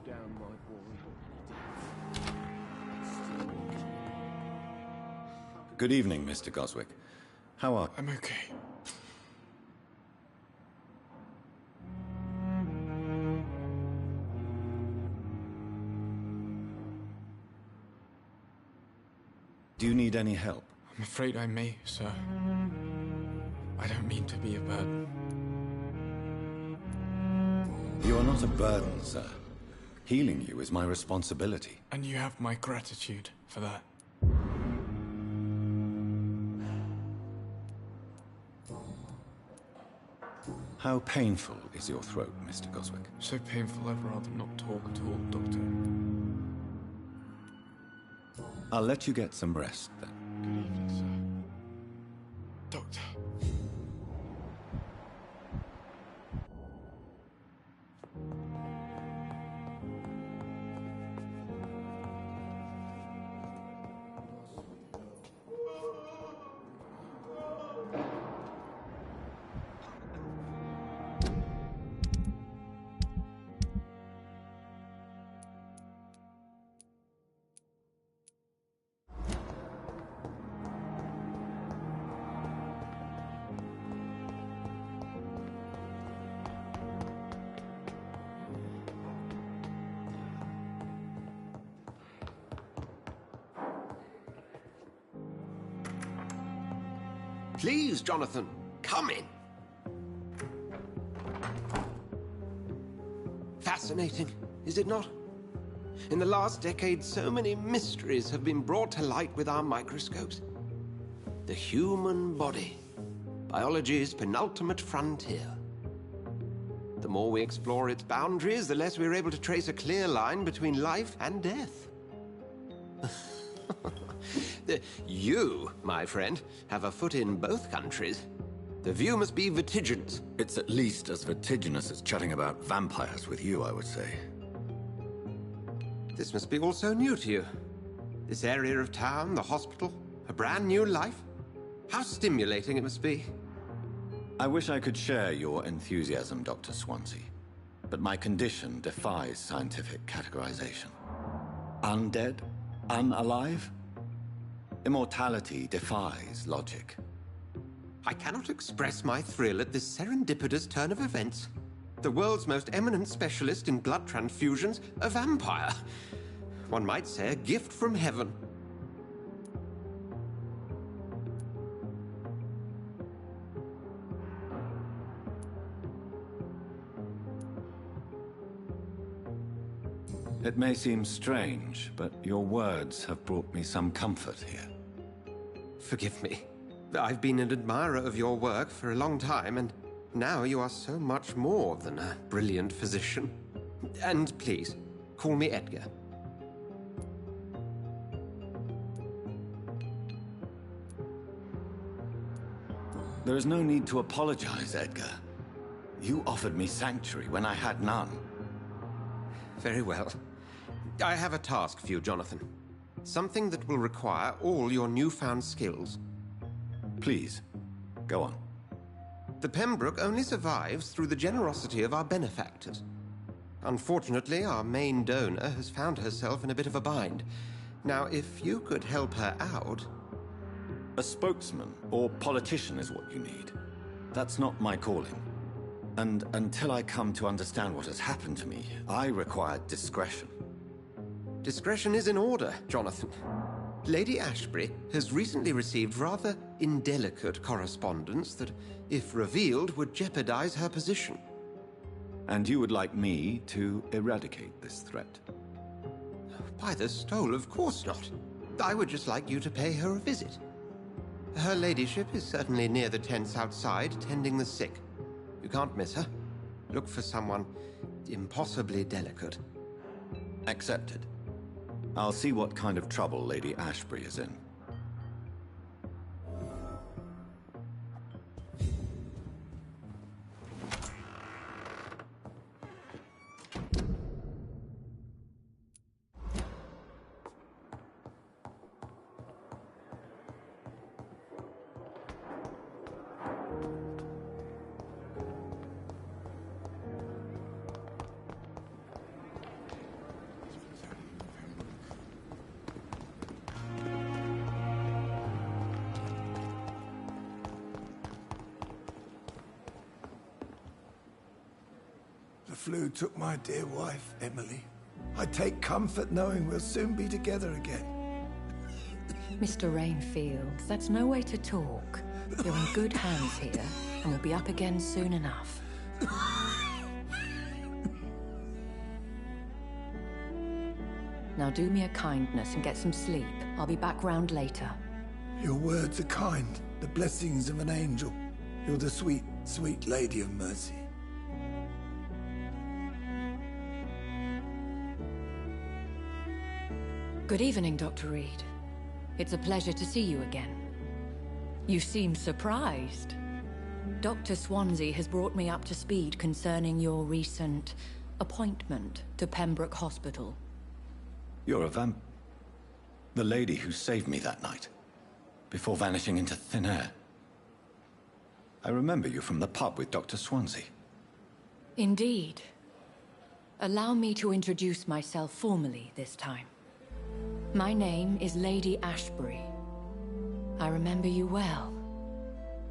Down, my boy. Good evening, Mr. Goswick. How are... I'm okay. Do you need any help? I'm afraid I may, sir. I don't mean to be a burden. You are not a burden, sir. Healing you is my responsibility. And you have my gratitude for that. How painful is your throat, Mr. Goswick? So painful I'd rather not talk at all, Doctor. I'll let you get some rest, then. Good evening, sir. Doctor. Please, Jonathan, come in. Fascinating, is it not? In the last decade, so many mysteries have been brought to light with our microscopes. The human body, biology's penultimate frontier. The more we explore its boundaries, the less we're able to trace a clear line between life and death. You, my friend, have a foot in both countries. The view must be vertiginous. It's at least as vertiginous as chatting about vampires with you, I would say. This must be all so new to you. This area of town, the hospital, a brand new life. How stimulating it must be. I wish I could share your enthusiasm, Dr. Swansea, but my condition defies scientific categorization. Undead? Unalive? Immortality defies logic. I cannot express my thrill at this serendipitous turn of events. The world's most eminent specialist in blood transfusions, a vampire. One might say a gift from heaven. It may seem strange, but your words have brought me some comfort here. Forgive me. I've been an admirer of your work for a long time, and now you are so much more than a brilliant physician. And please, call me Edgar. There is no need to apologize, Edgar. You offered me sanctuary when I had none. Very well. I have a task for you, Jonathan. Something that will require all your newfound skills. Please, go on. The Pembroke only survives through the generosity of our benefactors. Unfortunately, our main donor has found herself in a bit of a bind. Now, if you could help her out... A spokesman or politician is what you need. That's not my calling. And until I come to understand what has happened to me, I require discretion. Discretion is in order, Jonathan. Lady Ashbury has recently received rather indelicate correspondence that, if revealed, would jeopardize her position. And you would like me to eradicate this threat? By the stole, of course not. I would just like you to pay her a visit. Her ladyship is certainly near the tents outside, tending the sick. You can't miss her. Look for someone impossibly delicate. Accepted. I'll see what kind of trouble Lady Ashbury is in. The flu took my dear wife, Emily. I take comfort knowing we'll soon be together again. Mr. Rainfield, that's no way to talk. You're in good hands here, and we'll be up again soon enough. Now do me a kindness and get some sleep. I'll be back round later. Your words are kind, the blessings of an angel. You're the sweet, sweet Lady of Mercy. Good evening, Dr. Reed. It's a pleasure to see you again. You seem surprised. Dr. Swansea has brought me up to speed concerning your recent appointment to Pembroke Hospital. You're a the lady who saved me that night, before vanishing into thin air. I remember you from the pub with Dr. Swansea. Indeed. Allow me to introduce myself formally this time. My name is Lady Ashbury. I remember you well,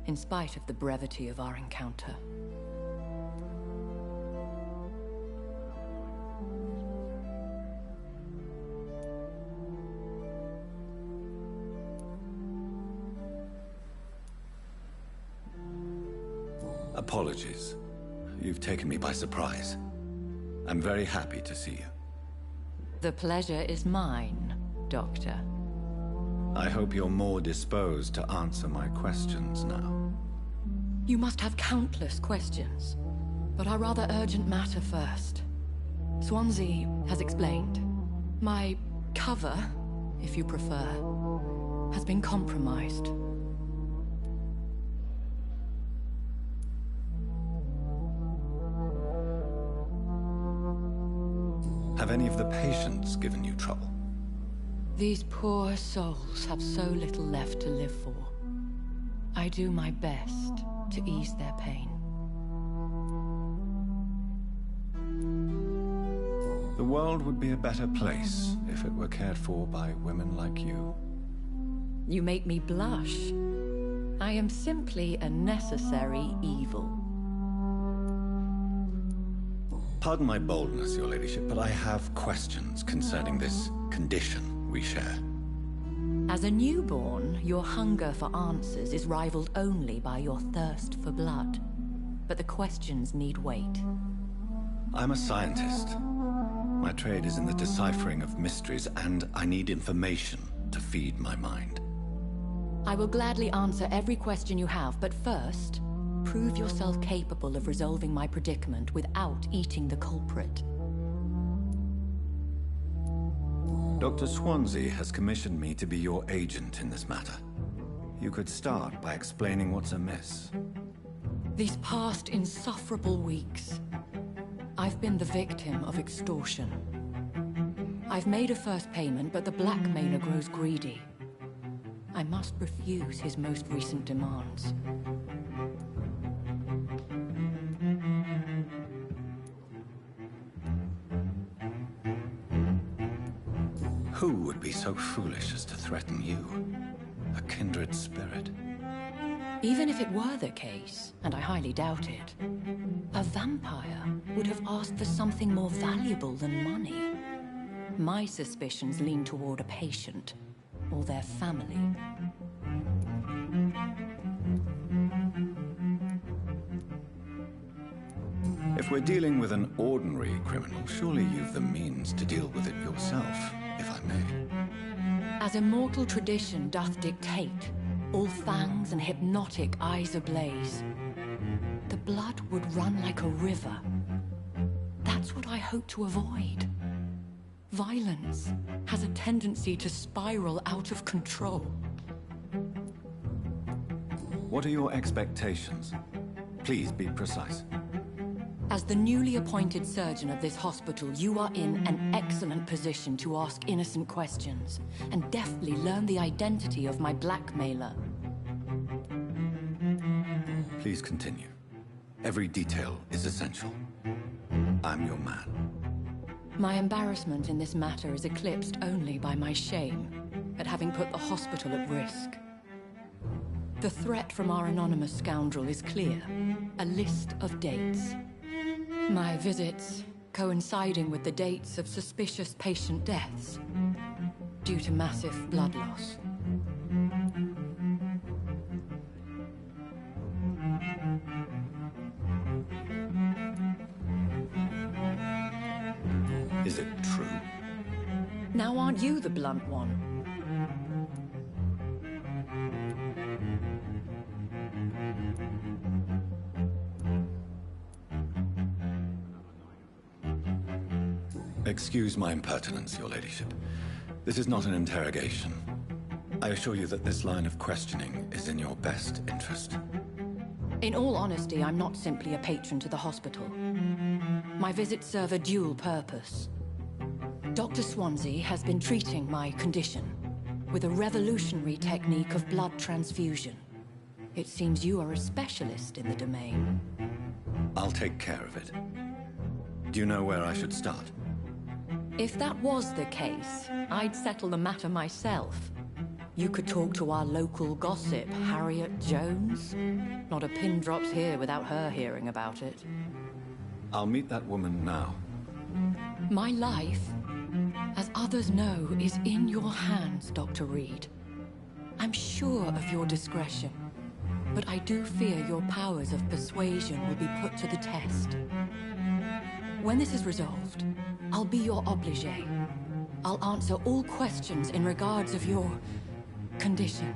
in spite of the brevity of our encounter. Apologies. You've taken me by surprise. I'm very happy to see you. The pleasure is mine, Doctor. I hope you're more disposed to answer my questions now. You must have countless questions, but our rather urgent matter first. Swansea has explained. My cover, if you prefer, has been compromised. Have any of the patients given you trouble? These poor souls have so little left to live for. I do my best to ease their pain. The world would be a better place if it were cared for by women like you. You make me blush. I am simply a necessary evil. Pardon my boldness, Your Ladyship, but I have questions concerning this condition we share. As a newborn, your hunger for answers is rivaled only by your thirst for blood. But the questions need wait. I'm a scientist. My trade is in the deciphering of mysteries, and I need information to feed my mind. I will gladly answer every question you have, but first, prove yourself capable of resolving my predicament without eating the culprit. Dr. Swansea has commissioned me to be your agent in this matter. You could start by explaining what's amiss. These past insufferable weeks, I've been the victim of extortion. I've made a first payment, but the blackmailer grows greedy. I must refuse his most recent demands. Who would be so foolish as to threaten you? A kindred spirit. Even if it were the case, and I highly doubt it, a vampire would have asked for something more valuable than money. My suspicions lean toward a patient, or their family. If we're dealing with an ordinary criminal, surely you've the means to deal with it yourself, if I may. As immortal tradition doth dictate, all fangs and hypnotic eyes ablaze, the blood would run like a river. That's what I hope to avoid. Violence has a tendency to spiral out of control. What are your expectations? Please be precise. As the newly appointed surgeon of this hospital, you are in an excellent position to ask innocent questions and deftly learn the identity of my blackmailer. Please continue. Every detail is essential. I'm your man. My embarrassment in this matter is eclipsed only by my shame at having put the hospital at risk. The threat from our anonymous scoundrel is clear. A list of dates. My visits coinciding with the dates of suspicious patient deaths due to massive blood loss. Is it true? Now aren't you the blunt one? Excuse my impertinence, Your Ladyship. This is not an interrogation. I assure you that this line of questioning is in your best interest. In all honesty, I'm not simply a patron to the hospital. My visits serve a dual purpose. Dr. Swansea has been treating my condition with a revolutionary technique of blood transfusion. It seems you are a specialist in the domain. I'll take care of it. Do you know where I should start? If that was the case, I'd settle the matter myself. You could talk to our local gossip, Harriet Jones. Not a pin drops here without her hearing about it. I'll meet that woman now. My life, as others know, is in your hands, Dr. Reed. I'm sure of your discretion. but I do fear your powers of persuasion will be put to the test. When this is resolved, I'll be your obligé. I'll answer all questions in regards of your condition.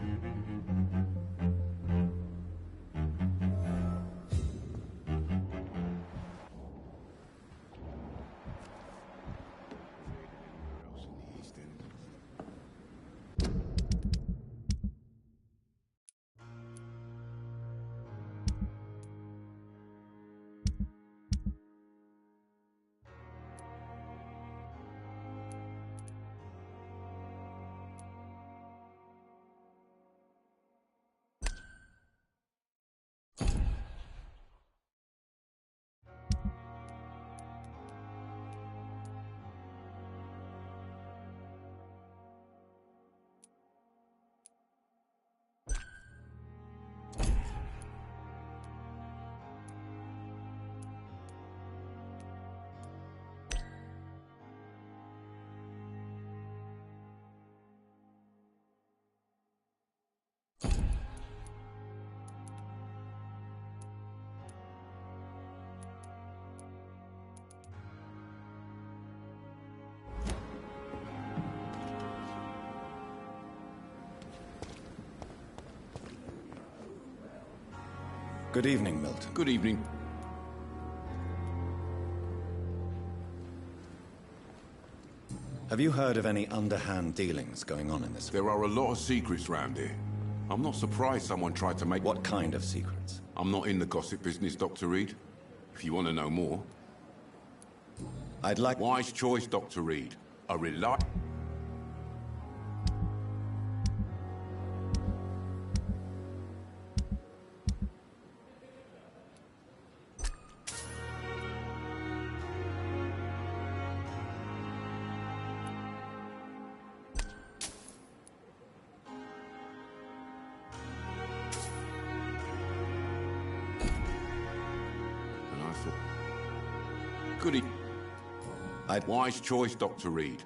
Good evening, Milton. Good evening. Have you heard of any underhand dealings going on in this? There are a lot of secrets round here. I'm not surprised someone tried to make... What kind of secrets? I'm not in the gossip business, Dr. Reed. If you want to know more... I'd like... Wise choice, Dr. Reed. A reliable... Goody. Wise choice, Dr. Reed.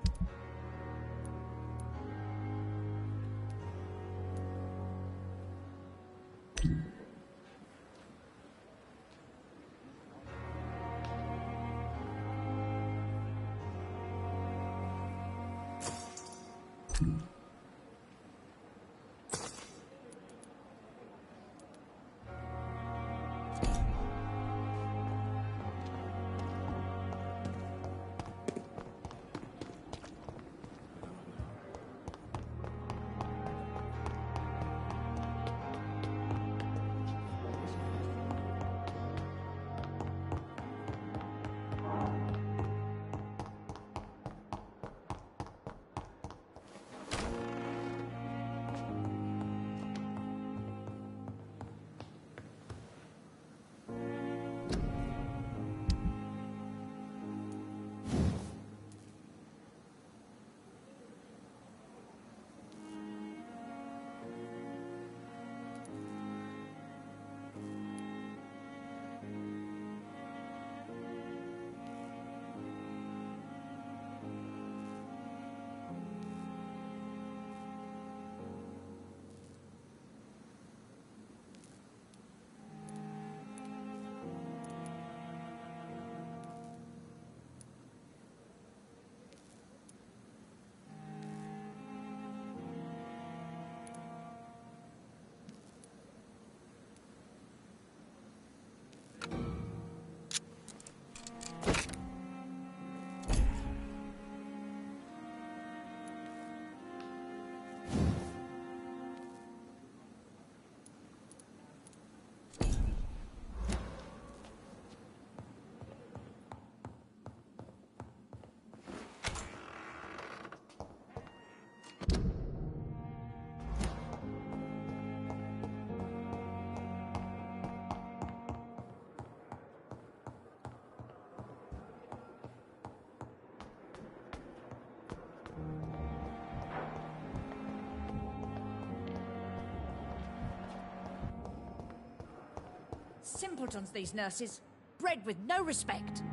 Simpletons, these nurses. Bred with no respect.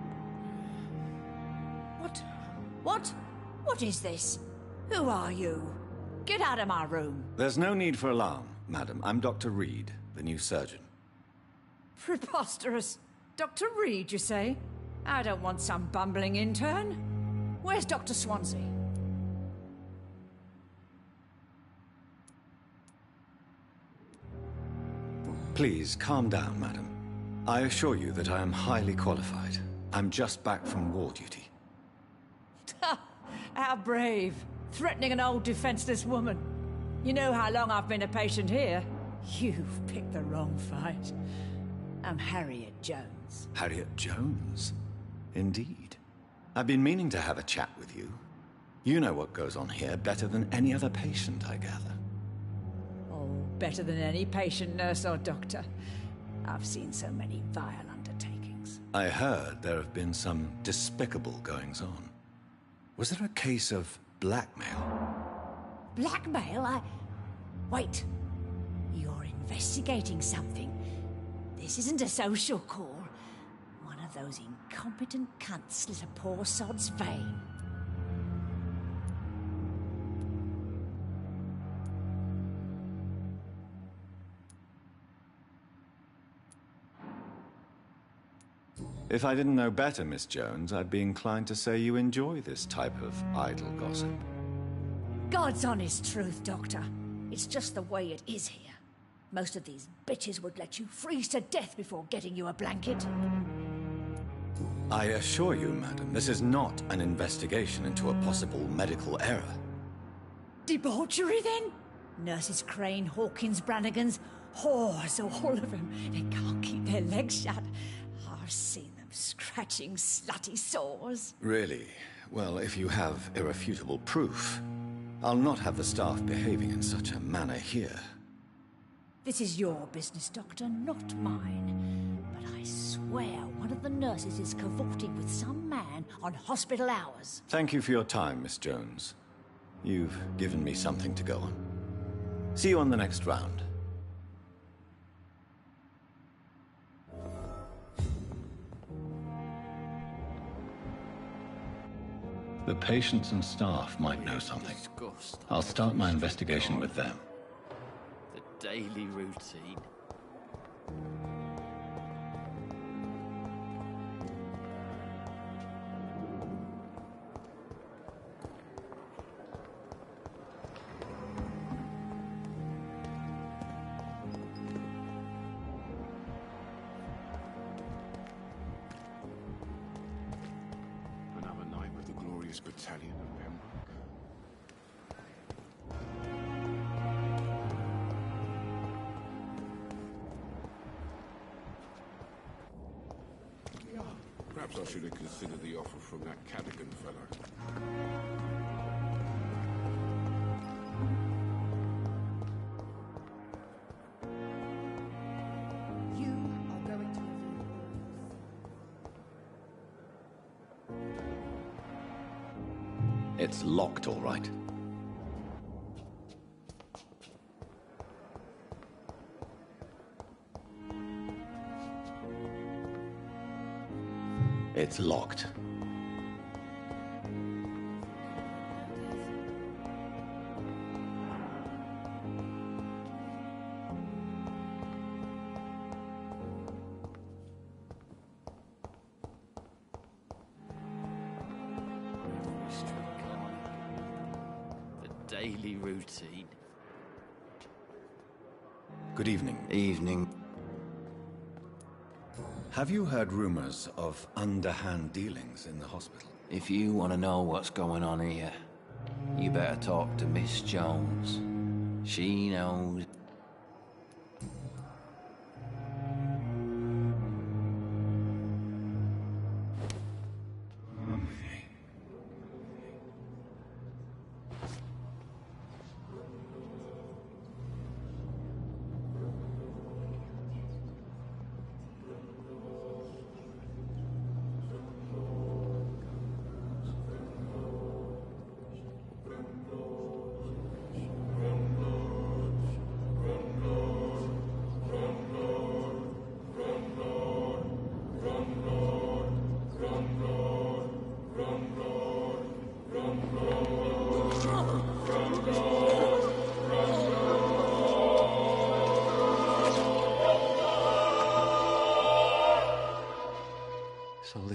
What is this? Who are you? Get out of my room. There's no need for alarm, madam. I'm Dr. Reed. the new surgeon. Preposterous. Dr. Reed, you say? I don't want some bumbling intern. Where's Dr. Swansea? Please, calm down, madam. I assure you that I am highly qualified. I'm just back from war duty. How brave. Threatening an old defenseless woman. You know how long I've been a patient here? You've picked the wrong fight. I'm Harriet Jones. Harriet Jones? Indeed. I've been meaning to have a chat with you. You know what goes on here better than any other patient, I gather. Oh, better than any patient, nurse or doctor. I've seen so many vile undertakings. I heard there have been some despicable goings-on. Was there a case of blackmail? Blackmail? Wait. You're investigating something. This isn't a social call. One of those incompetent cunts slit a poor sod's vein. If I didn't know better, Miss Jones, I'd be inclined to say you enjoy this type of idle gossip. God's honest truth, Doctor. It's just the way it is here. Most of these bitches would let you freeze to death before getting you a blanket. I assure you, madam, this is not an investigation into a possible medical error. Debauchery, then? Nurses Crane, Hawkins, Brannigans, whores, all of them. They can't keep their legs shut. I've seen them scratching slutty sores. Really? Well, if you have irrefutable proof, I'll not have the staff behaving in such a manner here. This is your business, Doctor, not mine. But I swear one of the nurses is cavorting with some man on hospital hours. Thank you for your time, Miss Jones. You've given me something to go on. See you on the next round. The patients and staff might know something. I'll start my investigation with them. The daily routine. Another night with the glorious battalion of Pembroke. Perhaps I should have considered the offer from that Cadigan fellow. You are going to It's locked, all right. It's locked. The daily routine. Good evening. Evening. Have you heard rumors of underhand dealings in the hospital? If you want to know what's going on here, you better talk to Miss Jones. She knows.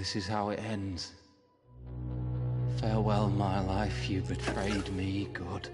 this is how it ends. Farewell, my life, you betrayed me, good.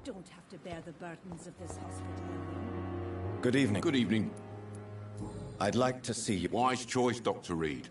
Don't have to bear the burdens of this hospital alone. Good evening. Good evening. I'd like to see you. Wise choice, Dr. Reed.